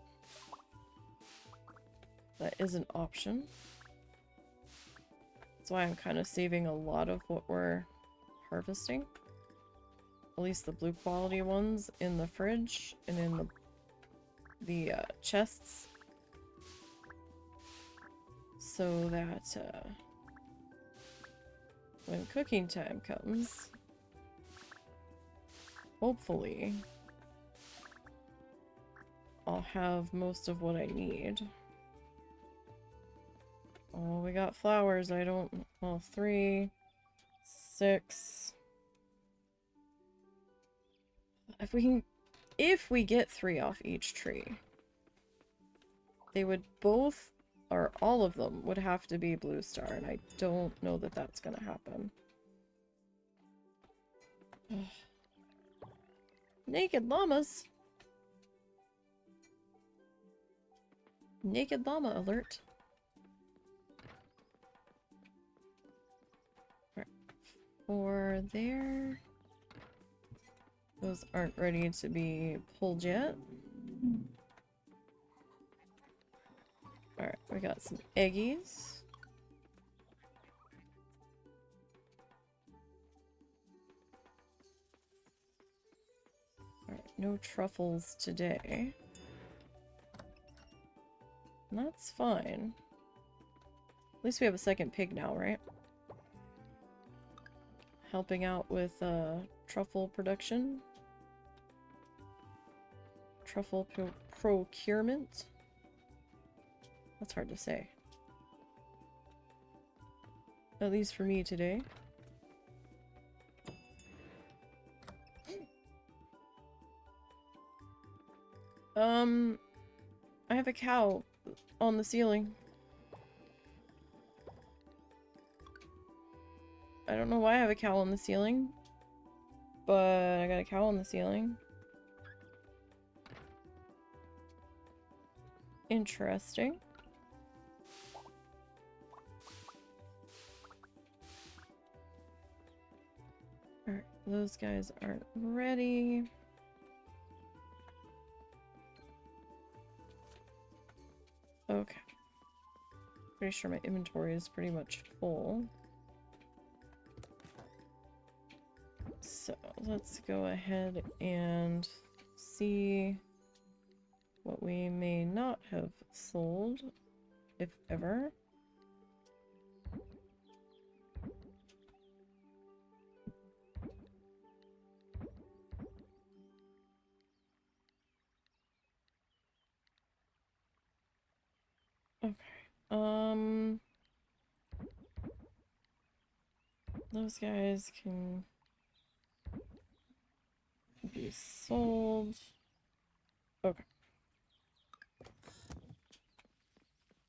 that is an option. That's why I'm kind of saving a lot of what we're harvesting. At least the blue quality ones in the fridge and in the chests. So that when cooking time comes, hopefully I'll have most of what I need. Oh, we got flowers. I don't... Well, 3, 6... If we get 3 off each tree, they would both, or all of them, would have to be blue star, and I don't know that that's gonna happen. Naked llamas! Naked llama alert. Alright. For there... Those aren't ready to be pulled yet. Alright, we got some eggies. Alright, no truffles today. That's fine. At least we have a second pig now, right? Helping out with truffle production. Truffle procurement. That's hard to say. At least for me today. I have a cow on the ceiling. I don't know why I have a cow on the ceiling, but I got a cow on the ceiling. Interesting. Alright, those guys aren't ready. Okay. Pretty sure my inventory is pretty much full. So let's go ahead and see what we may not have sold, if ever. Okay. Those guys can be sold. Okay.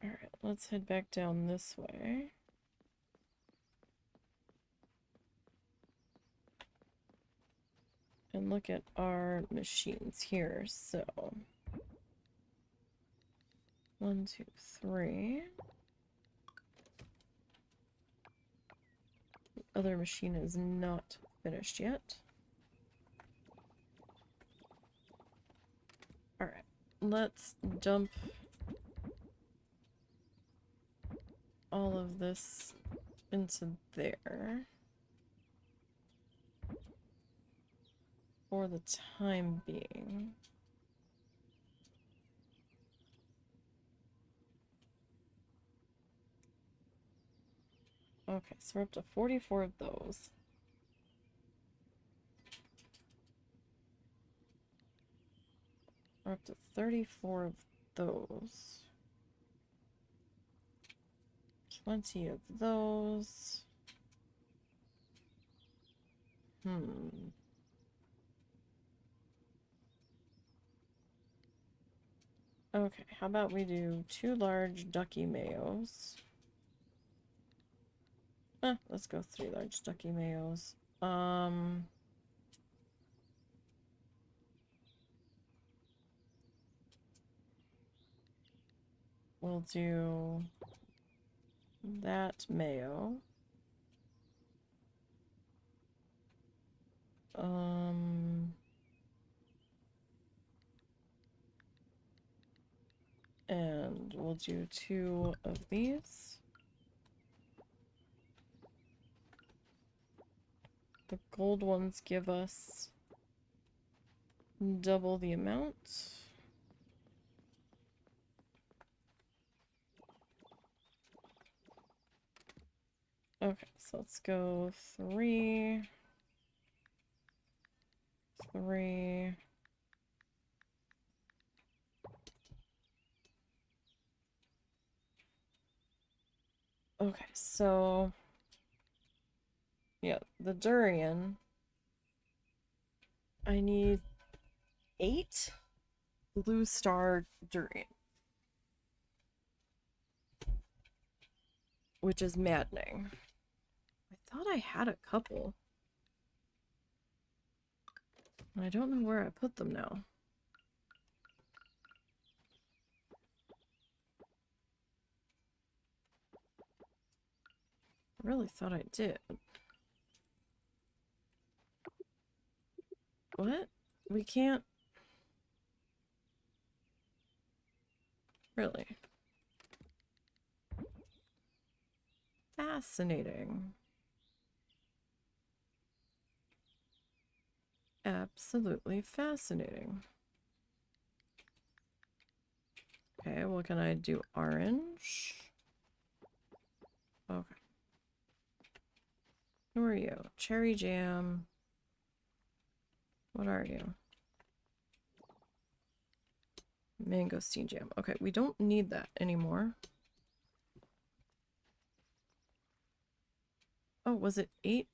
Alright, let's head back down this way. And look at our machines here. So 1, 2, 3. The other machine is not finished yet. Alright, let's dump all of this into there for the time being. Okay, so we're up to 44 of those. We're up to 34 of those. 20 of those. Okay, how about we do 2 large ducky mayos? Let's go 3 large ducky mayos. We'll do that mayo. And we'll do 2 of these. The gold ones give us double the amount. Okay, so let's go 3, 3. Okay, so yeah, the durian. I need 8 blue star durian, which is maddening. I thought I had a couple. I don't know where I put them now. I really thought I did. What? We can't... Really? Fascinating. Absolutely fascinating. Okay, what can I do? Orange? Okay. Who are you? Cherry jam. What are you? Mangosteen jam. Okay, we don't need that anymore. Oh, was it 8?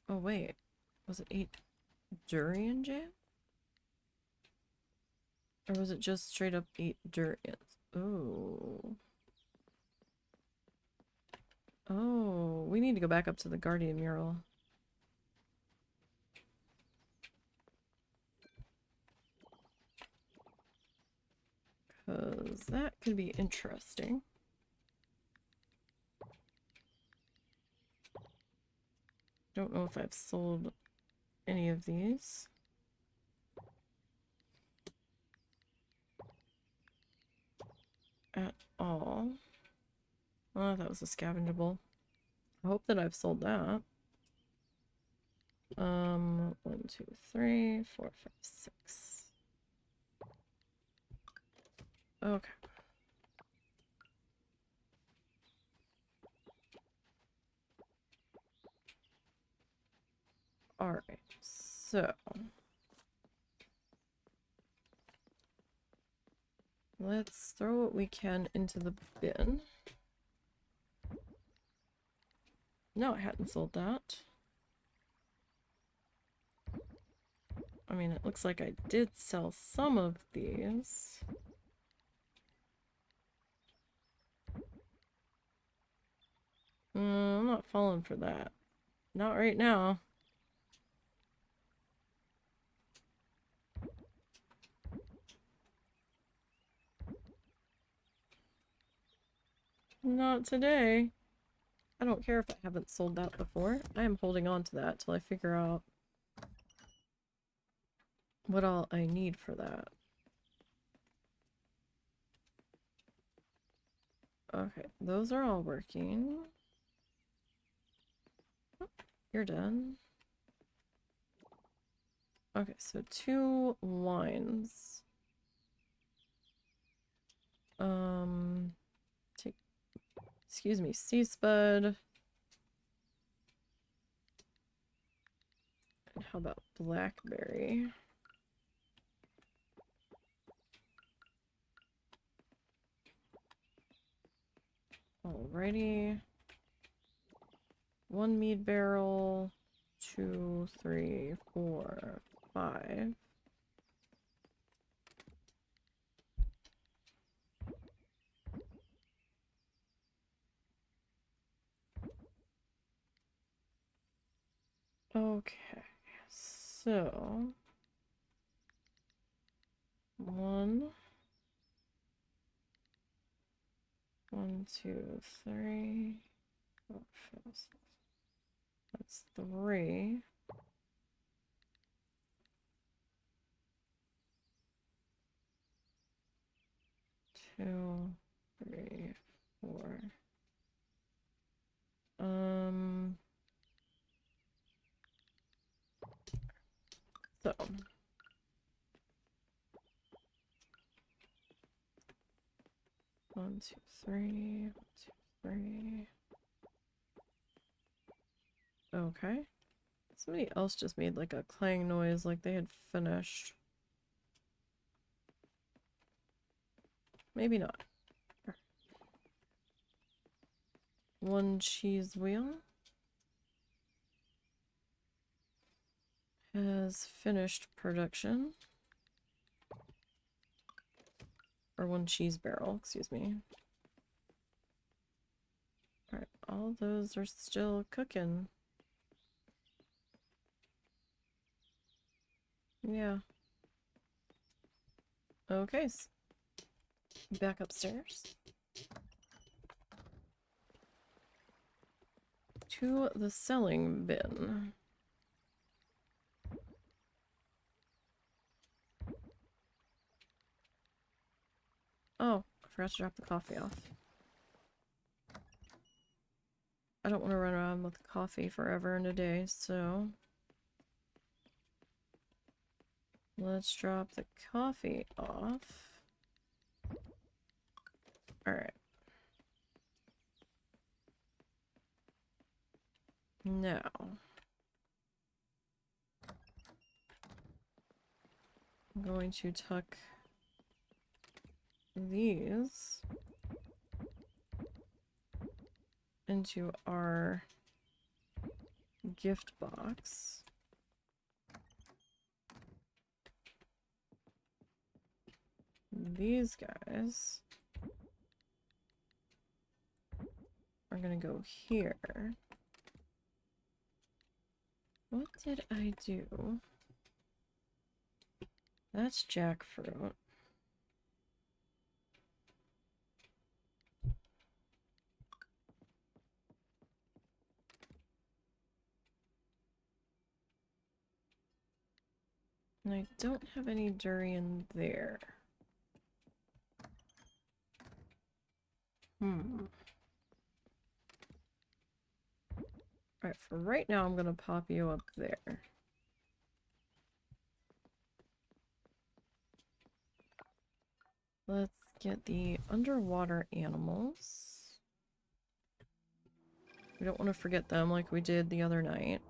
Oh, wait. Was it 8 durian jam? Or was it just straight up 8 durians? Oh. Oh, we need to go back up to the Guardian mural. Because that could be interesting. Don't know if I've sold any of these at all. Oh, that was a scavengeable. I hope that I've sold that. 1, 2, 3, 4, 5, 6. Okay. Alright, so let's throw what we can into the bin. No, I hadn't sold that. I mean, it looks like I did sell some of these. I'm not falling for that. Not right now. Not today. I don't care if I haven't sold that before. I am holding on to that till I figure out what all I need for that. Okay, those are all working. Oh, you're done. Okay, so 2 lines. Take, excuse me, sea spud. And how about blackberry? Alrighty. 1 mead barrel, 2, 3, 4, 5. Okay, so 1, 1, 2, 3, 4, 5, 6. That's 3. 2, 3, 4. So 1, 2, 3, 1, 2, 3. Okay. Somebody else just made like a clang noise like they had finished. Maybe not. 1 cheese wheel has finished production. Or 1 cheese barrel, excuse me. Alright, all those are still cooking. Yeah. Okay, back upstairs. To the selling bin. Oh, I forgot to drop the coffee off. I don't want to run around with coffee forever and a day, so let's drop the coffee off. Alright. Now, I'm going to tuck these into our gift box. These guys are gonna go here. What did I do? That's jackfruit. And I don't have any durian there. Alright, for right now I'm gonna pop you up there. Let's get the underwater animals. We don't want to forget them like we did the other night.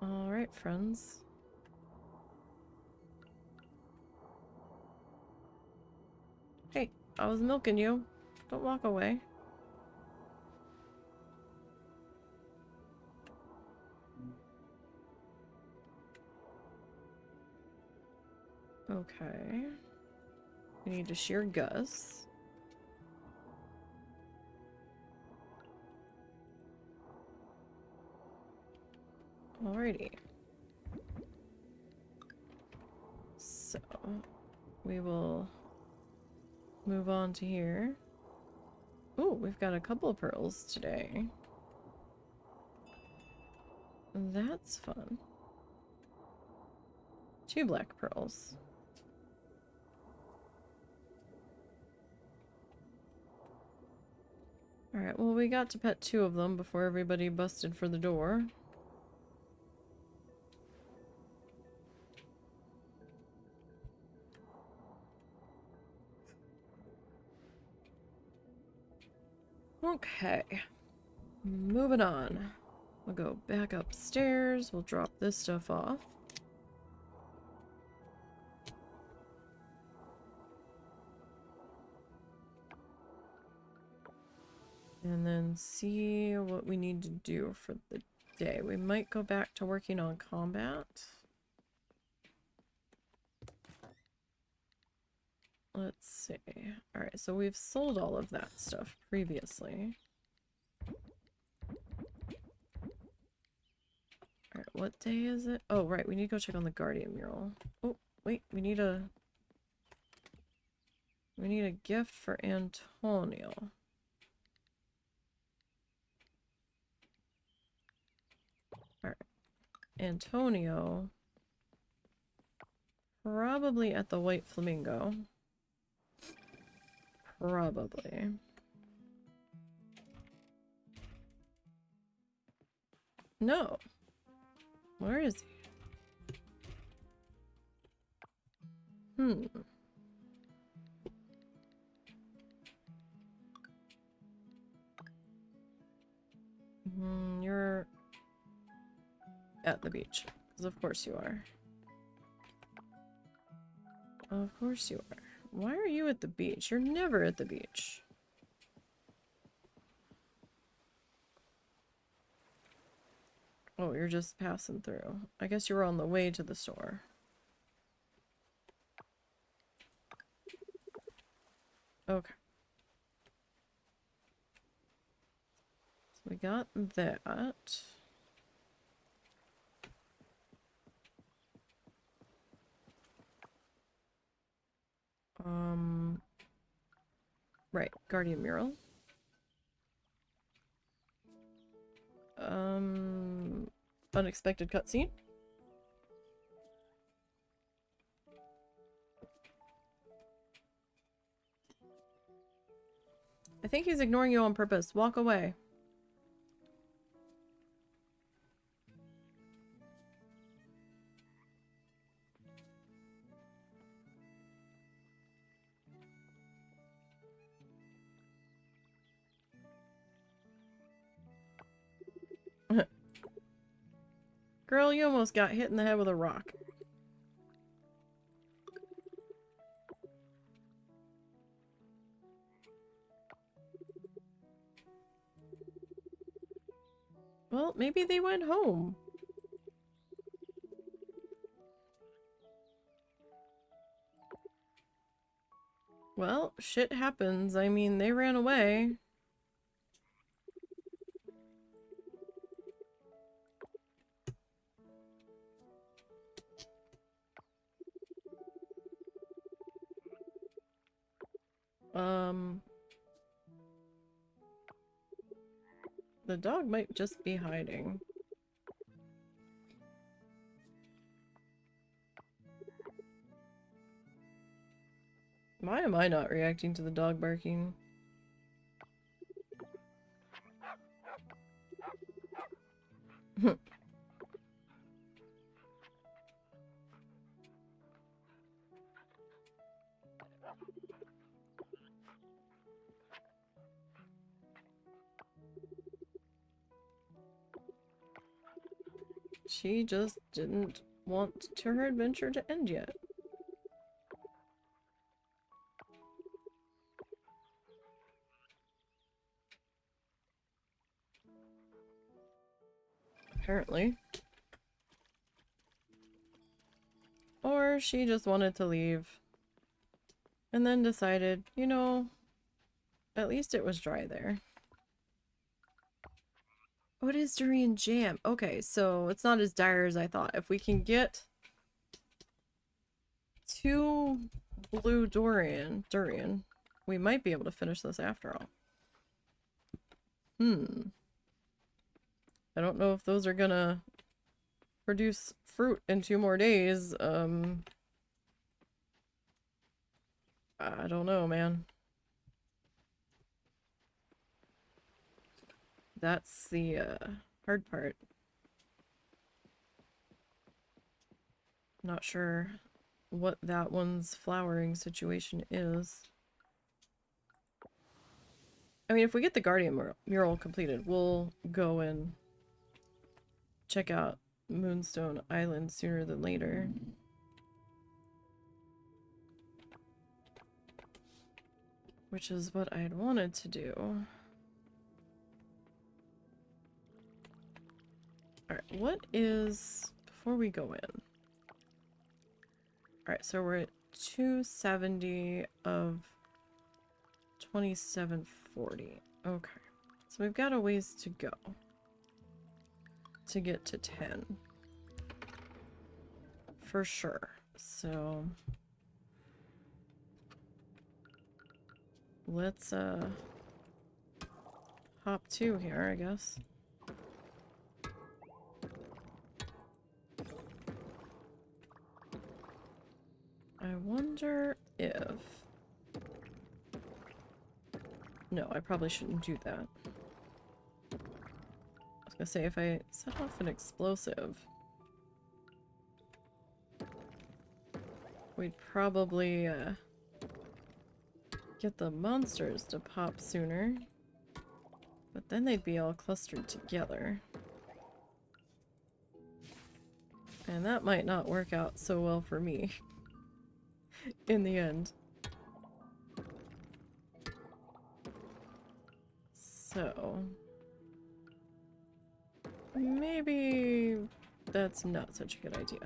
Alright, friends. Hey, I was milking you. Don't walk away. Okay. We need to shear Gus. Alrighty. So, we will move on to here. Ooh, we've got a couple of pearls today. That's fun. 2 black pearls. Alright, well we got to pet 2 of them before everybody busted for the door. Okay. Moving on. We'll go back upstairs. We'll drop this stuff off. And then see what we need to do for the day. We might go back to working on combat. Let's see. Alright, so we've sold all of that stuff previously. Alright, what day is it? Oh, right, we need to go check on the Guardian mural. Oh, wait, we need a gift for Antonio. Alright. Antonio. Probably at the White Flamingo. Probably. No. Where is he? You're at the beach. Because of course you are. Of course you are. Why are you at the beach? You're never at the beach. Oh, you're just passing through. I guess you were on the way to the store. Okay. So we got that. Right, Guardian mural. Unexpected cutscene. I think he's ignoring you on purpose. Walk away. Girl, you almost got hit in the head with a rock. Well, maybe they went home. Well, shit happens. I mean, they ran away. The dog might just be hiding. Why am I not reacting to the dog barking? She just didn't want her adventure to end yet. Apparently. Or she just wanted to leave. And then decided, you know, at least it was dry there. Oh, it is durian jam. Okay, so it's not as dire as I thought. If we can get 2 blue durian, we might be able to finish this after all. I don't know if those are gonna produce fruit in 2 more days. I don't know, man. That's the hard part. Not sure what that one's flowering situation is. I mean, if we get the Guardian mural completed, we'll go and check out Moonstone Island sooner than later. Which is what I had wanted to do. Alright, what is... before we go in. Alright, so we're at 270 of 2740. Okay. So we've got a ways to go to get to 10. For sure. So let's hop 2 here, I guess. I wonder if... no, I probably shouldn't do that. I was gonna say, if I set off an explosive, we'd probably get the monsters to pop sooner. But then they'd be all clustered together. And that might not work out so well for me. In the end. So... maybe that's not such a good idea.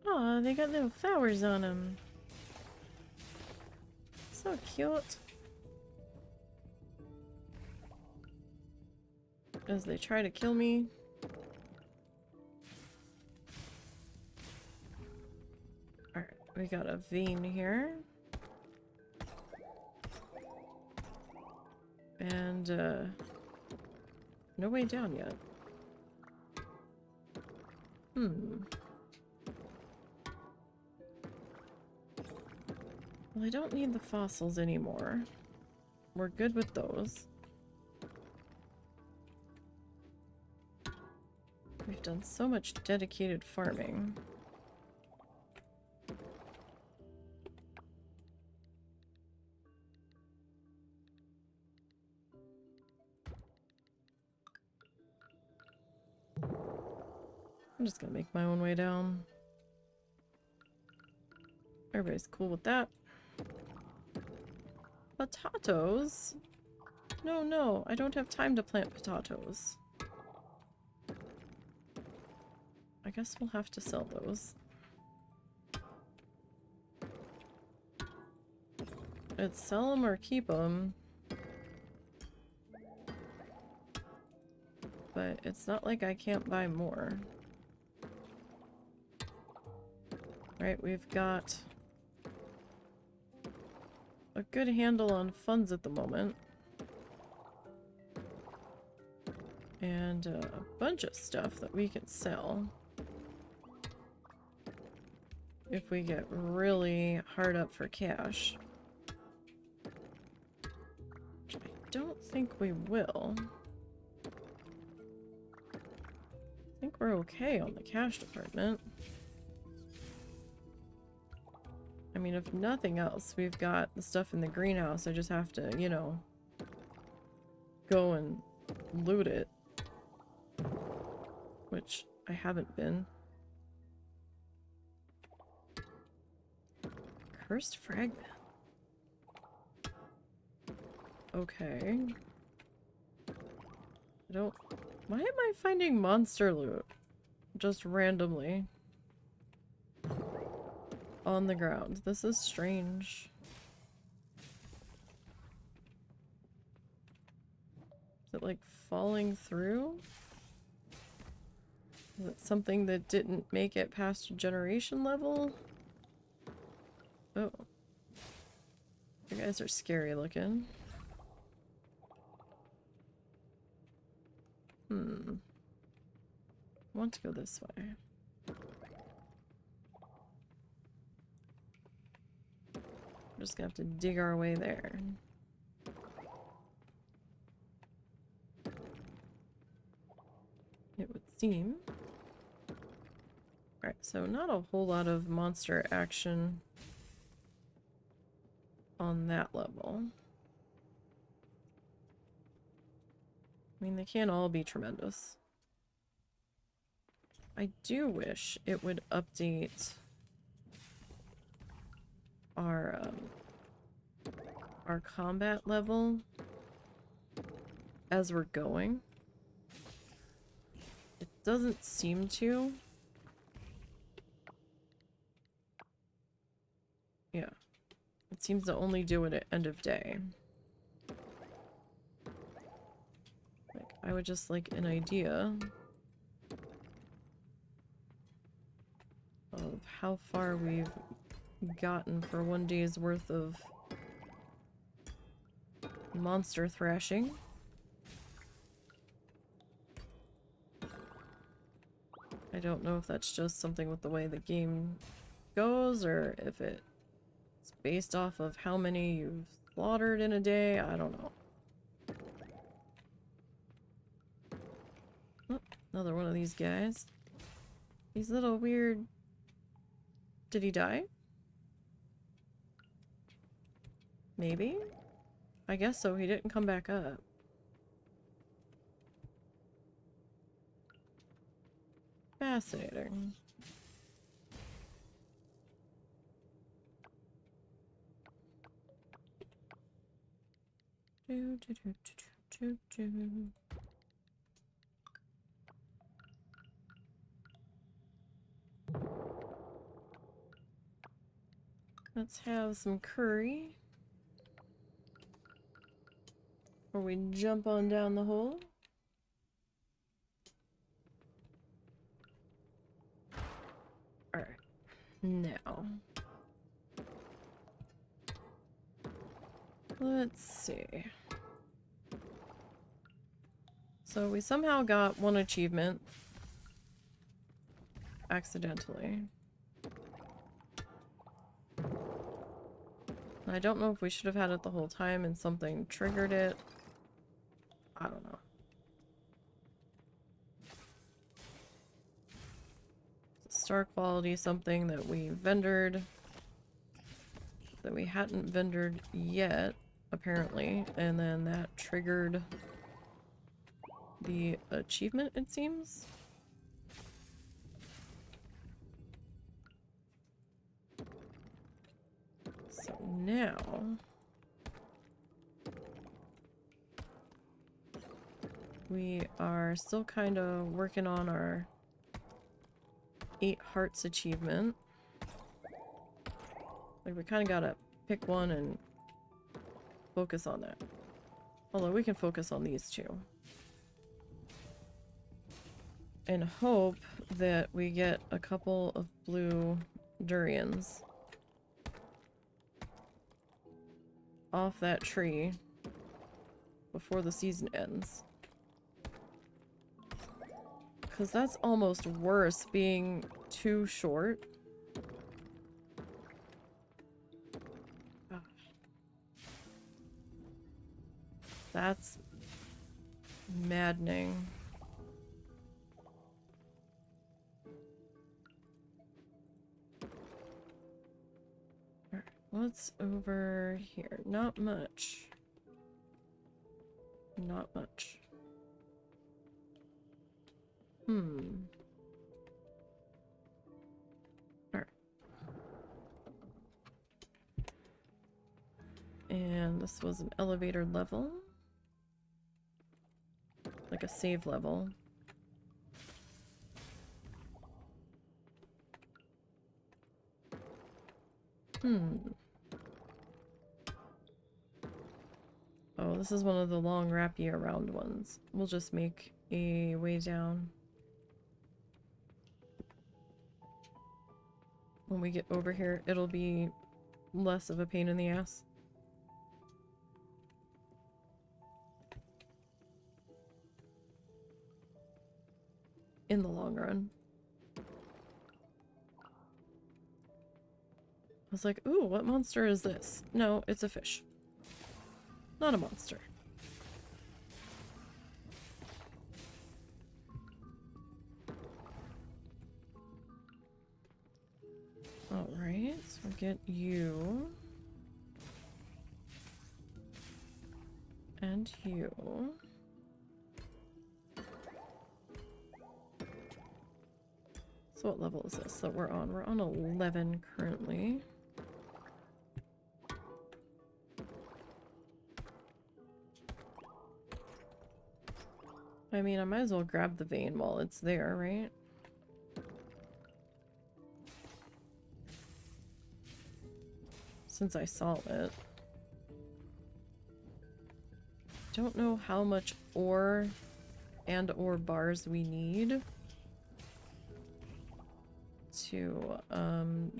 Oh, they got little flowers on them. So cute. As they try to kill me. Alright, we got a vein here. And, no way down yet. Well, I don't need the fossils anymore. We're good with those. We've done so much dedicated farming. I'm just gonna make my own way down. Everybody's cool with that. Potatoes? No, no, I don't have time to plant potatoes. I guess we'll have to sell those. It's sell them or keep them. But it's not like I can't buy more. Right, we've got a good handle on funds at the moment. And a bunch of stuff that we can sell. If we get really hard up for cash. Which I don't think we will. I think we're okay on the cash department. I mean, if nothing else, we've got the stuff in the greenhouse. I just have to, you know, go and loot it. Which I haven't been. Cursed fragment. Okay. I don't... Why am I finding monster loot? Just randomly. On the ground. This is strange. Is it like falling through? Is it something that didn't make it past generation level? Oh. You guys are scary looking. I want to go this way. We're just gonna have to dig our way there. It would seem. Alright, so not a whole lot of monster action on that level. I mean, they can't all be tremendous. I do wish it would update our combat level as we're going. It doesn't seem to. Yeah. It seems to only do it at end of day. Like, I would just like an idea of how far we've gotten for one day's worth of monster thrashing. I don't know if that's just something with the way the game goes or if it's based off of how many you've slaughtered in a day. I don't know. Oh, another one of these guys. These little weird... Did he die? Maybe? I guess so. He didn't come back up. Fascinating. Do, do, do, do, do, do. Let's have some curry. Before we jump on down the hole. Alright. Now. Let's see. So we somehow got one achievement. Accidentally. I don't know if we should have had it the whole time and something triggered it. I don't know. Star quality, something that we vendored that we hadn't vendored yet, apparently, and then that triggered the achievement, it seems. So now we are still kind of working on our 8 hearts achievement. Like, we kind of gotta pick one and focus on that. Although we can focus on these two. And hope that we get a couple of blue durians off that tree before the season ends. Because that's almost worse being too short. That's maddening. Alright, what's over here? Not much. Not much. Alright. And this was an elevator level. Like a save level. Oh, this is one of the long wrappy around ones. We'll just make a way down. When we get over here, it'll be less of a pain in the ass. In the long run. I was like, ooh, what monster is this? No, it's a fish. Not a monster. Alright, so we'll get you. And you. So what level is this that we're on? We're on 11 currently. I mean, I might as well grab the vein while it's there, right? Since I saw it. Don't know how much ore and or bars we need to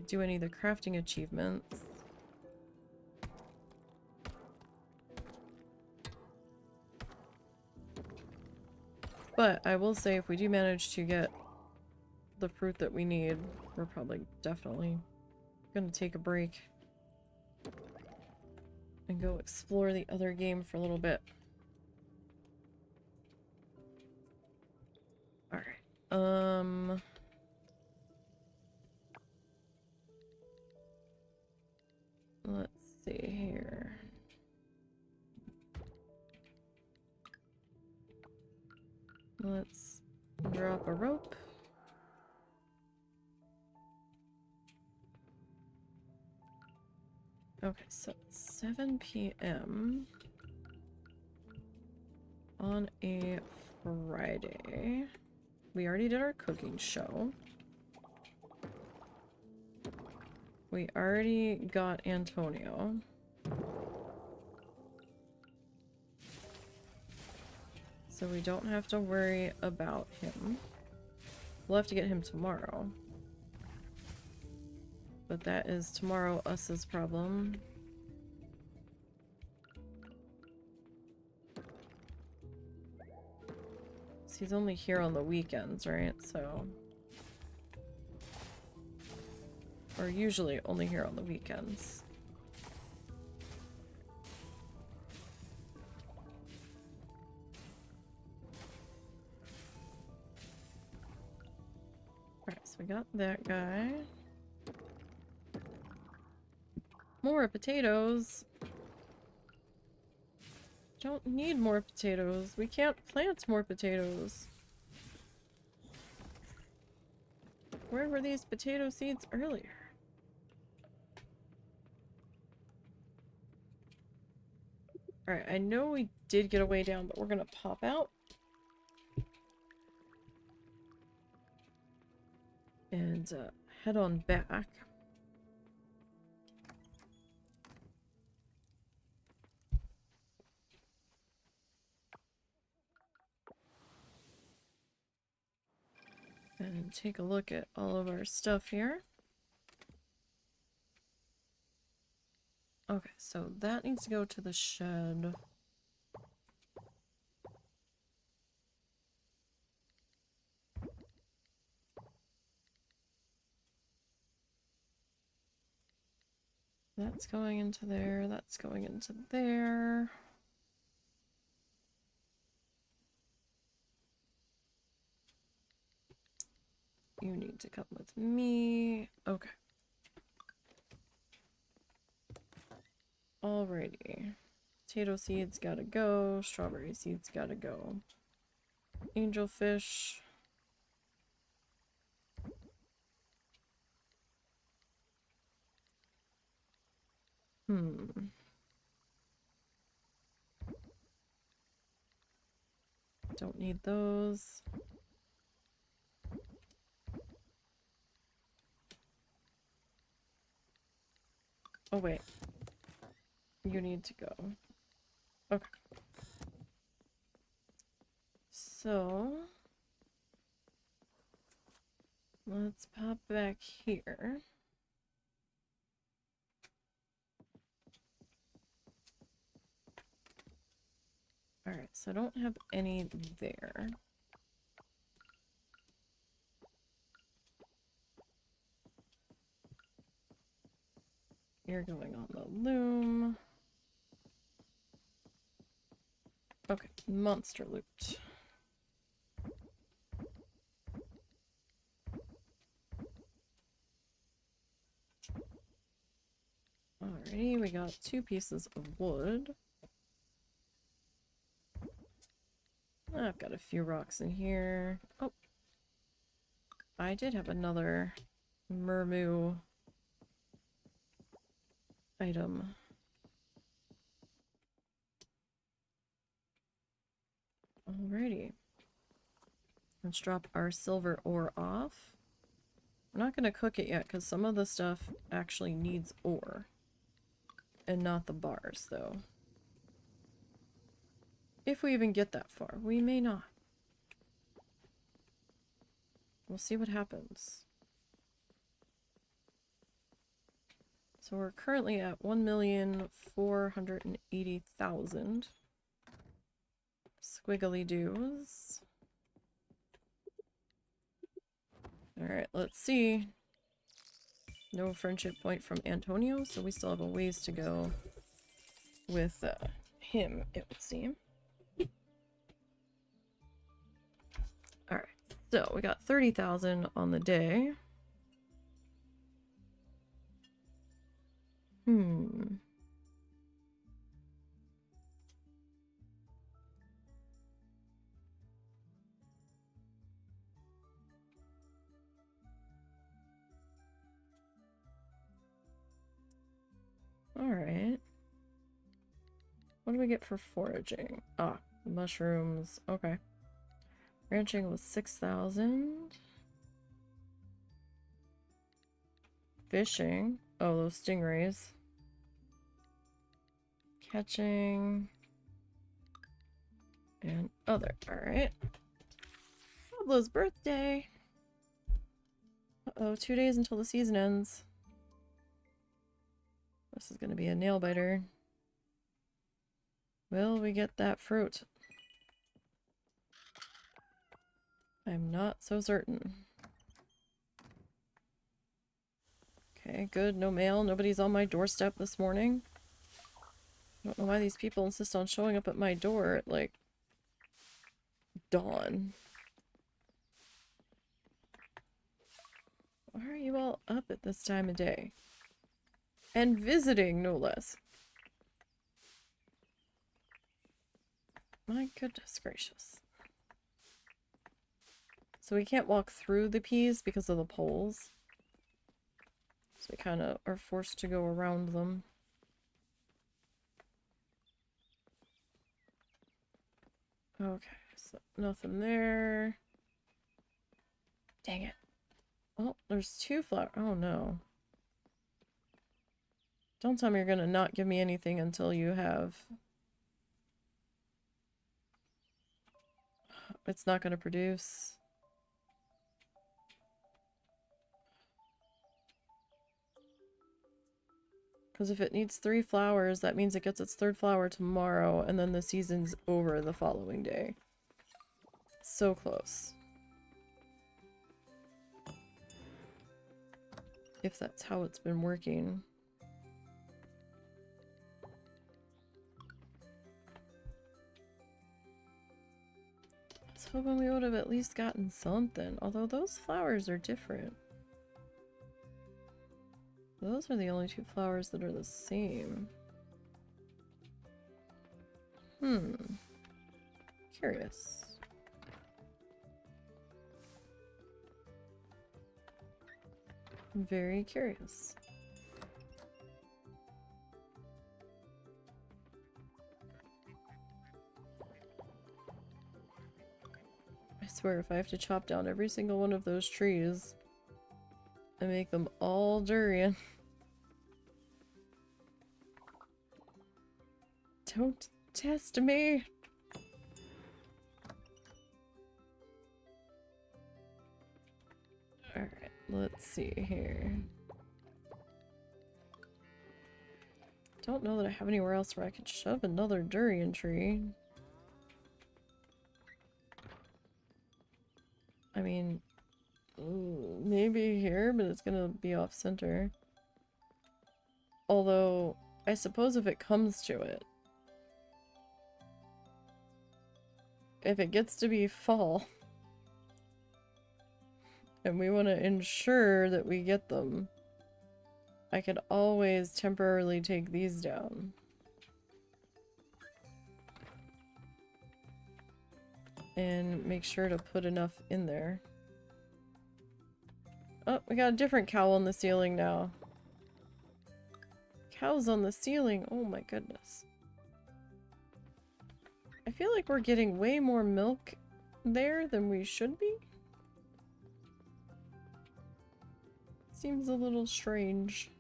do any of the crafting achievements. But I will say if we do manage to get the fruit that we need, we're probably definitely gonna take a break and go explore the other game for a little bit. Alright, let's see here. Let's drop a rope. Okay, so it's 7 p.m. on a Friday. We already did our cooking show. We already got Antonio. So we don't have to worry about him. We'll have to get him tomorrow. But that is tomorrow us's problem. So he's only here on the weekends, right? So... or usually only here on the weekends. Alright, so we got that guy. More potatoes. Don't need more potatoes. We can't plant more potatoes. Where were these potato seeds earlier? Alright, I know we did get a way down, but we're gonna pop out. And head on back. And take a look at all of our stuff here. Okay, so that needs to go to the shed. That's going into there, that's going into there. You need to come with me. Okay. Alrighty. Potato seeds gotta go. Strawberry seeds gotta go. Angelfish. Don't need those. Oh, wait. You need to go. Okay. So, let's pop back here. Alright, so I don't have any there. You're going on the loom. Okay, monster loot. Alrighty, we got 2 pieces of wood. I've got a few rocks in here. Oh, I did have another mermoo item. Alrighty. Let's drop our silver ore off. We're not going to cook it yet because some of the stuff actually needs ore. And not the bars, though. If we even get that far. We may not. We'll see what happens. So we're currently at 1,480,000. Squiggly doos. Alright, let's see. No friendship point from Antonio, so we still have a ways to go with him, it would seem. Alright, so we got 30,000 on the day. Alright. What do we get for foraging? Ah, mushrooms. Okay. Ranching was 6,000. Fishing. Oh, those stingrays. Catching. And other. Alright. Pablo's birthday. Uh-oh, 2 days until the season ends. This is going to be a nail biter. Will we get that fruit? I'm not so certain. Okay, good. No mail. Nobody's on my doorstep this morning. I don't know why these people insist on showing up at my door at, like, dawn. Why are you all up at this time of day? And visiting, no less. My goodness gracious. So we can't walk through the peas because of the poles. So we kind of are forced to go around them. Okay, so nothing there. Dang it. Oh, there's 2 flowers. Oh no. Don't tell me you're gonna not give me anything until you have... It's not gonna produce. Because if it needs 3 flowers, that means it gets its 3rd flower tomorrow, and then the season's over the following day. So close. If that's how it's been working. I was hoping we would have at least gotten something. Although those flowers are different. Those are the only 2 flowers that are the same. Curious. Very curious. I swear, if I have to chop down every single one of those trees and make them all durian. Don't test me! Alright, let's see here. Don't know that I have anywhere else where I could shove another durian tree. I mean, maybe here, but it's gonna be off center. Although, I suppose if it comes to it, if it gets to be fall, and we want to ensure that we get them, I could always temporarily take these down. And make sure to put enough in there. Oh, we got a different cow on the ceiling now. Cows on the ceiling, oh my goodness. I feel like we're getting way more milk there than we should be. Seems a little strange.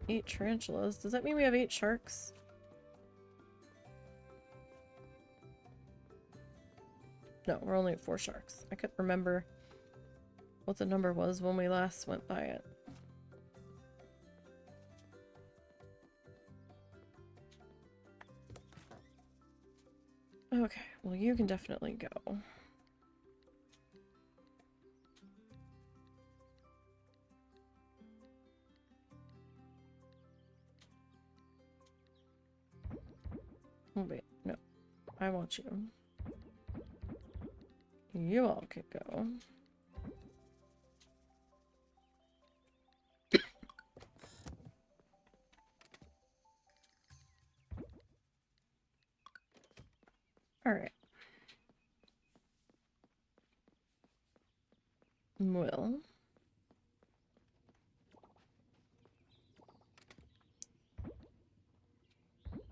8 tarantulas. Does that mean we have 8 sharks? No, we're only at 4 sharks. I couldn't remember what the number was when we last went by it. Okay, well you can definitely go. Oh wait, no. I want you. You all could go. Alright. Well.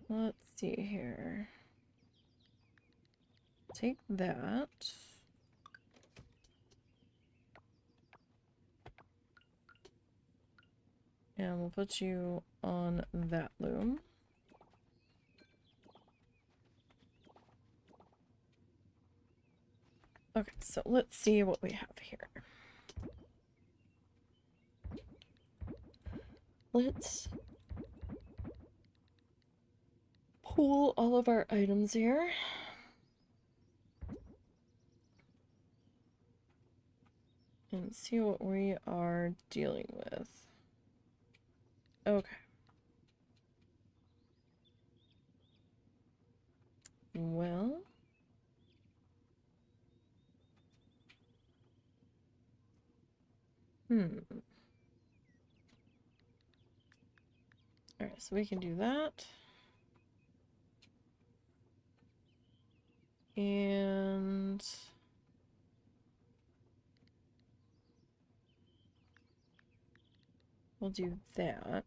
Let's see here. Take that. And we'll put you on that loom. Okay, so let's see what we have here. Let's pull all of our items here. And see what we are dealing with. Okay. Well. Alright, so we can do that. And we'll do that.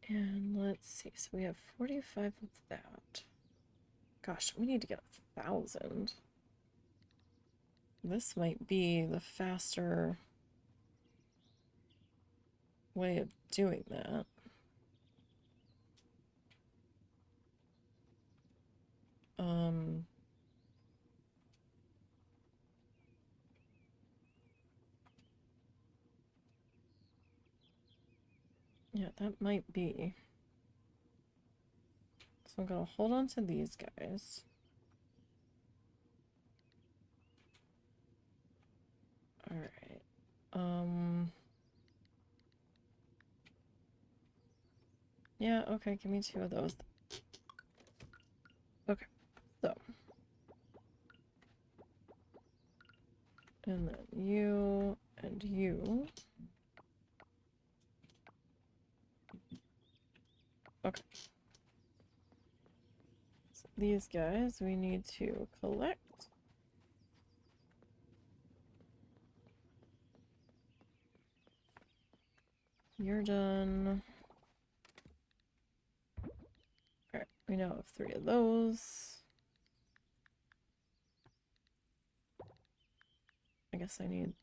And let's see. So we have 45 of that. Gosh, we need to get 1,000. This might be the faster way of doing that. Yeah, that might be. So I'm gonna hold on to these guys. All right. Yeah, okay, give me 2 of those. Okay, so. And then you and you. Okay. So these guys we need to collect. You're done. Alright, we now have 3 of those. I guess I need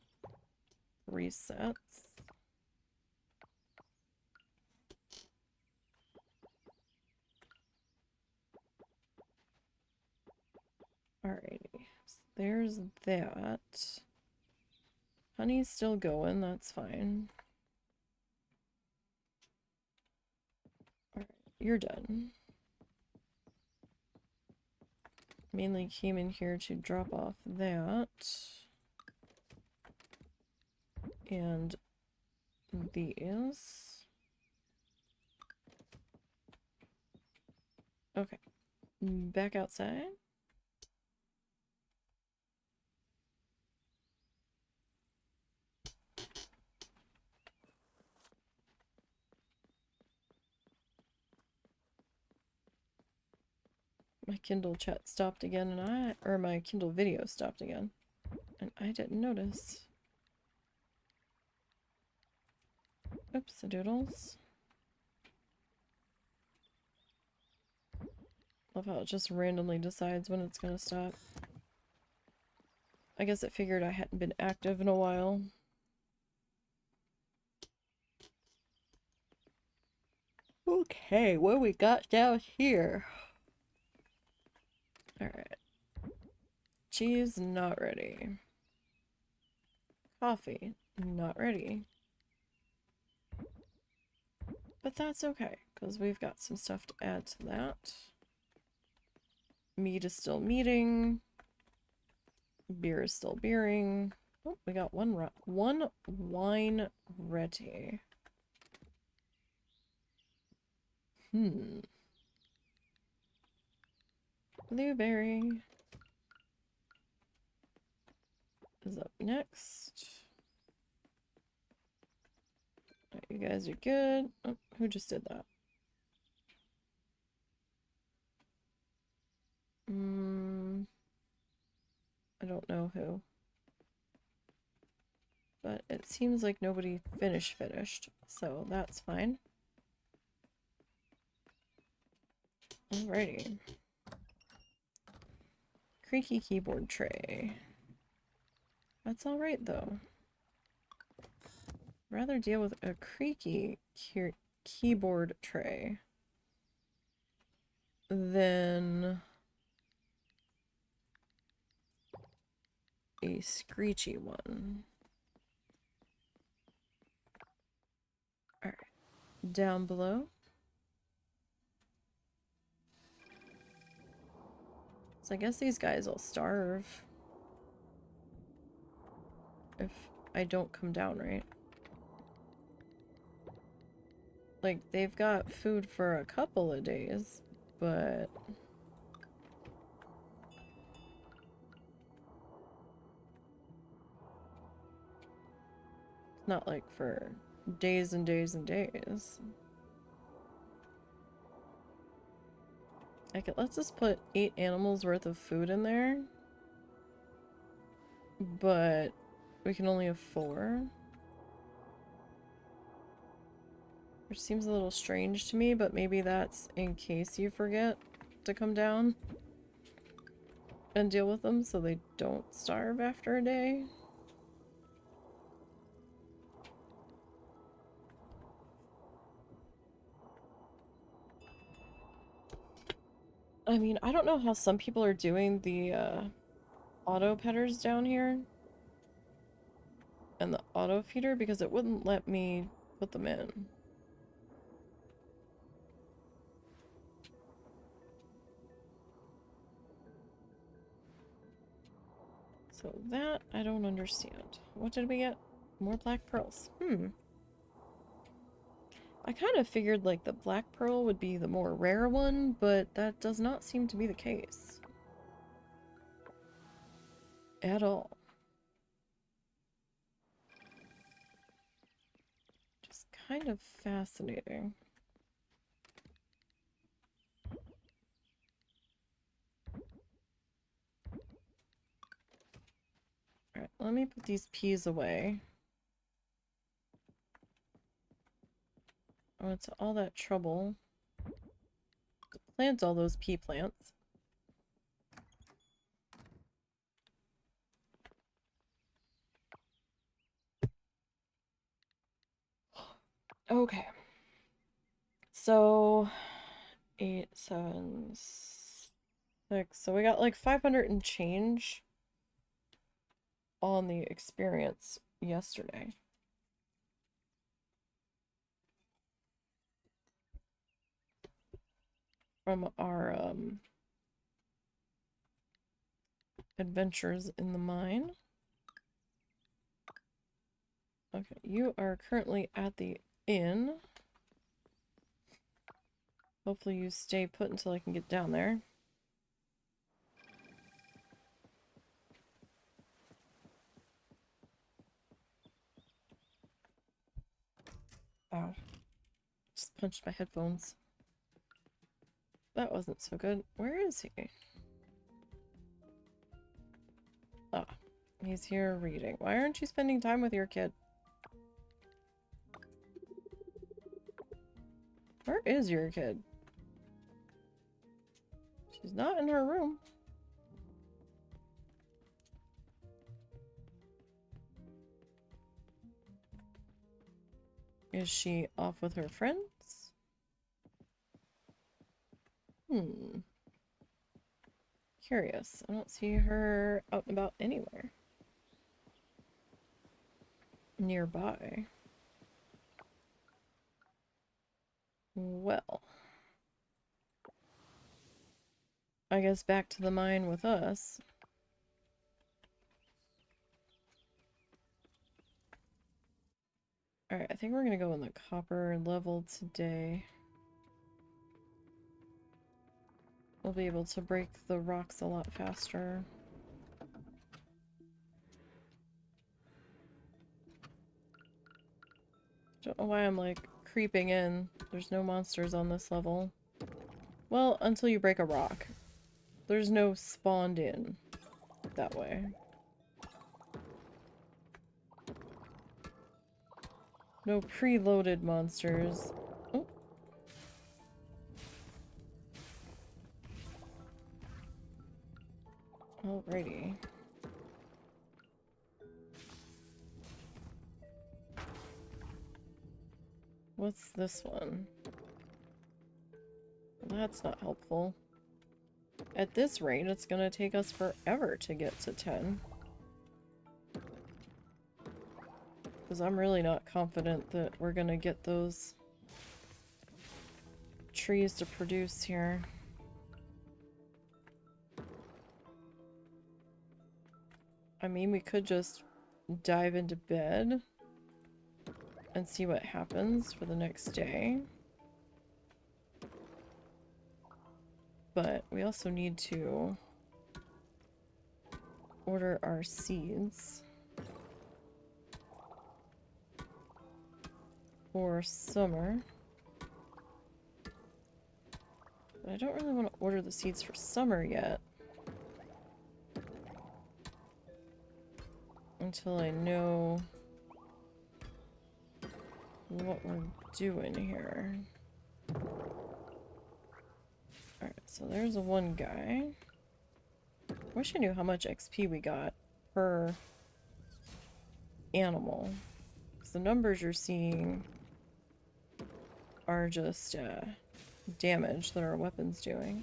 3 sets. Alrighty, so there's that. Honey's still going, that's fine. Alright, you're done. Mainly came in here to drop off that. And these. Okay, back outside. My Kindle chat stopped again or my Kindle video stopped again. And I didn't notice. Oops, doodles. Love how it just randomly decides when it's gonna stop. I guess it figured I hadn't been active in a while. Okay, what we got down here? Alright. Cheese, not ready. Coffee, not ready. But that's okay, because we've got some stuff to add to that. Meat is still meating. Beer is still beering. Oh, we got one wine ready. Blueberry is up next. Right, you guys are good. Oh, who just did that? I don't know who. But it seems like nobody finished, so that's fine. Alrighty. Creaky keyboard tray. That's alright though. Rather deal with a creaky keyboard tray than a screechy one. Alright. Down below. So I guess these guys will starve if I don't come down, right? Like, they've got food for a couple of days, but not like for days and days and days. Okay, let's just put 8 animals worth of food in there. But we can only have 4. Which seems a little strange to me, but maybe that's in case you forget to come down and deal with them so they don't starve after a day. I mean, I don't know how some people are doing the auto petters down here and the auto feeder because it wouldn't let me put them in. So that I don't understand. What did we get? More black pearls. I kind of figured like the black pearl would be the more rare one, but that does not seem to be the case. At all. Just kind of fascinating. Alright, let me put these peas away. I went to all that trouble to plant all those pea plants. Okay. So, 8, 7, 6. So we got like 500 and change on the experience yesterday. From our adventures in the mine. Okay, you are currently at the inn. Hopefully you stay put until I can get down there. Ow. Just punched my headphones. That wasn't so good. Where is he? Ah, he's here reading. Why aren't you spending time with your kid? Where is your kid? She's not in her room. Is she off with her friends? Curious. I don't see her out and about anywhere. Nearby. Well. I guess back to the mine with us. Alright, I think we're gonna go in the copper level today. We'll be able to break the rocks a lot faster. Don't know why I'm like creeping in. There's no monsters on this level. Well, until you break a rock. There's no spawned in that way. No preloaded monsters. Oh. Alrighty. What's this one? Well, that's not helpful. At this rate, it's gonna take us forever to get to 10. Because I'm really not confident that we're gonna get those trees to produce here. I mean, we could just dive into bed and see what happens for the next day. But we also need to order our seeds for summer. But I don't really want to order the seeds for summer yet. Until I know what we're doing here. Alright, so there's one guy. Wish I knew how much XP we got per animal. Because the numbers you're seeing are just damage that our weapon's doing.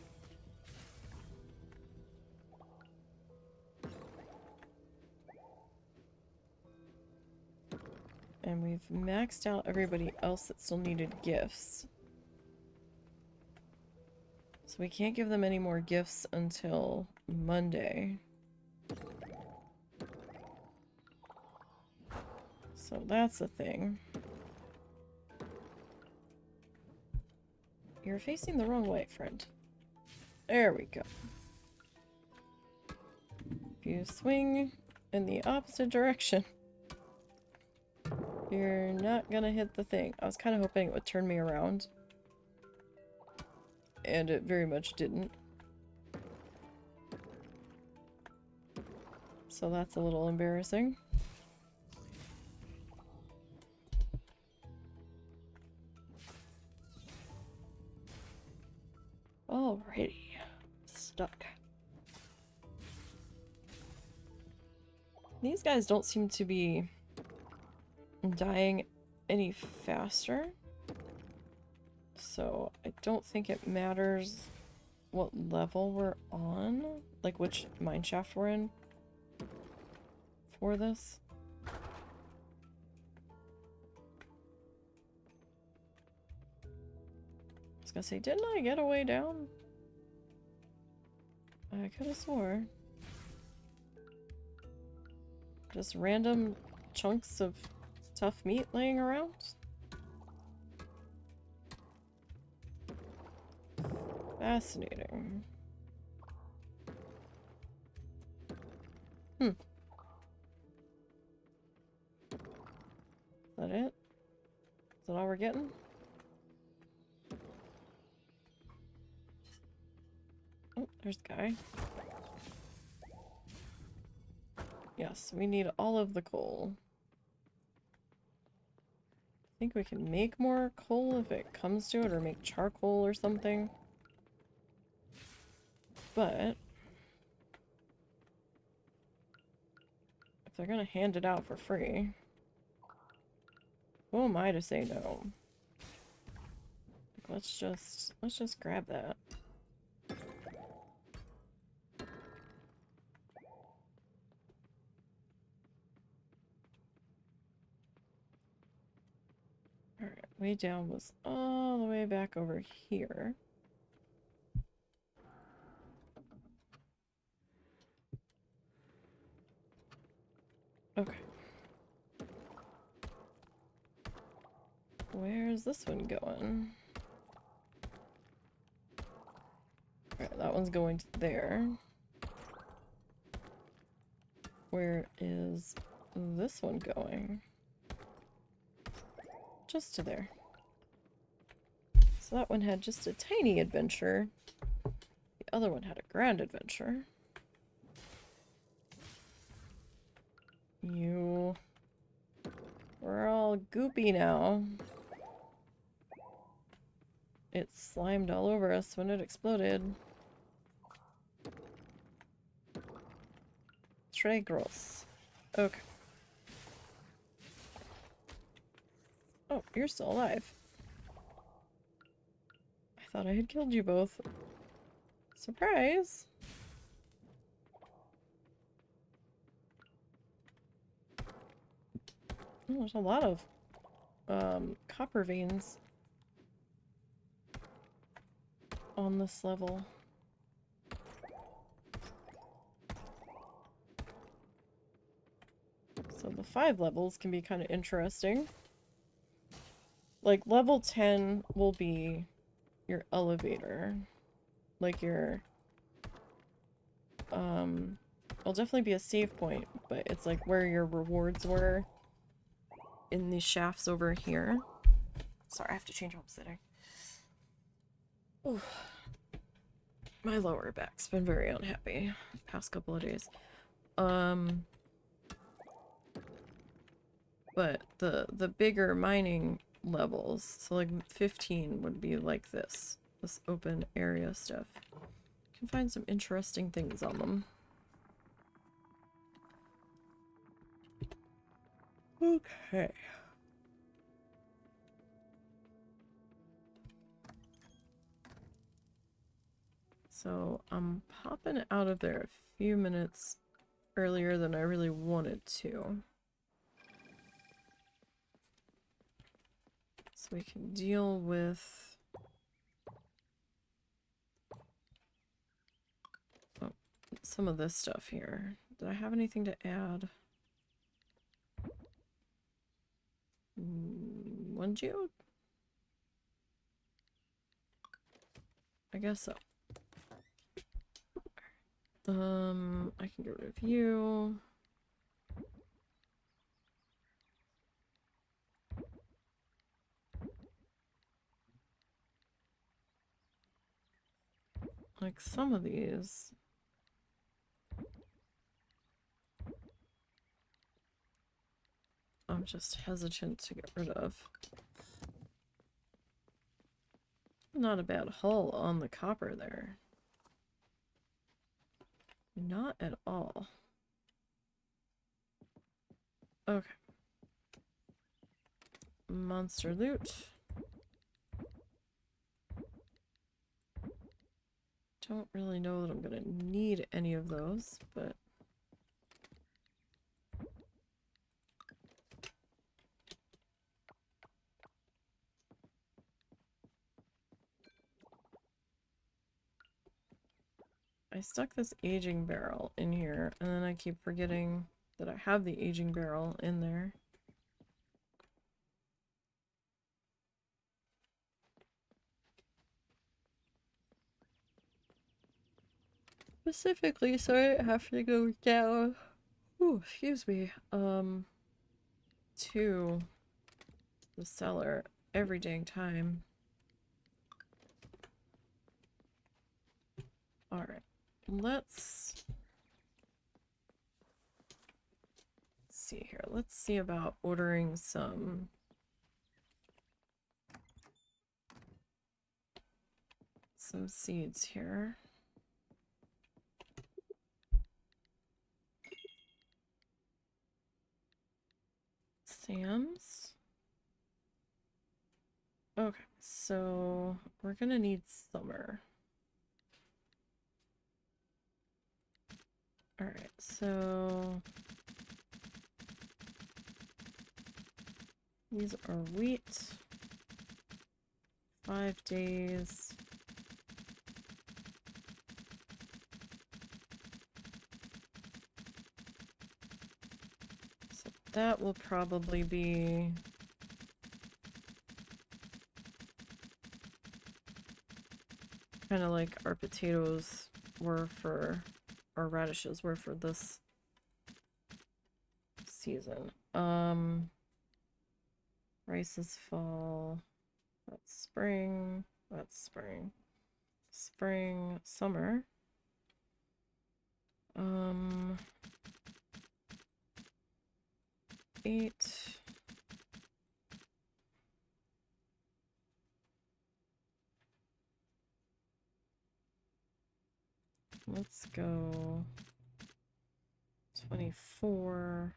And we've maxed out everybody else that still needed gifts. So we can't give them any more gifts until Monday. So that's the thing. You're facing the wrong way, friend. There we go. If you swing in the opposite direction, you're not gonna hit the thing. I was kind of hoping it would turn me around. And it very much didn't. So that's a little embarrassing. Alrighty. Stuck. These guys don't seem to be dying any faster. So I don't think it matters what level we're on. Like which mineshaft we're in for this. I was gonna say, didn't I get a way down? I could have swore. Just random chunks of tough meat laying around? Fascinating. Is that it? Is that all we're getting? Oh, there's the guy. Yes, we need all of the coal. I think we can make more coal if it comes to it, or make charcoal or something. But if they're gonna hand it out for free, who am I to say no? Like, let's just grab that. Alright, way down was all the way back over here. Okay. Where's this one going? Alright, that one's going to there. Where is this one going? Just to there. So that one had just a tiny adventure. The other one had a grand adventure. We're all goopy now. It slimed all over us when it exploded. Très gross. Okay. Oh, you're still alive. I thought I had killed you both. Surprise! Oh, there's a lot of copper veins on this level. So the 5 levels can be kind of interesting. Like, level 10 will be your elevator. Like your... it'll definitely be a save point, but it's like where your rewards were in these shafts over here. Sorry, I have to change how I'm sitting. Oof. My lower back's been very unhappy the past couple of days. But the bigger mining levels. So like 15 would be like this open area stuff. You can find some interesting things on them. Okay. So I'm popping out of there a few minutes earlier than I really wanted to. So we can deal with some of this stuff here. Did I have anything to add? One geode? I guess so. I can get rid of you. Like some of these. I'm just hesitant to get rid of. Not a bad haul on the copper there. Not at all. Okay. Monster loot. Don't really know that I'm gonna need any of those, but I stuck this aging barrel in here, and then I keep forgetting that I have the aging barrel in there. Specifically, so I have to go down, ooh, excuse me, to the cellar every dang time. Alright, let's see here. Let's see about ordering some seeds here. Sam's. Okay, so we're gonna need summer. Alright, so these are wheat. 5 days. So that will probably be kind of like our potatoes were for, our radishes were for this season. Rice is fall. That's spring. That's spring. Spring, summer. Eight. Let's go 24.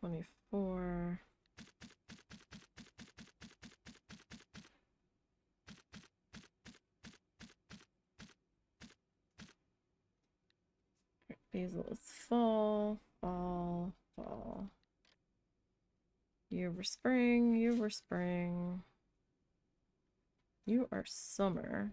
24. Basil is fall, fall, fall. You were spring, you were spring. You are summer.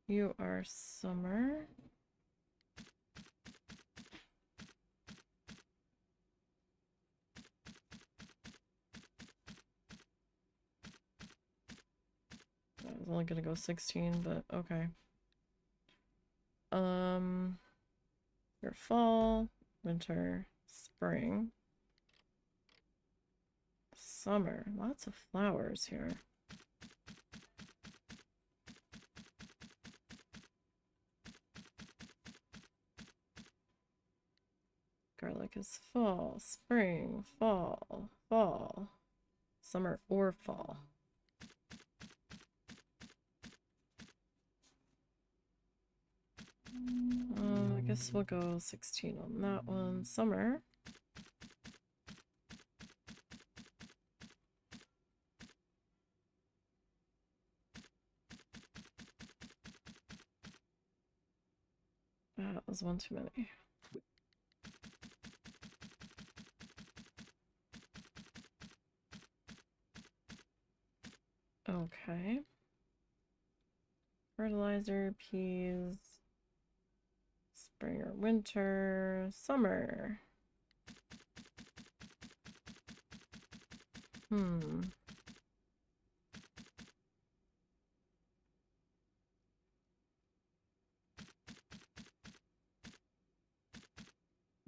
You are summer. I was only gonna go 16, but okay. Your fall, winter, spring, summer. Lots of flowers here. Garlic is fall, spring, fall, fall, summer or fall. I guess we'll go 16 on that one. Summer. That was one too many. Okay. Fertilizer, peas, spring or winter, summer. I'll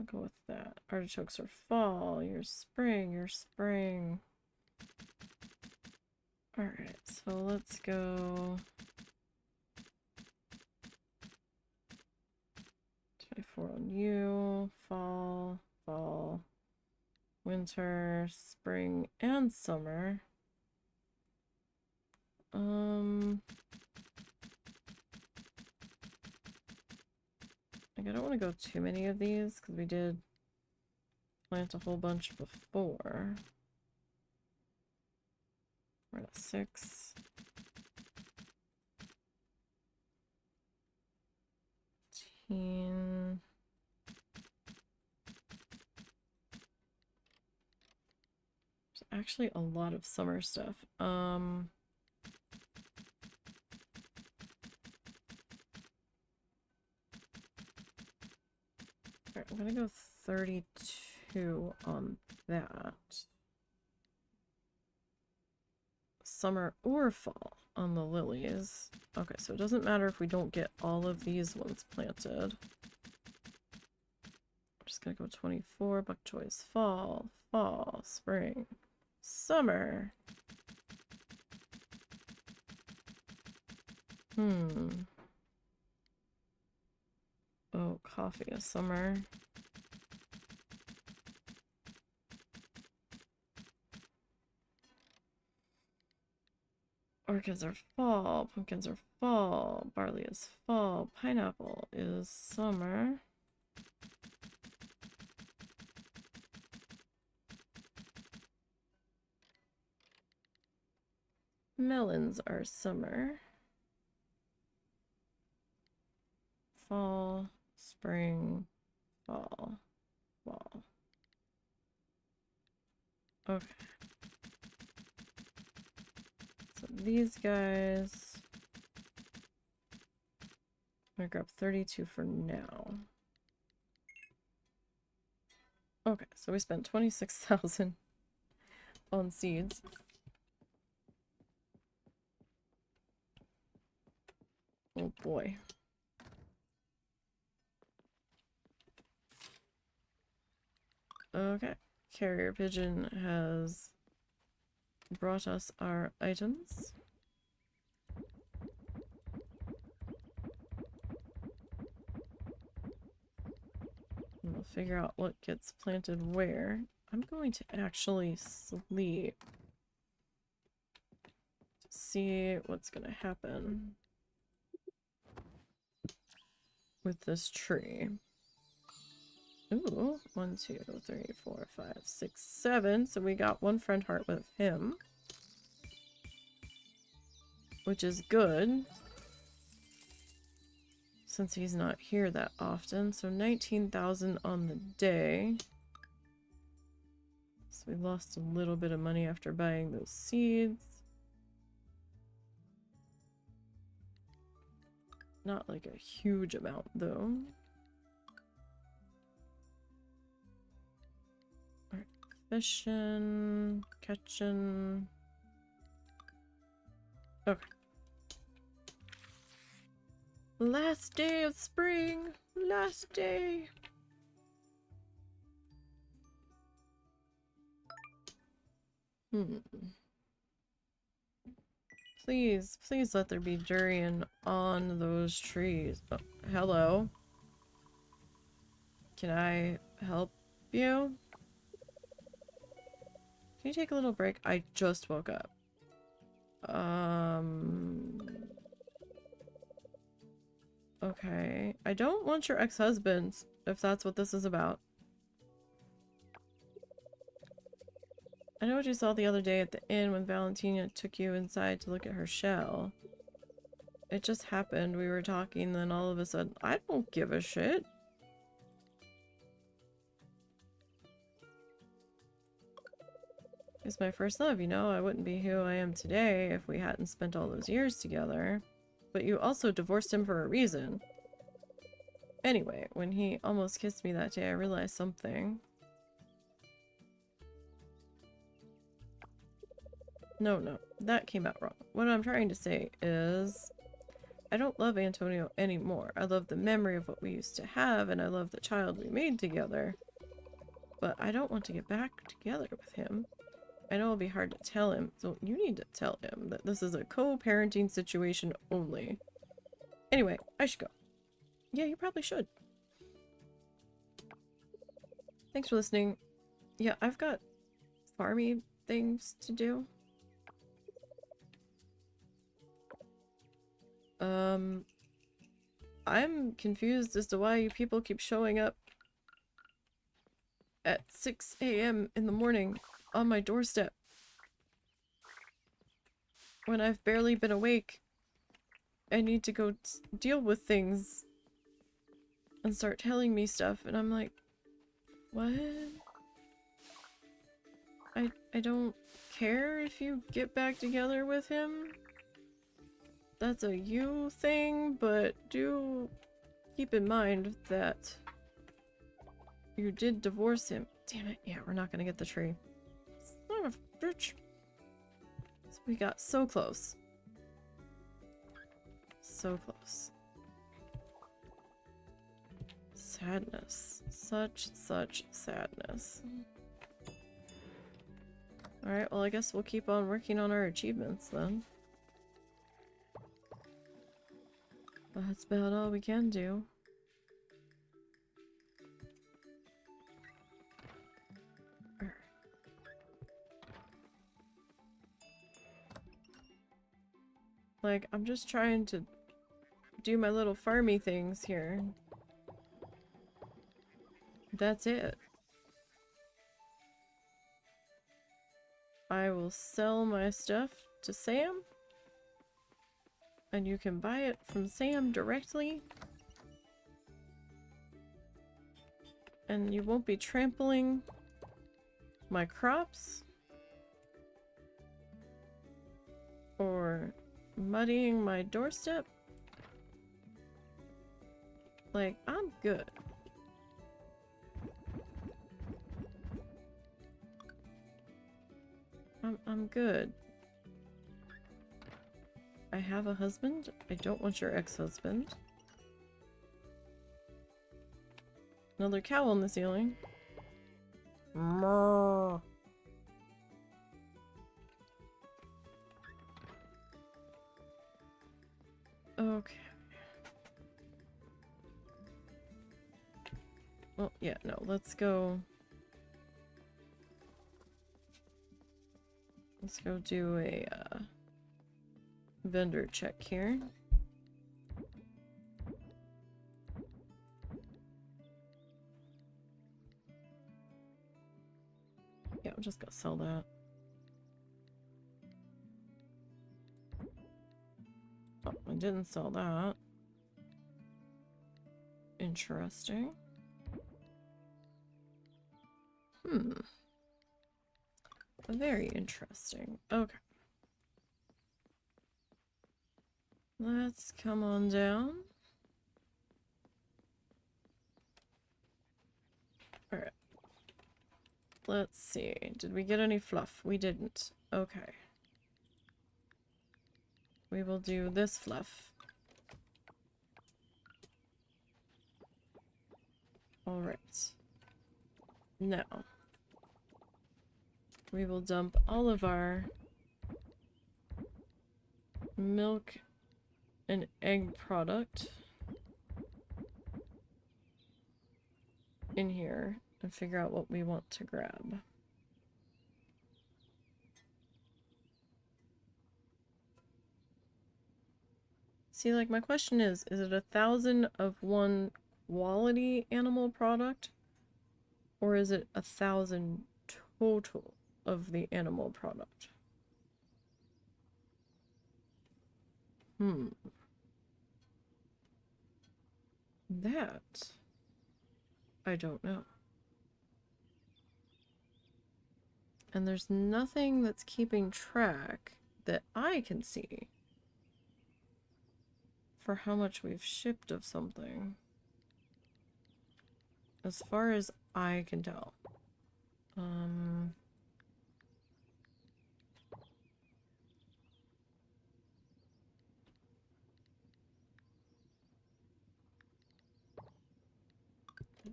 go with that. Artichokes are fall, your spring, your spring. Alright, so let's go 24 on you, fall, fall, winter, spring, and summer. Like, I don't want to go too many of these because we did plant a whole bunch before. We're at 6. 18. There's actually a lot of summer stuff. Alright, I'm gonna go 32 on that. Summer or fall on the lilies. Okay, so it doesn't matter if we don't get all of these ones planted. I'm just gonna go 24. Bok choy's fall, fall, spring, summer. Oh, coffee is summer. Orchids are fall, pumpkins are fall, barley is fall, pineapple is summer. Melons are summer. Fall, spring, fall, fall. Okay. So these guys, I'm gonna grab 32 for now. Okay, so we spent 26,000 on seeds. Oh boy. Okay, carrier pigeon has brought us our items. And we'll figure out what gets planted where. I'm going to actually sleep to see what's going to happen with this tree. Ooh, 1, 2, 3, 4, 5, 6, 7. So we got one friend heart with him, which is good since he's not here that often. So 19,000 on the day. So we lost a little bit of money after buying those seeds. Not like a huge amount though. Alright, fishing, catching. Okay. Last day of spring. Last day. Please, please let there be durian on those trees. Oh, hello. Can I help you? Can you take a little break? I just woke up. Okay. I don't want your ex-husband, if that's what this is about. I know what you saw the other day at the inn when Valentina took you inside to look at her shell. It just happened. We were talking, then all of a sudden, I don't give a shit. He's my first love, you know? I wouldn't be who I am today if we hadn't spent all those years together. But you also divorced him for a reason. Anyway, when he almost kissed me that day, I realized something. No, that came out wrong. What I'm trying to say is, I don't love Antonio anymore. I love the memory of what we used to have, and I love the child we made together. But I don't want to get back together with him. I know it'll be hard to tell him, so you need to tell him that this is a co-parenting situation only. Anyway, I should go. Yeah, you probably should. Thanks for listening. Yeah, I've got farmy things to do. I'm confused as to why you people keep showing up at 6 a.m. in the morning on my doorstep when I've barely been awake. I need to go deal with things and start telling me stuff, and I'm like, what? I don't care if you get back together with him. That's a you thing, but do keep in mind that you did divorce him. Damn it, yeah, we're not gonna get the tree. Son of a bitch. So we got so close. So close. Sadness. Such sadness. Alright, well I guess we'll keep on working on our achievements then. That's about all we can do. Like, I'm just trying to do my little farmy things here. That's it. I will sell my stuff to Sam. And you can buy it from Sam directly. And you won't be trampling my crops. Or muddying my doorstep. Like, I'm good. I'm good. I have a husband. I don't want your ex-husband. Another cow on the ceiling. Mrrr. Okay. Well, yeah, no, let's go. Let's go do a vendor check here. Yeah, I'm just gonna sell that. Oh, I didn't sell that. Interesting. Very interesting. Okay. Let's come on down. Alright. Let's see. Did we get any fluff? We didn't. Okay. We will do this fluff. Alright. Now, we will dump all of our milk and egg product in here and figure out what we want to grab. See, like, my question is it 1,000 of one quality animal product? Or is it 1,000 total of the animal product? That I don't know. And there's nothing that's keeping track that I can see for how much we've shipped of something. As far as I can tell.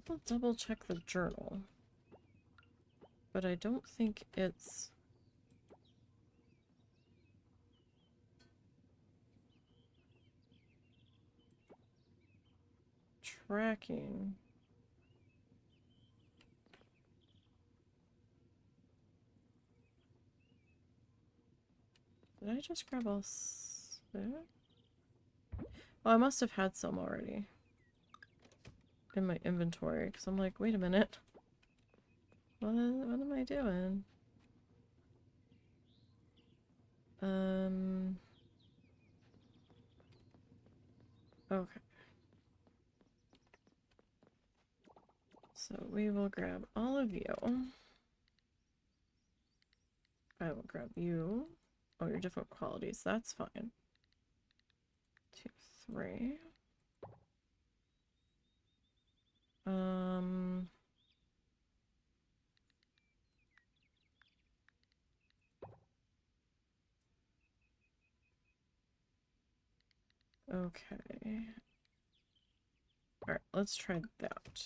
I'll double check the journal. But I don't think it's tracking. Did I just grab all there? Well, I must have had some already in my inventory, because I'm like, wait a minute. What am I doing? Okay. So we will grab all of you. I will grab you. Oh, you're different qualities. That's fine. 2, 3. Okay. Alright, let's try that.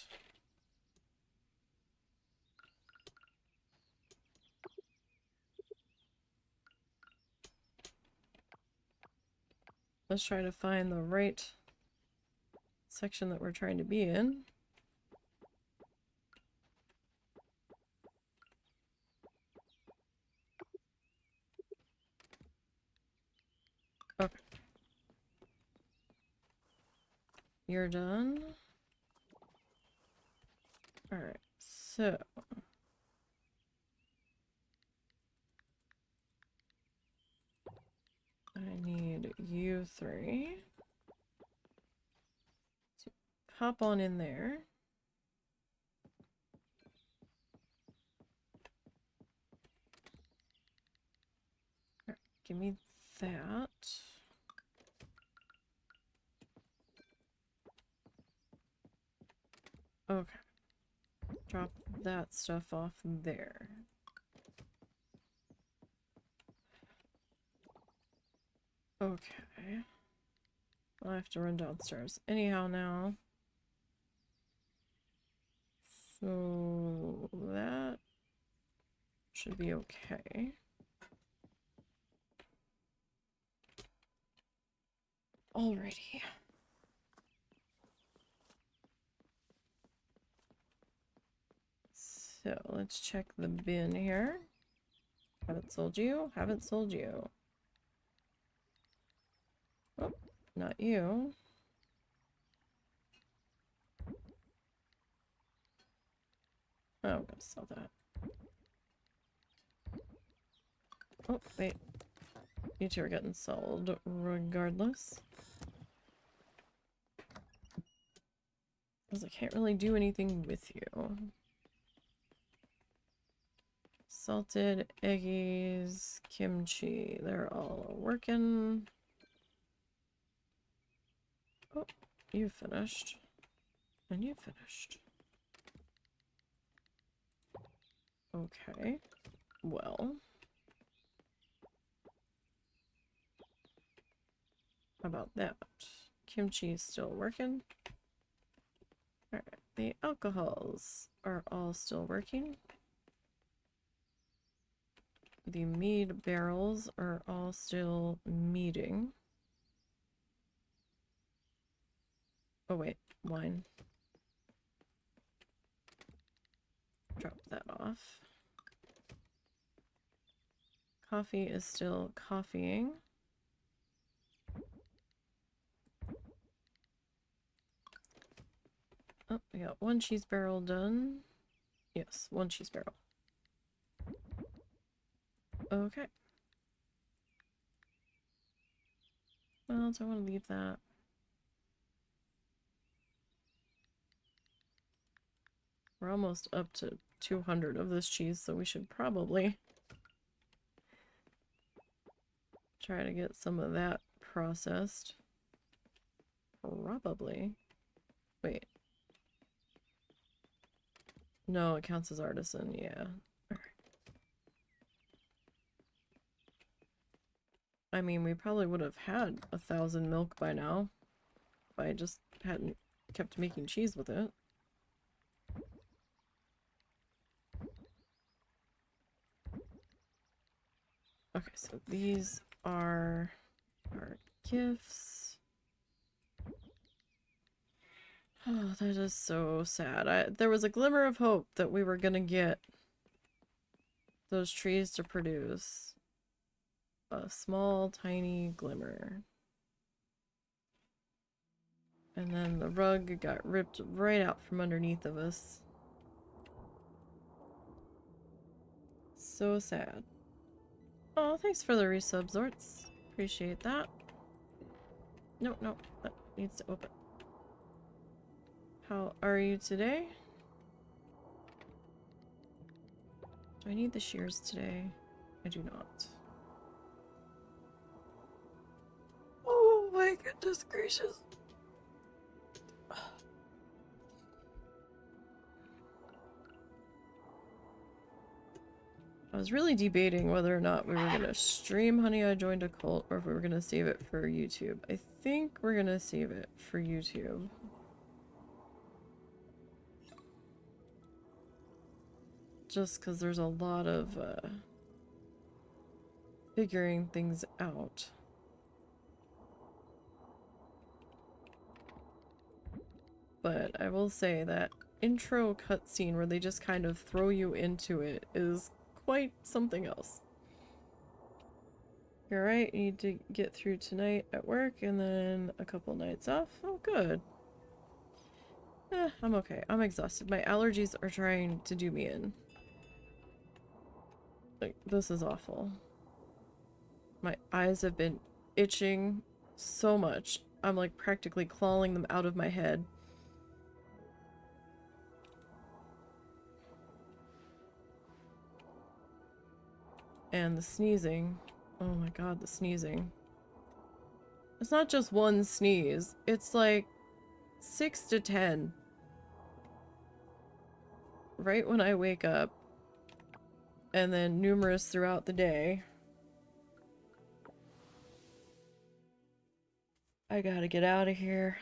Let's try to find the right section that we're trying to be in. Okay. You're done. Alright, so I need you 3 to hop on in there. Alright, give me that. Okay. Drop that stuff off there. Okay. I have to run downstairs anyhow now. So that should be okay. Alrighty. So let's check the bin here. Haven't sold you. Haven't sold you. Oh, not you. Oh, I'm gonna sell that. Oh, wait. You two are getting sold regardless. Because I can't really do anything with you. Salted eggies, kimchi, they're all working. Oh, you finished. And you finished. Okay. Well. How about that? Kimchi is still working. Alright. The alcohols are all still working. The mead barrels are all still meading. Oh wait, wine. Drop that off. Coffee is still coffeeing. Oh, we got one cheese barrel done. Yes, one cheese barrel. Okay. Well, do I want to leave that? We're almost up to 200 of this cheese, so we should probably try to get some of that processed. Probably. Wait. No, it counts as artisan, yeah. I mean, we probably would have had 1,000 milk by now if I just hadn't kept making cheese with it. Okay, so these are our gifts. Oh, that is so sad. There was a glimmer of hope that we were gonna get those trees to produce. A small, tiny glimmer. And then the rug got ripped right out from underneath of us. So sad. Oh, thanks for the resub, Zorts. Appreciate that. Nope, nope. That needs to open. How are you today? Do I need the shears today? I do not. Oh my goodness gracious. I was really debating whether or not we were going to stream Honey, I Joined a Cult or if we were going to save it for YouTube. I think we're going to save it for YouTube. Just because there's a lot of figuring things out. But I will say that intro cutscene where they just kind of throw you into it is quite something else. You're right, you need to get through tonight at work and then a couple nights off. Oh, good. I'm okay. I'm exhausted. My allergies are trying to do me in. Like, this is awful. My eyes have been itching so much. I'm like practically clawing them out of my head. And the sneezing. Oh my god, the sneezing. It's not just one sneeze. It's like 6 to 10. Right when I wake up. And then numerous throughout the day. I gotta get out of here.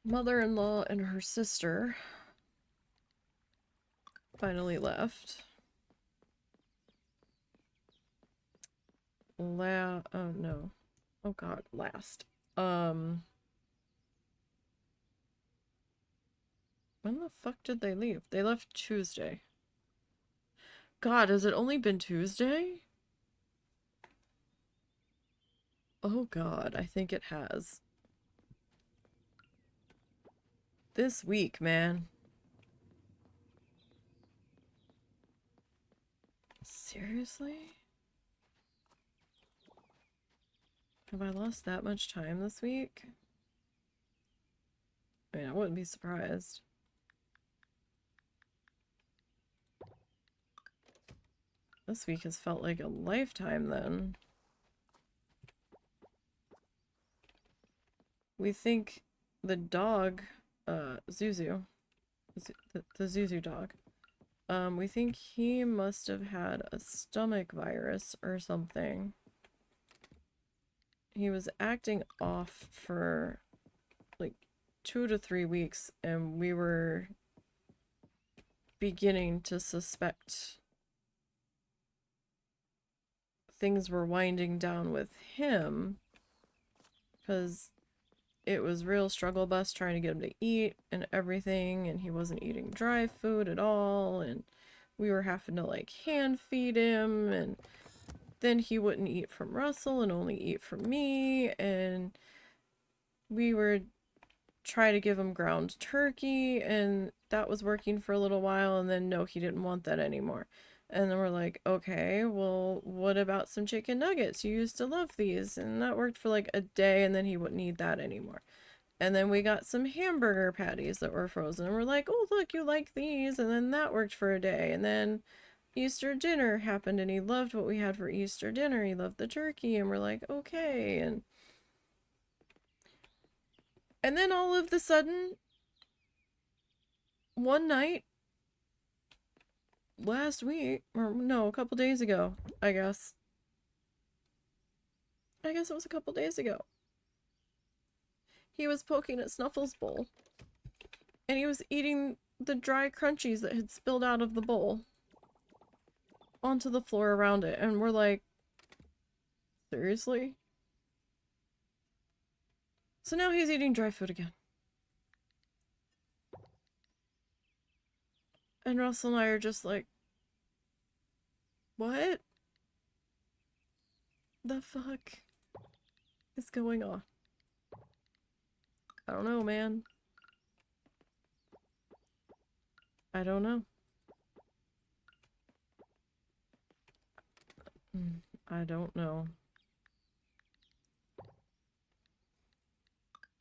Mother-in-law and her sister finally left. Oh no. Oh god, last. When the fuck did they leave? They left Tuesday. God, has it only been Tuesday? Oh god, I think it has. This week, man. Seriously? Have I lost that much time this week? I mean, I wouldn't be surprised. This week has felt like a lifetime then. We think the dog, Zuzu, the Zuzu dog, we think he must have had a stomach virus or something. he was acting off for like 2 to 3 weeks, and we were beginning to suspect things were winding down with him, because it was real struggle bus trying to get him to eat and everything, and he wasn't eating dry food at all, and we were having to like hand feed him, and then he wouldn't eat from Russell and only eat from me, and we were trying to give him ground turkey, and that was working for a little while, and then no, he didn't want that anymore. And then we're like, okay, well, what about some chicken nuggets? You used to love these. And that worked for like a day, and then he wouldn't eat that anymore. And then we got some hamburger patties that were frozen, and we're like, oh, look, you like these. And then that worked for a day. And then Easter dinner happened, and he loved what we had for Easter dinner. He loved the turkey, and we're like, okay. And then all of the sudden, one night, last week, or no, a couple days ago, I guess. I guess it was a couple days ago. He was poking at Snuffle's bowl, and he was eating the dry crunchies that had spilled out of the bowl onto the floor around it, and we're like, seriously? So now he's eating dry food again. And Russell and I are just like, what the fuck is going on? I don't know, man. I don't know. I don't know.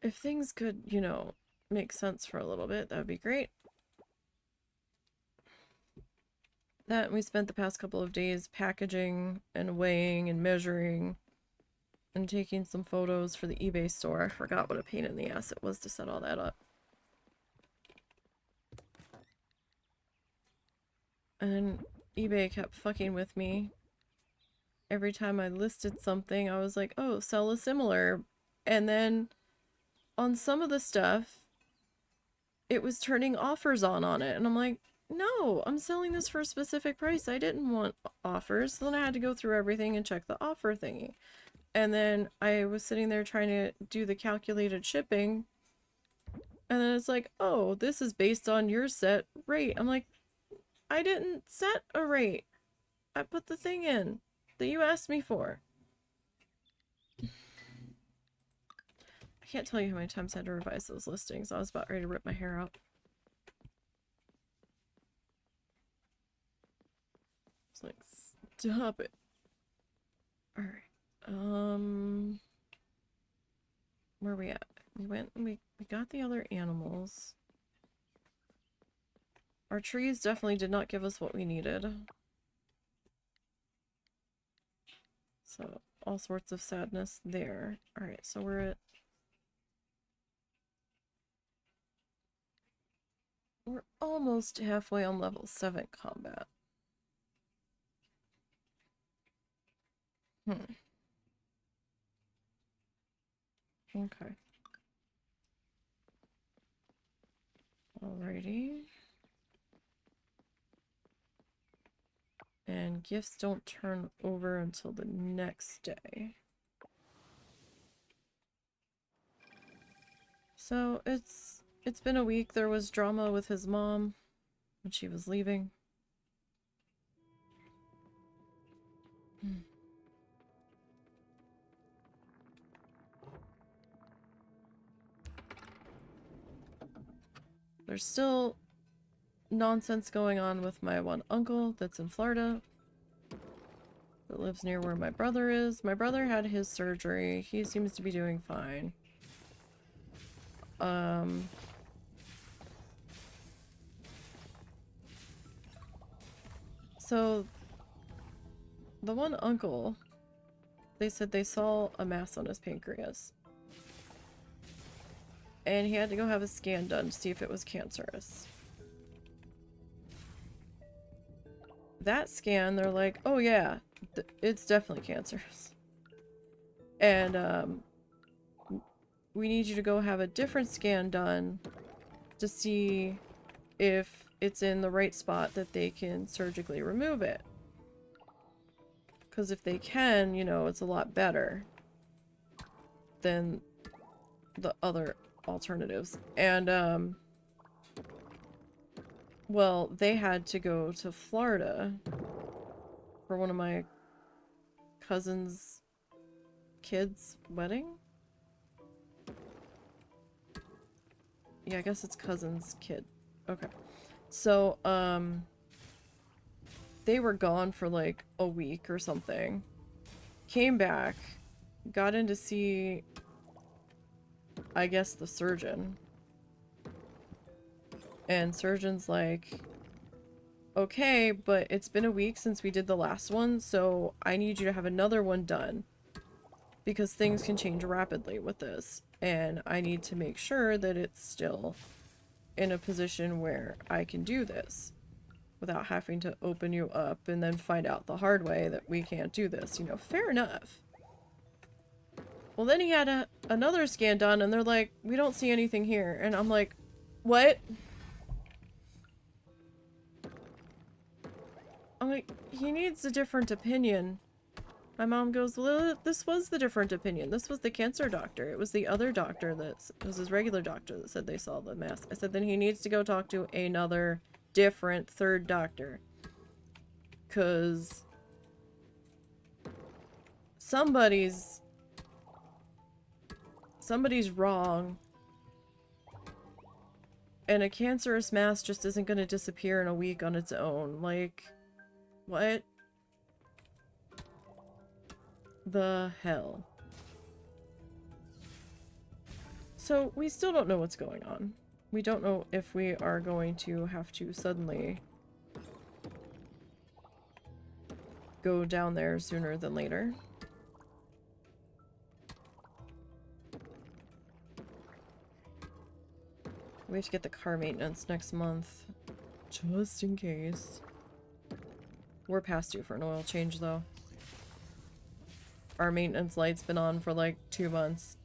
If things could, you know, make sense for a little bit, that would be great. That, we spent the past couple of days packaging and weighing and measuring and taking some photos for the eBay store. I forgot what a pain in the ass it was to set all that up. And eBay kept fucking with me. Every time I listed something, I was like, oh, sell a similar. And then on some of the stuff, it was turning offers on it. And I'm like, no, I'm selling this for a specific price. I didn't want offers. So then I had to go through everything and check the offer thingy. And then I was sitting there trying to do the calculated shipping. And then it's like, oh, this is based on your set rate. I'm like, I didn't set a rate. I put the thing in that you asked me for. I can't tell you how many times I had to revise those listings. I was about ready to rip my hair out. It's like, stop it. Alright. Where are we at? We went and we got the other animals. Our trees definitely did not give us what we needed. So, all sorts of sadness there. Alright, so we're almost halfway on level 7 combat. Okay. Alrighty. And gifts don't turn over until the next day. So it's been a week. There was drama with his mom when she was leaving. There's still nonsense going on with my one uncle that's in Florida, that lives near where my brother is. My brother had his surgery. He seems to be doing fine. So the one uncle, they said they saw a mass on his pancreas. And he had to go have a scan done to see if it was cancerous. That scan, they're like, oh yeah, it's definitely cancerous. And we need you to go have a different scan done to see if it's in the right spot that they can surgically remove it. Because if they can, you know, it's a lot better than the other alternatives. And well, they had to go to Florida for one of my cousin's kids' wedding. Yeah, I guess it's cousin's kid. Okay. So, they were gone for like a week or something. Came back, got in to see, I guess, the surgeon. And surgeon's like, okay, but it's been a week since we did the last one, so I need you to have another one done. Because things can change rapidly with this. And I need to make sure that it's still in a position where I can do this without having to open you up and then find out the hard way that we can't do this. You know, fair enough. Well, then he had another scan done, and they're like, we don't see anything here. And I'm like, what? I'm like, he needs a different opinion. My mom goes, well, this was the different opinion. This was the cancer doctor. It was the other doctor that was his regular doctor that said they saw the mass. I said, then he needs to go talk to another different third doctor. Because somebody's wrong. And a cancerous mass just isn't going to disappear in a week on its own. Like, what the hell? So we still don't know what's going on. We don't know if we are going to have to suddenly go down there sooner than later. We have to get the car maintenance next month, just in case. We're past due for an oil change, though. Our maintenance light's been on for like 2 months.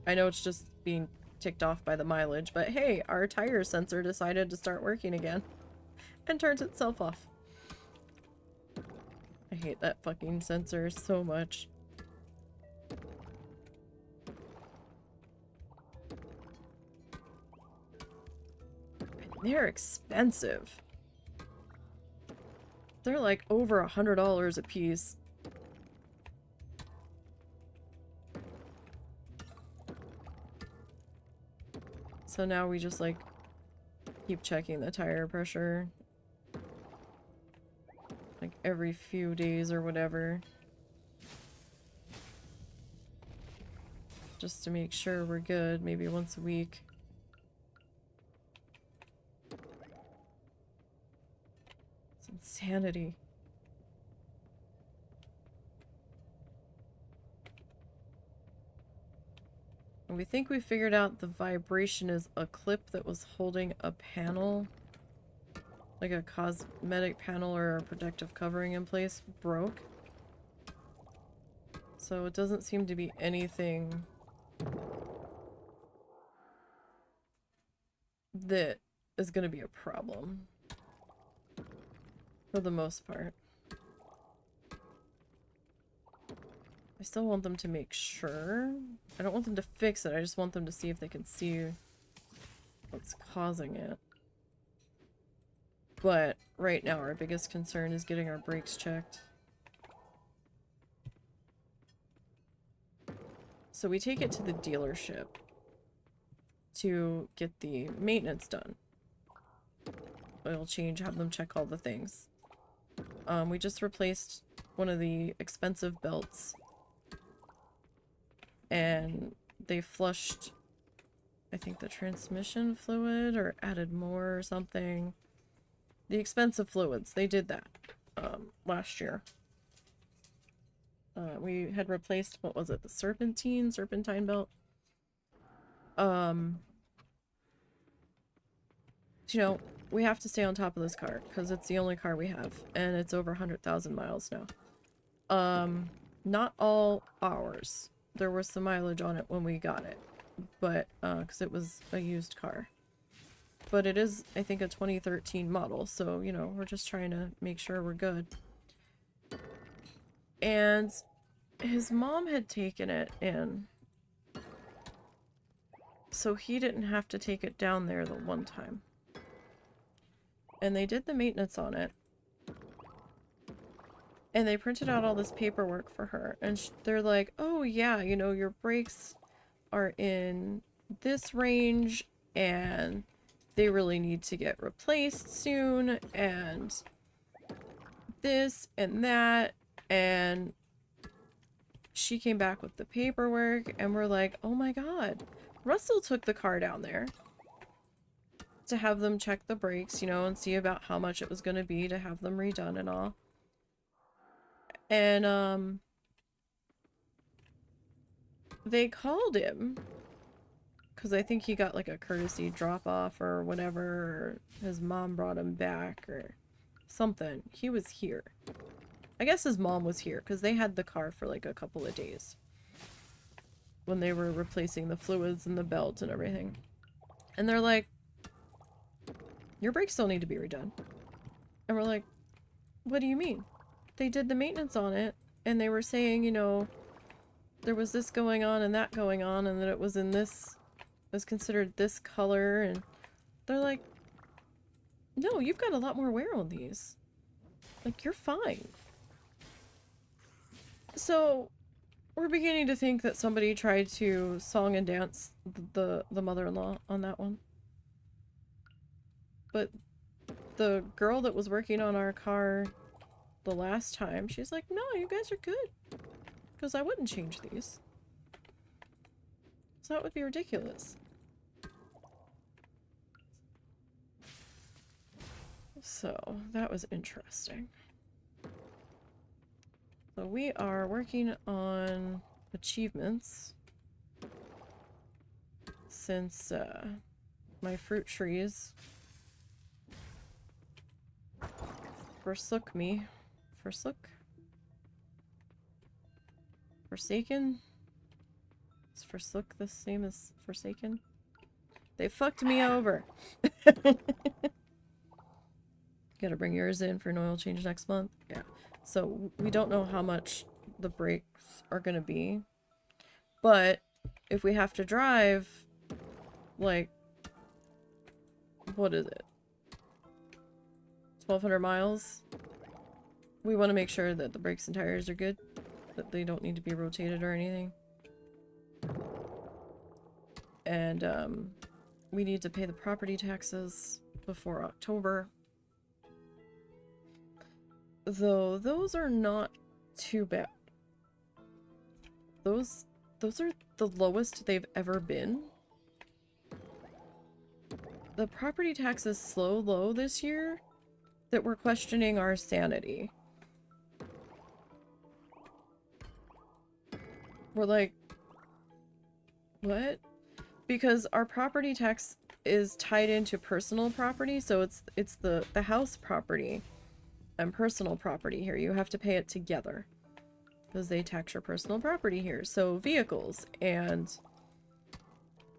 I know it's just being ticked off by the mileage, but hey, our tire sensor decided to start working again and turns itself off. I hate that fucking sensor so much. And they're expensive. They're like over $100 a piece. So now we just like keep checking the tire pressure like every few days or whatever, just to make sure we're good, maybe once a week. It's insanity. And we think we figured out the vibration is a clip that was holding a panel, like a cosmetic panel or a protective covering in place, broke. So it doesn't seem to be anything that is going to be a problem for the most part. I still want them to make sure. I don't want them to fix it, I just want them to see if they can see what's causing it. But right now our biggest concern is getting our brakes checked. So we take it to the dealership to get the maintenance done. Oil change, have them check all the things. We just replaced one of the expensive belts. And they flushed, I think, the transmission fluid or added more or something. The expensive fluids, they did that last year. We had replaced, what was it, the serpentine belt? You know, we have to stay on top of this car because it's the only car we have, and it's over 100,000 miles now. Not all ours. there was some mileage on it when we got it. But, because it was a used car. But it is, I think, a 2013 model, so, you know, we're just trying to make sure we're good. And his mom had taken it in, so he didn't have to take it down there the one time. And they did the maintenance on it. And they printed out all this paperwork for her. And they're like, oh yeah, you know, your brakes are in this range and they really need to get replaced soon, and this and that. And she came back with the paperwork and we're like, oh my god. Russell took the car down there to have them check the brakes, you know, and see about how much it was going to be to have them redone and all. And they called him because I think he got like a courtesy drop off or whatever, or his mom brought him back or something. He was here. I guess his mom was here because they had the car for like a couple of days when they were replacing the fluids and the belt and everything. And they're like, your brakes still need to be redone. And we're like, what do you mean? They did the maintenance on it and they were saying, you know, there was this going on and that going on, and that it was in this, was considered this color. And they're like, no, you've got a lot more wear on these. Like, you're fine. So we're beginning to think that somebody tried to song and dance the mother-in-law on that one. But the girl that was working on our car the last time, she's like, no, you guys are good. Because I wouldn't change these. So that would be ridiculous. So that was interesting. So we are working on achievements since my fruit trees forsook me. Forsaken? Is forsook the same as forsaken? They fucked me over. Gotta bring yours in for an oil change next month. Yeah. So we don't know how much the brakes are gonna be. But if we have to drive, like, what is it? 1,200 miles? We want to make sure that the brakes and tires are good. That they don't need to be rotated or anything. And, we need to pay the property taxes before October. Though those are not too bad. Those are the lowest they've ever been. The property tax is so low this year that we're questioning our sanity. We're like, what? Because our property tax is tied into personal property, so it's the house property and personal property here. You have to pay it together because they tax your personal property here. So vehicles, and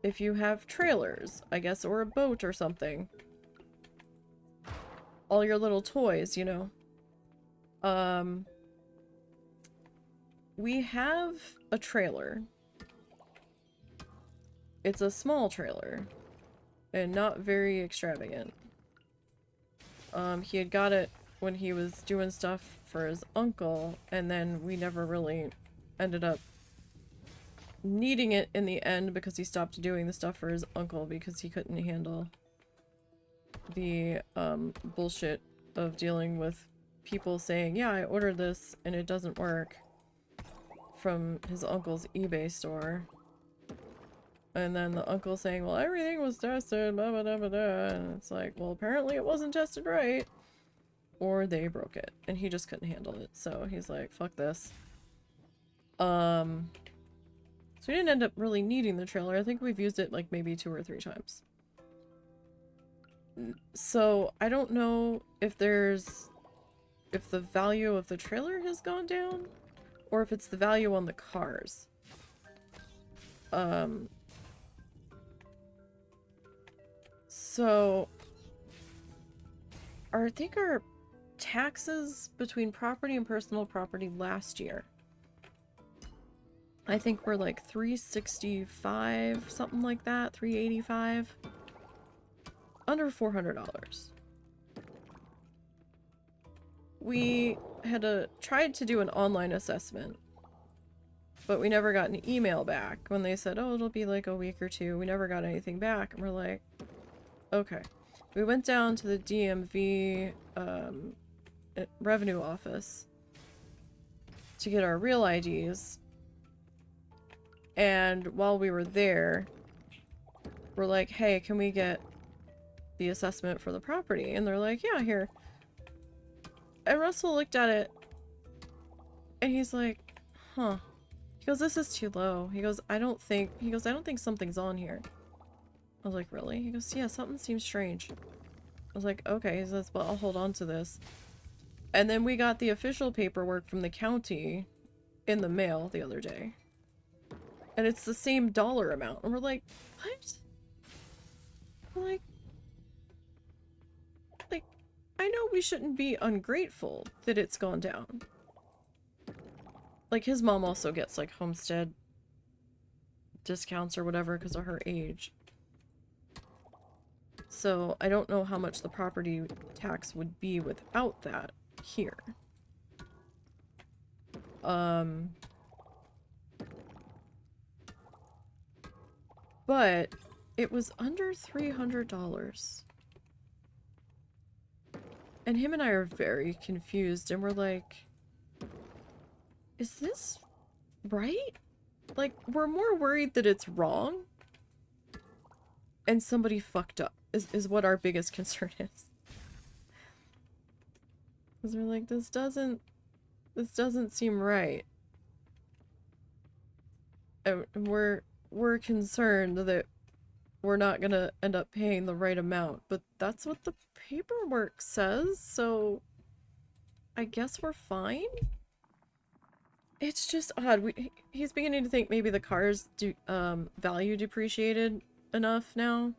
if you have trailers, I guess, or a boat or something, all your little toys, you know. We have a trailer. It's a small trailer and not very extravagant. He had got it when he was doing stuff for his uncle, and then we never really ended up needing it in the end because he stopped doing the stuff for his uncle because he couldn't handle the bullshit of dealing with people saying, yeah, I ordered this and it doesn't work, from his uncle's eBay store. And then the uncle saying, well, everything was tested, blah, blah, blah, blah, blah. And it's like, well, apparently it wasn't tested right. Or they broke it. And he just couldn't handle it. So he's like, fuck this. So we didn't end up really needing the trailer. I think we've used it like maybe 2 or 3 times. So I don't know if the value of the trailer has gone down, or if it's the value on the cars. Um, so I think our taxes between property and personal property last year, I think we're like 365, something like that, 385. Under $400. We had tried to do an online assessment, but we never got an email back when they said, oh, it'll be like a week or two. We never got anything back, and we're like, okay. We went down to the DMV revenue office to get our real IDs, and while we were there, we're like, hey, can we get the assessment for the property? And they're like, yeah, here. And Russell looked at it, and he's like, huh. He goes, this is too low. He goes, I don't think something's on here. I was like, really? He goes, yeah, something seems strange. I was like, okay. He says, well, I'll hold on to this. And then we got the official paperwork from the county in the mail the other day. And it's the same dollar amount. And we're like, what? We're like, I know we shouldn't be ungrateful that it's gone down. Like, his mom also gets, like, homestead discounts or whatever because of her age. So, I don't know how much the property tax would be without that here. But it was under $300. And him and I are very confused, and we're like, is this right? Like, we're more worried that it's wrong and somebody fucked up is what our biggest concern is. Because we're like, this doesn't seem right. And we're concerned that we're not gonna end up paying the right amount, but that's what the paperwork says, so I guess we're fine? It's just odd. He's beginning to think maybe the car's value depreciated enough now.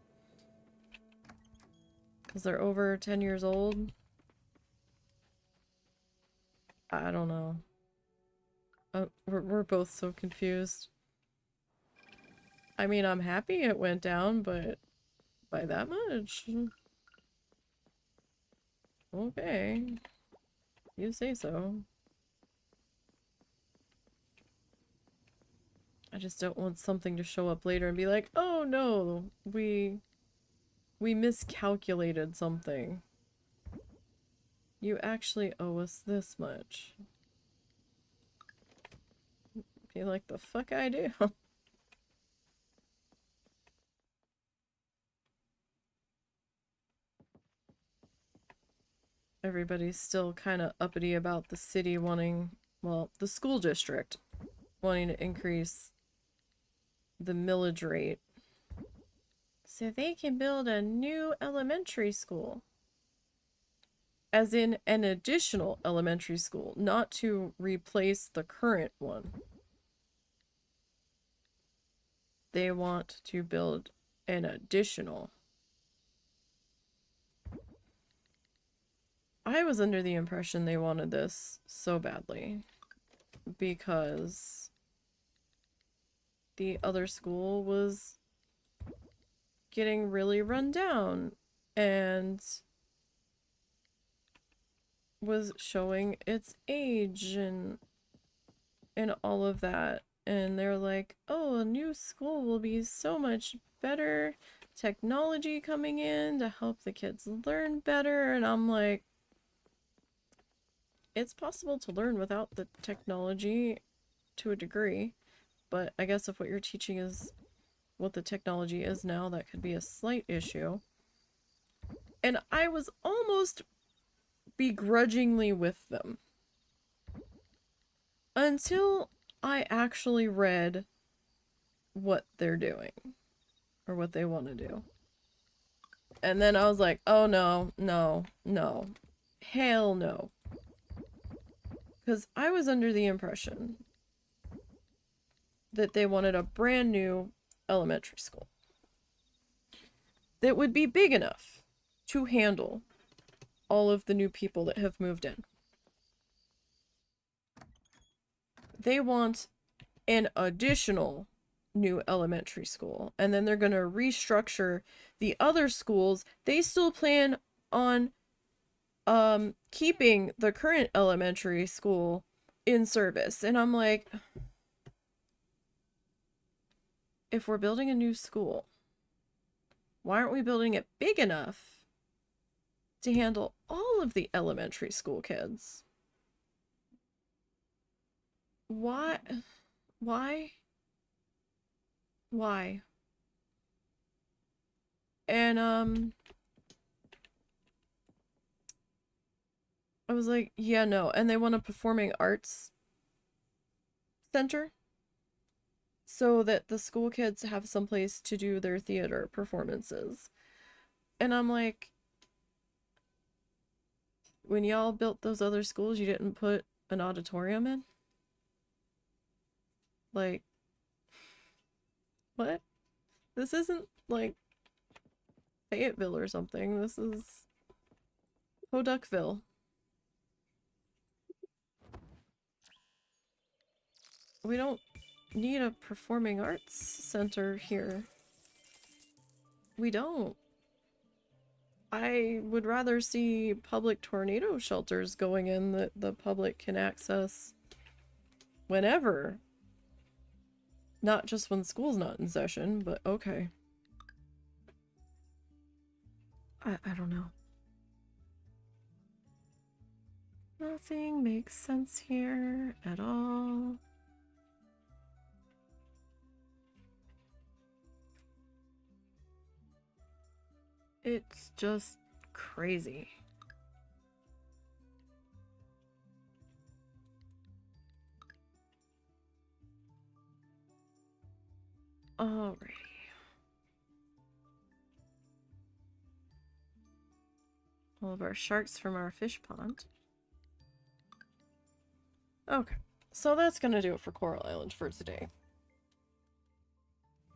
Because they're over 10 years old. I don't know. We're both so confused. I mean, I'm happy it went down, but by that much? Okay. You say so. I just don't want something to show up later and be like, oh no, we miscalculated something. You actually owe us this much. Be like, the fuck I do. Everybody's still kind of uppity about the city wanting, well, the school district wanting to increase the millage rate so they can build a new elementary school. As in an additional elementary school, not to replace the current one. They want to build an additional. I was under the impression they wanted this so badly because the other school was getting really run down and was showing its age and all of that. And they're like, oh, a new school will be so much better. Technology coming in to help the kids learn better. And I'm like, it's possible to learn without the technology to a degree. But I guess if what you're teaching is what the technology is now, that could be a slight issue. And I was almost begrudgingly with them until I actually read what they're doing or what they want to do. And then I was like, oh no, no, no. Hell no. Because I was under the impression that they wanted a brand new elementary school that would be big enough to handle all of the new people that have moved in. They want an additional new elementary school, and then they're going to restructure the other schools. They still plan on keeping the current elementary school in service. And I'm like, if we're building a new school, why aren't we building it big enough to handle all of the elementary school kids? Why? Why? Why? And I was like, yeah, no. And they want a performing arts center so that the school kids have someplace to do their theater performances. And I'm like, when y'all built those other schools, you didn't put an auditorium in? Like, what? This isn't like Fayetteville or something. This is Hoduckville. We don't need a performing arts center here. We don't. I would rather see public tornado shelters going in that the public can access whenever. Not just when school's not in session, but okay. I don't know. Nothing makes sense here at all. It's just crazy. Alrighty. All of our sharks from our fish pond. Okay, so that's gonna do it for Coral Island for today.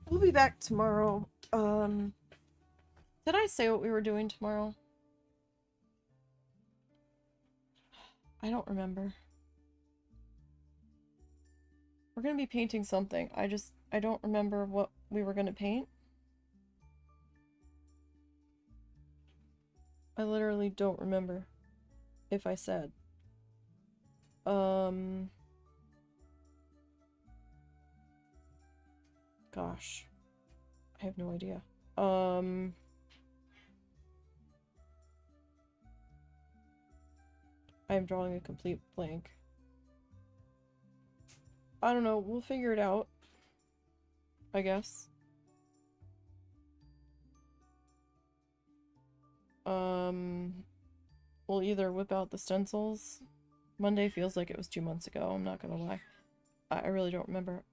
We'll be back tomorrow. Did I say what we were doing tomorrow? I don't remember. We're gonna be painting something. I don't remember what we were gonna paint. I literally don't remember if I said. Gosh. I have no idea. I am drawing a complete blank. I don't know, we'll figure it out. I guess. We'll either whip out the stencils. Monday feels like it was 2 months ago, I'm not gonna lie. I really don't remember.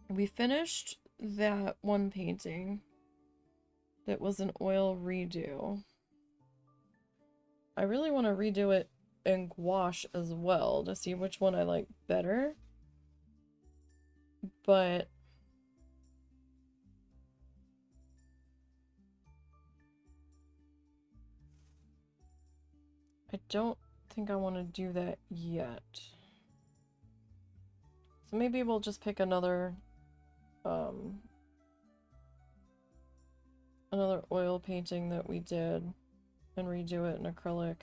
We finished that one painting that was an oil redo. I really want to redo it in gouache as well to see which one I like better. But I don't think I want to do that yet. So maybe we'll just pick another oil painting that we did and redo it in acrylic.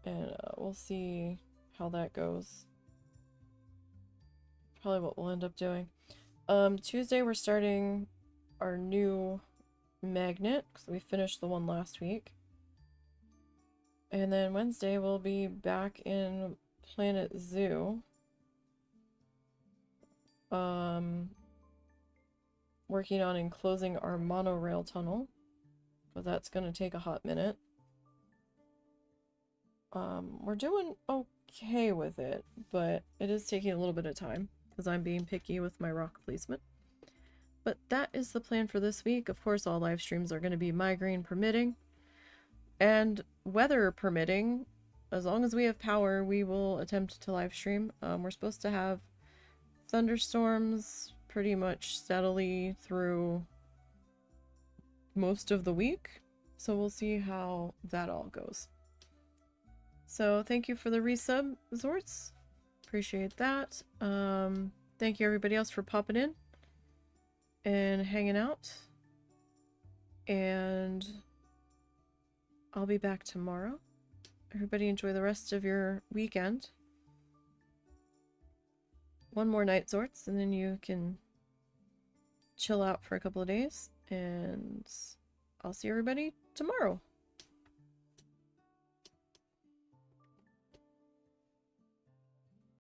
And we'll see how that goes. Probably what we'll end up doing. Tuesday we're starting our new magnet because we finished the one last week. And then Wednesday we'll be back in Planet Zoo. Working on enclosing our monorail tunnel, but that's gonna take a hot minute. We're doing okay with it, but it is taking a little bit of time because I'm being picky with my rock placement. But that is the plan for this week. Of course, all live streams are going to be migraine permitting and weather permitting. as long as we have power, we will attempt to live stream. We're supposed to have thunderstorms pretty much steadily through most of the week, so we'll see how that all goes. So thank you for the resub, Zorts. Appreciate that. Thank you everybody else for popping in and hanging out. And I'll be back tomorrow. Everybody enjoy the rest of your weekend. One more night, Zorts, and then you can chill out for a couple of days. And I'll see everybody tomorrow.